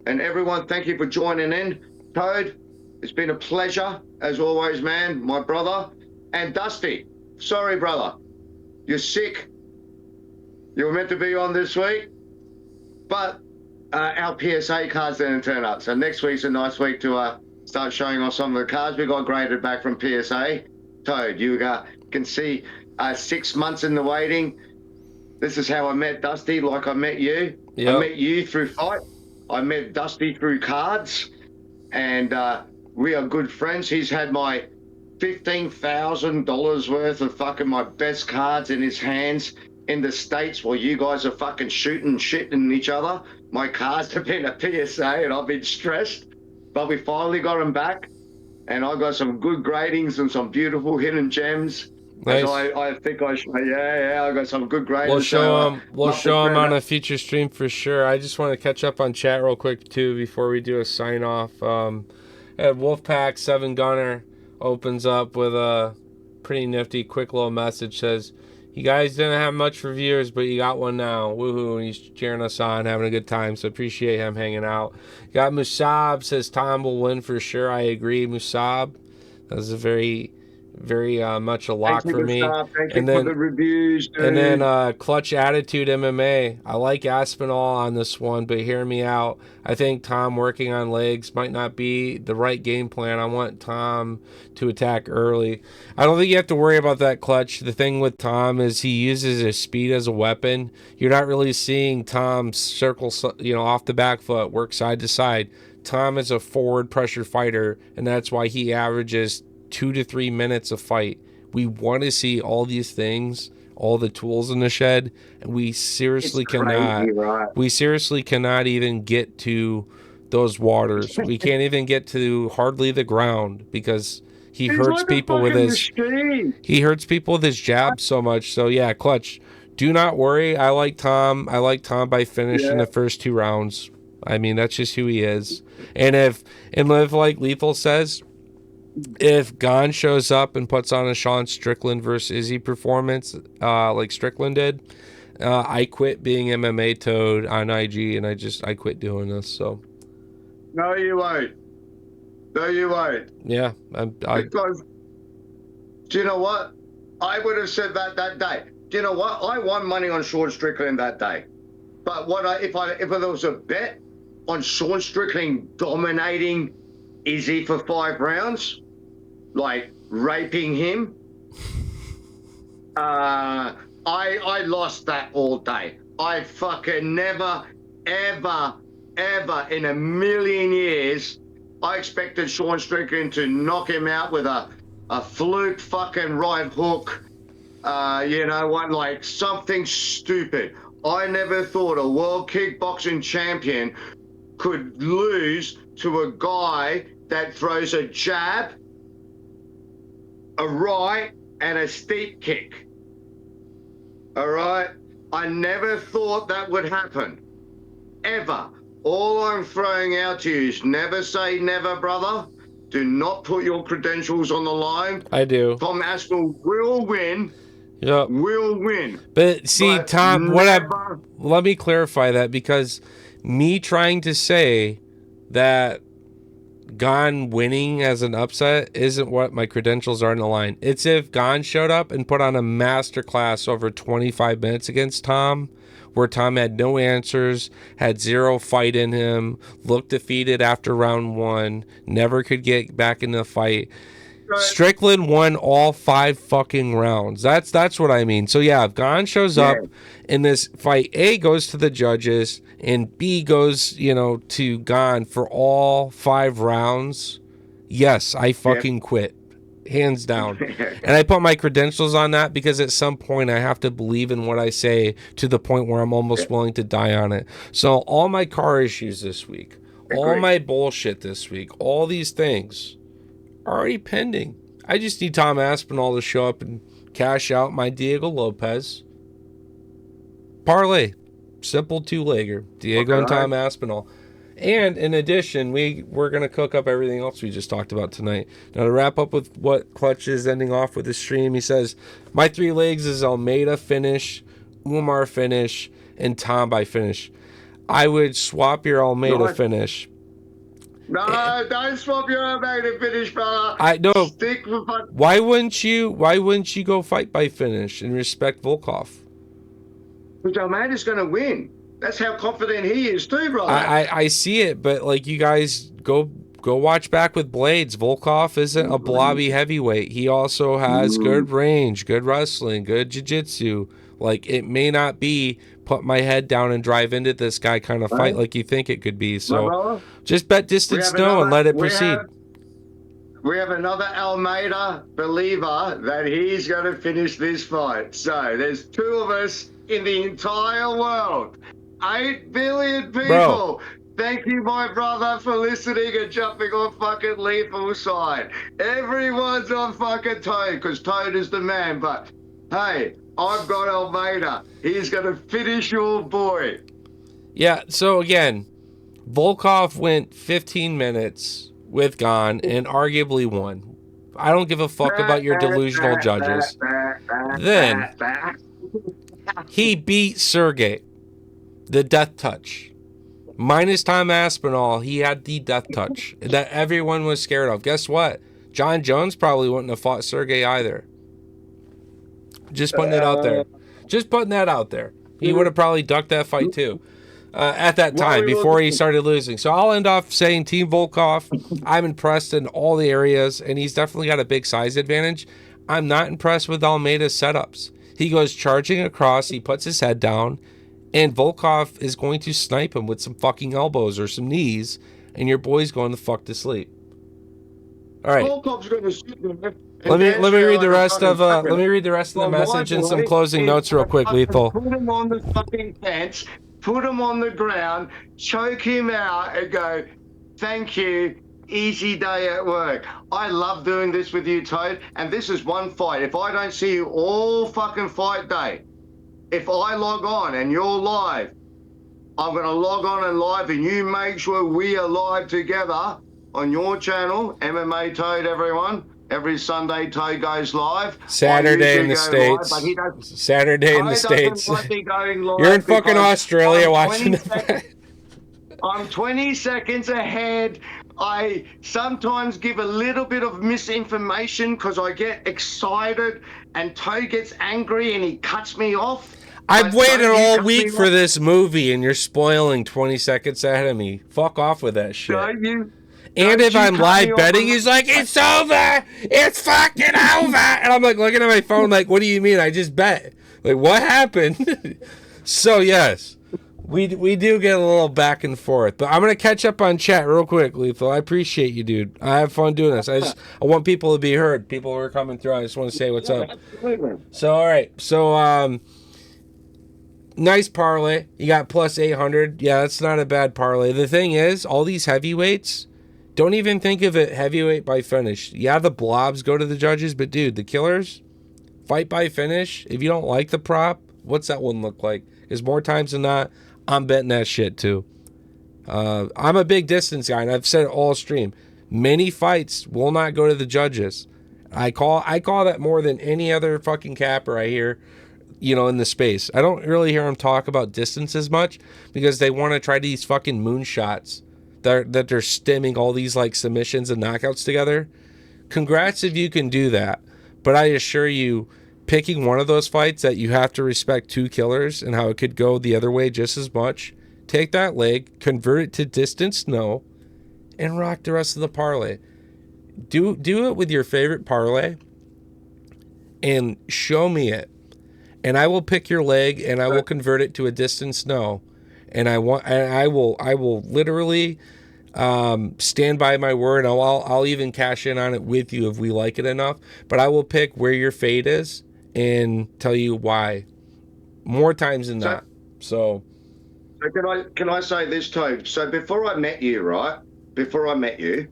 And everyone, thank you for joining in. Toad, it's been a pleasure, as always, man, my brother. And Dusty, sorry, brother, you're sick. You were meant to be on this week, but our PSA cards didn't turn up. So next week's a nice week to start showing off some of the cards we got graded back from PSA. Toad, you can see 6 months in the waiting. This is how I met Dusty, like I met you. Yep. I met you through fight. I met Dusty through cards. And we are good friends. He's had my $15,000 worth of fucking my best cards in his hands in the States while you guys are fucking shooting shit in each other. My cards have been a PSA and I've been stressed. But we finally got them back. And I got some good gradings and some beautiful hidden gems. Nice. I think I should. Yeah, I got some good grades. We'll show them. We'll show them on a future stream for sure. I just want to catch up on chat real quick too before we do a sign off. Wolfpack 7 Gunner opens up with a pretty nifty, quick little message. Says, "You guys didn't have much for viewers, but you got one now. Woohoo!" And he's cheering us on, having a good time. So appreciate him hanging out. Got Musab says Tom will win for sure. I agree, Musab. That was a very much a lock for me. Thank you for the reviews, dude. And then Clutch Attitude MMA. I like Aspinall on this one, but hear me out. I think Tom working on legs might not be the right game plan. I want Tom to attack early. I don't think you have to worry about that, Clutch. The thing with Tom is he uses his speed as a weapon. You're not really seeing Tom circle, off the back foot, work side to side. Tom is a forward pressure fighter, and that's why he averages 2 to 3 minutes of fight. We want to see all these things, all the tools in the shed, and we seriously cannot. Right? We seriously cannot even get to those waters. We can't even get to hardly the ground because he hurts people with his. He hurts people with his jab so much. So yeah, Clutch, do not worry. I like Tom. I like Tom by finishing the first 2 rounds. I mean, that's just who he is. And if like Lethal says, if Gane shows up and puts on a Sean Strickland versus Izzy performance, like Strickland did, I quit being mmatoad on IG, and I quit doing this. So. No, you won't. No, you won't. Yeah, because do you know what? I would have said that day. Do you know what? I won money on Sean Strickland that day. But if there was a bet on Sean Strickland dominating Izzy for 5 rounds, like raping him, I lost that all day. I fucking never, ever in a million years, I expected Sean Strickland to knock him out with a fluke fucking right hook, like something stupid. I never thought a world kickboxing champion could lose to a guy that throws a jab, a right, and a steep kick. All right? I never thought that would happen. Ever. All I'm throwing out to you is never say never, brother. Do not put your credentials on the line. I do. Tom Aspinall will win. Yep. Will win. But see, Tom, let me clarify that, because me trying to say that Gane winning as an upset isn't what my credentials are in the line. It's if Gane showed up and put on a masterclass over 25 minutes against Tom, where Tom had no answers, had 0 fight in him, looked defeated after round 1, never could get back in the fight. Strickland won all 5 fucking rounds. That's what I mean. So yeah, if Gane shows up in this fight, A goes to the judges and B goes, to Gane for all 5 rounds, yes, I fucking quit. hands down. And I put my credentials on that because at some point I have to believe in what I say to the point where I'm almost willing to die on it. So all my car issues this week, all my bullshit this week, all these things are already pending. I just need Tom Aspinall to show up and cash out my Diego Lopez parlay. Simple two-legger. Diego and Tom Aspinall. And in addition, we're going to cook up everything else we just talked about tonight. Now, to wrap up with what Clutch is ending off with the stream, he says, my 3 legs is Almeida finish, Umar finish, and Tom by finish. I would swap your Almeida finish. No, don't swap your Almeida finish, brother. I know. Stick with Why wouldn't you go fight by finish and respect Volkov? Because Almeida's going to win. That's how confident he is too, brother. I see it, but like you guys go watch back with Blades. Volkov isn't a blobby heavyweight. He also has good range, good wrestling, good jiu-jitsu. Like, it may not be put my head down and drive into this guy kind of fight like you think it could be. So just bet distance no and let it proceed. We have another Almeida believer that he's going to finish this fight. So there's 2 of us in the entire world. 8 billion people. Bro. Thank you, my brother, for listening and jumping on fucking Lethal side. Everyone's on fucking Toad because Toad is the man. But hey, I've got Almeida. He's going to finish your boy. Yeah, so again, Volkov went 15 minutes with Gane and arguably won. I don't give a fuck about your delusional judges. Then he beat Sergey. The death touch. Minus Tom Aspinall, he had the death touch that everyone was scared of. Guess what? John Jones probably wouldn't have fought Sergey either. Just putting it out there. Just putting that out there. He would have probably ducked that fight too. At that time, before he started losing. So I'll end off saying Team Volkov. I'm impressed in all the areas, and he's definitely got a big size advantage. I'm not impressed with Almeida's setups. He goes charging across, he puts his head down, and Volkov is going to snipe him with some fucking elbows or some knees, and your boy's going the fuck to sleep. All right. Volkov's going to sit there. Let me read the rest of the message and some closing notes real quick, Lethal. Put him on the fucking fence, put him on the ground, choke him out, and go, thank you. Easy day at work. I love doing this with you, Toad, and this is one fight. If I don't see you all fucking fight day, if I log on and you're live, I'm going to log on and live, and you make sure we are live together on your channel, MMA Toad, everyone. Every Sunday, Toad goes live. Saturday in the States. Saturday in the States. You're in fucking Australia watching the I'm 20 seconds ahead. I sometimes give a little bit of misinformation because I get excited and Toad gets angry and he cuts me off. I've waited all week for this movie and you're spoiling 20 seconds ahead of me. Fuck off with that shit. And if I'm live betting, he's like, it's over! It's fucking over! And I'm like looking at my phone like, what do you mean? I just bet. Like, what happened? So, yes, we do get a little back and forth. But I'm going to catch up on chat real quick, Lethal. I appreciate you, dude. I have fun doing this. I want people to be heard. People who are coming through, I just want to say what's up. So, all right. So, nice parlay. You got plus 800. Yeah, that's not a bad parlay. The thing is, all these heavyweights, don't even think of it heavyweight by finish. Yeah, the blobs go to the judges, but dude, the killers, fight by finish. If you don't like the prop, what's that one look like? Because more times than not, I'm betting that shit too. I'm a big distance guy, and I've said it all stream. Many fights will not go to the judges. I call that more than any other fucking capper I hear, in the space. I don't really hear them talk about distance as much because they want to try these fucking moonshots that they're stemming all these like submissions and knockouts together. Congrats if you can do that. But I assure you, picking one of those fights that you have to respect 2 killers and how it could go the other way just as much, take that leg, convert it to distance no, and rock the rest of the parlay. Do it with your favorite parlay and show me it. And I will pick your leg and I will convert it to a distance no. And I will literally, stand by my word. I'll even cash in on it with you if we like it enough. But I will pick where your fade is and tell you why more times than not. So can I say this too? So before I met you, right? Before I met you,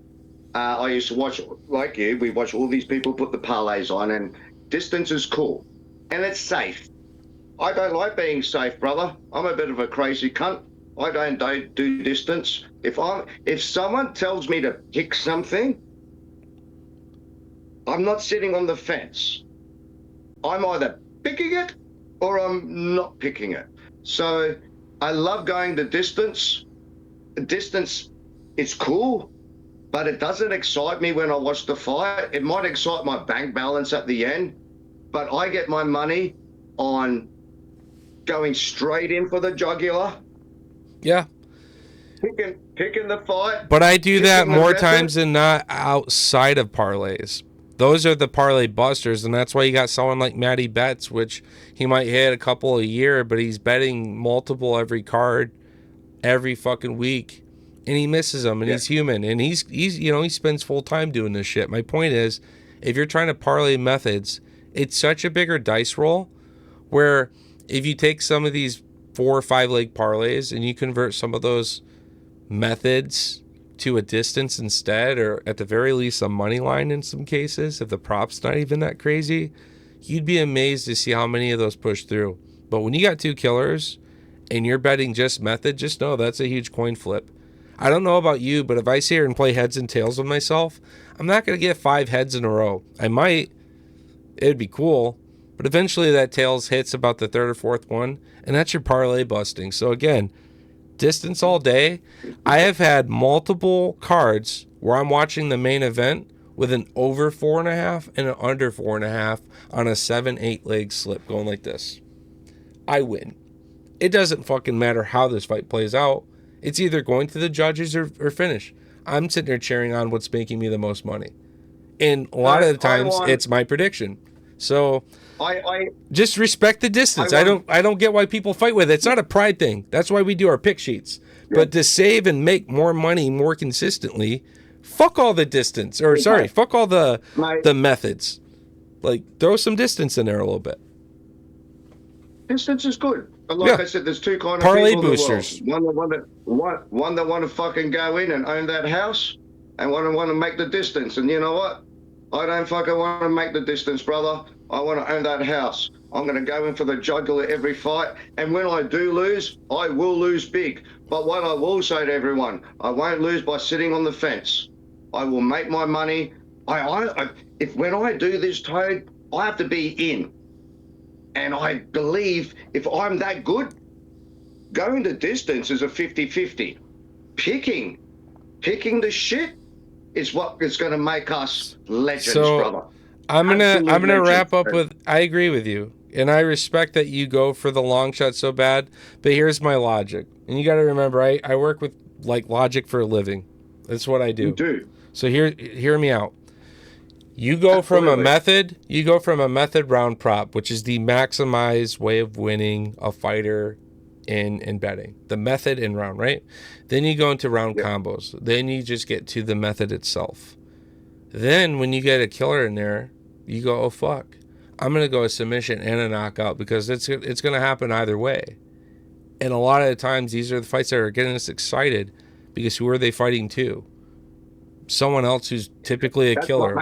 I used to watch, like you, we watch all these people put the parlays on, and distance is cool and it's safe. I don't like being safe, brother. I'm a bit of a crazy cunt. I don't do distance. If someone tells me to pick something, I'm not sitting on the fence. I'm either picking it or I'm not picking it. So I love going the distance. Distance, it's cool, but it doesn't excite me when I watch the fight. It might excite my bank balance at the end, but I get my money on going straight in for the jugular. yeah. Picking the fight. But I do that more times than not outside of parlays. Those are the parlay busters, and that's why you got someone like Matty Betts, which he might hit a couple a year, but he's betting multiple every card every fucking week, and he misses them, and he's human, and he's he spends full time doing this shit. My point is, if you're trying to parlay methods, it's such a bigger dice roll, where if you take some of these 4 or 5 leg parlays and you convert some of those methods to a distance instead, or at the very least a money line in some cases, if the prop's not even that crazy, you'd be amazed to see how many of those push through. But when you got 2 killers and you're betting just method, just know that's a huge coin flip. I don't know about you, but if I sit here and play heads and tails with myself, I'm not going to get 5 heads in a row. I might. It'd be cool. But eventually that tails hits about the 3rd or 4th one, and that's your parlay busting. So again, distance all day. I have had multiple cards where I'm watching the main event with an over 4.5 and an under 4.5 on a 7-8 leg slip going like this. I win. It doesn't fucking matter how this fight plays out. It's either going to the judges or finish. I'm sitting there cheering on what's making me the most money. And a lot of the times it's my prediction. So I just respect the distance. I don't get why people fight with it. It's not a pride thing. That's why we do our pick sheets. Yeah. But to save and make more money more consistently, fuck all the distance. Or sorry, fuck all the methods. Like throw some distance in there a little bit. Distance is good. But like I said, there's 2 kind of parlay people boosters. In the world. One that want to fucking go in and own that house, and one that want to make the distance. And you know what? I don't fucking want to make the distance, brother. I want to own that house. I'm going to go in for the jugular every fight. And when I do lose, I will lose big. But what I will say to everyone, I won't lose by sitting on the fence. I will make my money. When I do this, Toad, I have to be in. And I believe if I'm that good, going the distance is a 50-50. Picking the shit is what is going to make us legends, brother. I'm gonna wrap up with, I agree with you, and I respect that you go for the long shot so bad. But here's my logic, and you got to remember, I work with like logic for a living. That's what I do. You do. So hear me out. You go from a method round prop, which is the maximized way of winning a fighter in betting. The method in round, right? Then you go into round combos. Then you just get to the method itself. Then when you get a killer in there, you go, oh fuck, I'm gonna go a submission and a knockout because it's gonna happen either way. And a lot of the times these are the fights that are getting us excited because who are they fighting to? Someone else who's typically a killer.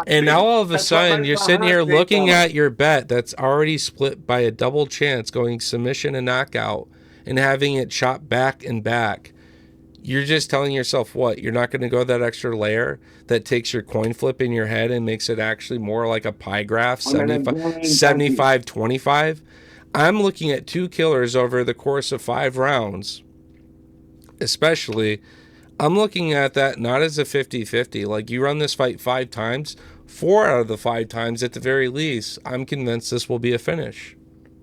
And now all of a sudden you're sitting here looking at your bet that's already split by a double chance going submission and knockout and having it chopped back and back. You're just telling yourself what? You're not going to go that extra layer that takes your coin flip in your head and makes it actually more like a pie graph, 75-25. I'm looking at 2 killers over the course of 5 rounds, especially. I'm looking at that not as a 50-50. Like, you run this fight 5 times, 4 out of the 5 times at the very least, I'm convinced this will be a finish.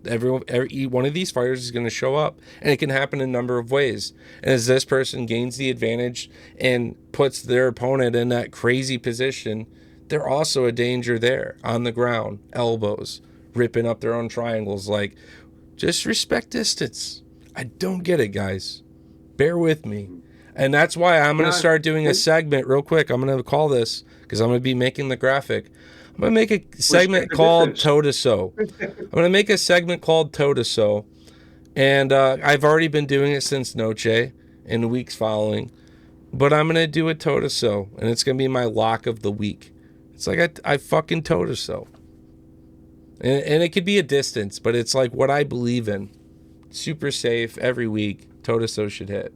Every one of these fighters is going to show up, and it can happen in a number of ways. And as this person gains the advantage and puts their opponent in that crazy position, they're also a danger there on the ground, elbows, ripping up their own triangles. Like, just respect distance. I don't get it, guys. Bear with me. And that's why I'm going to No. start doing a segment real quick. I'm going to call this, because I'm going to be making the graphic. I'm going to make a segment called Toe to So. I'm going to make a segment called Toe to So. And I've already been doing it since Noche in the weeks following. But I'm going to do a Toe to So. And it's going to be my lock of the week. It's like I fucking Toe to So. And it could be a distance, but it's like what I believe in. Super safe every week. Toe to So should hit.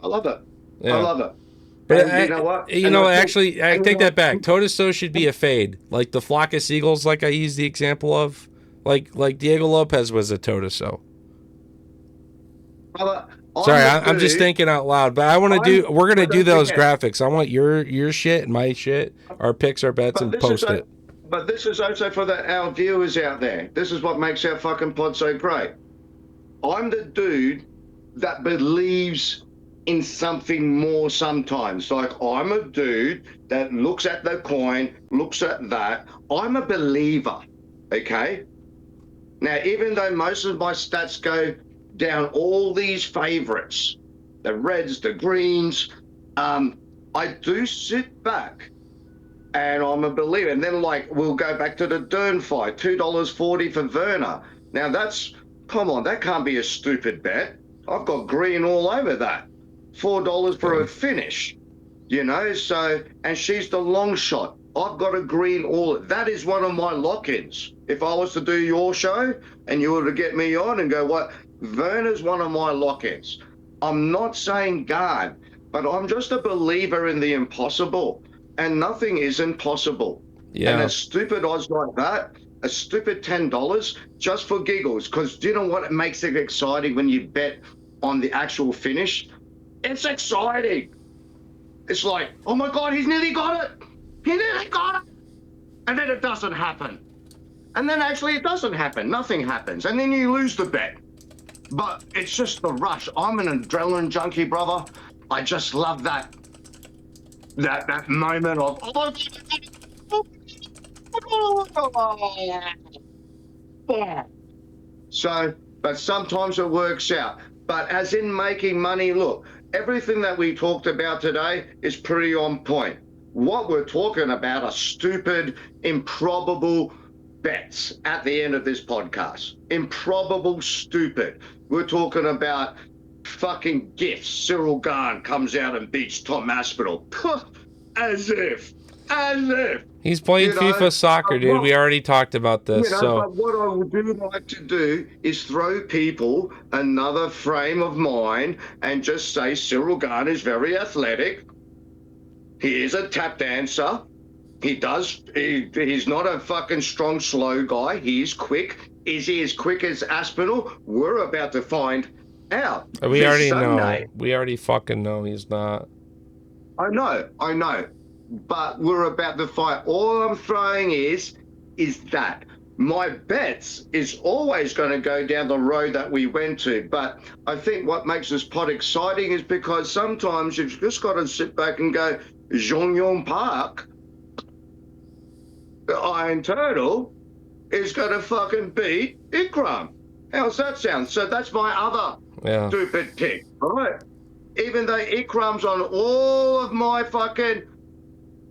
I love it. Yeah. I love it. But And you know what? Actually, I take that back. Toe to So should be a fade, like the flock of seagulls, like I used the example of, like Diego Lopez was a toe to So. Brother, Sorry, I'm just thinking out loud, but I want to do. We're gonna do those forget. graphics. I want your shit and my shit, our picks, our bets, and post it. But this is also for our viewers out there. This is what makes our fucking pod so great. I'm the dude that believes in something more sometimes. Like, I'm a dude that looks at the coin, looks at that. I'm a believer, okay? Now, even though most of my stats go down all these favorites, the reds, the greens, I do sit back and I'm a believer. And then, like, we'll go back to the Dern fight, $2.40 for Werner. Now, come on, that can't be a stupid bet. I've got green all over that. $4 for a finish, you know? So, and she's the long shot. I've got a green that is one of my lock-ins. If I was to do your show and you were to get me on and go, what? Werner's one of my lock-ins. I'm not saying Gane, but I'm just a believer in the impossible, and nothing is impossible. Yeah. And a stupid odds like that, a stupid $10 just for giggles, because do you know what makes it exciting when you bet on the actual finish? It's exciting. It's like, oh my God, he's nearly got it. He nearly got it. And then it doesn't happen. And then actually it doesn't happen. Nothing happens. And then you lose the bet. But it's just the rush. I'm an adrenaline junkie, brother. I just love that moment of, so, but sometimes it works out. But as in making money, look, everything that we talked about today is pretty on point. What we're talking about are stupid, improbable bets at the end of this podcast. Improbable, stupid. We're talking about fucking gifts. Ciryl Gane comes out and beats Tom Aspinall. As if. He's playing FIFA soccer, dude. We already talked about this. But what I would like to do is throw people another frame of mind and just say Ciryl Gane is very athletic. He is a tap dancer. He's not a fucking strong, slow guy. He's quick. Is he as quick as Aspinall? We're about to find out. We already know. We already fucking know he's not. I know. But we're about to fight. All I'm throwing is that my bets is always going to go down the road that we went to. But I think what makes this pod exciting is because sometimes you've just got to sit back and go, Jeon Park, the Iron Turtle, is going to fucking beat Ikram. How's that sound? So that's my other stupid pick, right? Even though Ikram's on all of my fucking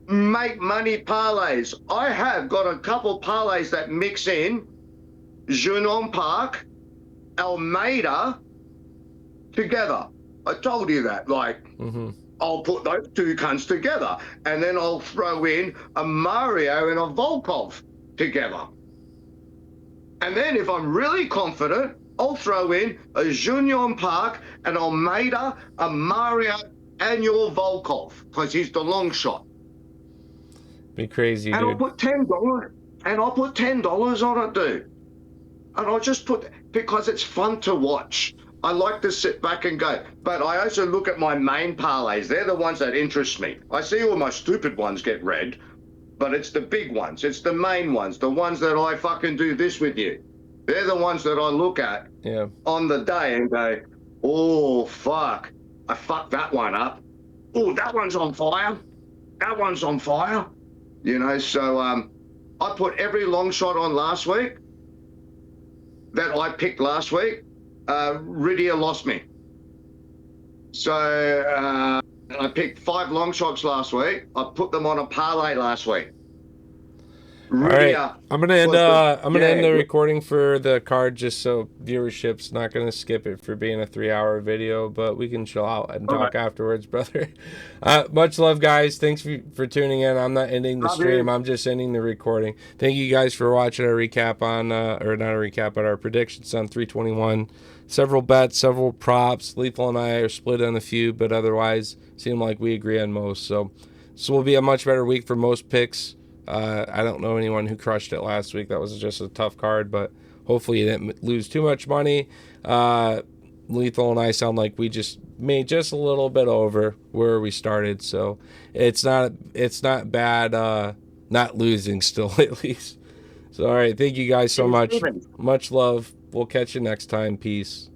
make money parlays, I have got a couple parlays that mix in Jeon Park, Almeida together. I told you that, like, I'll put those two cunts together, and then I'll throw in a Mario and a Volkov together. And then if I'm really confident, I'll throw in a Jeon Park, an Almeida, a Mario, and your Volkov, because he's the long shot. Be crazy, and dude. I'll put $10 on it, dude. And I'll just put, because it's fun to watch. I like to sit back and go, but I also look at my main parlays. They're the ones that interest me. I see all my stupid ones get red, but it's the big ones. It's the main ones, the ones that I fucking do this with you. They're the ones that I look at on the day and go, oh, fuck, I fucked that one up. Oh, that one's on fire. That one's on fire. You know, so I put every long shot on last week that I picked last week. Rydia lost me. So I picked 5 long shots last week. I put them on a parlay last week. All right, Ria I'm gonna end. was the I'm gonna end the recording for the card just so viewership's not gonna skip it for being a 3-hour video, but we can chill out and talk afterwards, brother. Much love, guys. Thanks for tuning in. I'm not ending the stream. I'm just ending the recording. Thank you guys for watching our recap on, or not a recap, but our predictions on 321. Several bets, several props. Lethal and I are split on a few, but otherwise seem like we agree on most. So this will be a much better week for most picks. I don't know anyone who crushed it last week. That was just a tough card, but hopefully you didn't lose too much money. Lethal and I sound like we just made just a little bit over where we started, so it's not bad not losing still at least. So all right, thank you guys so much. Much love. We'll catch you next time. Peace.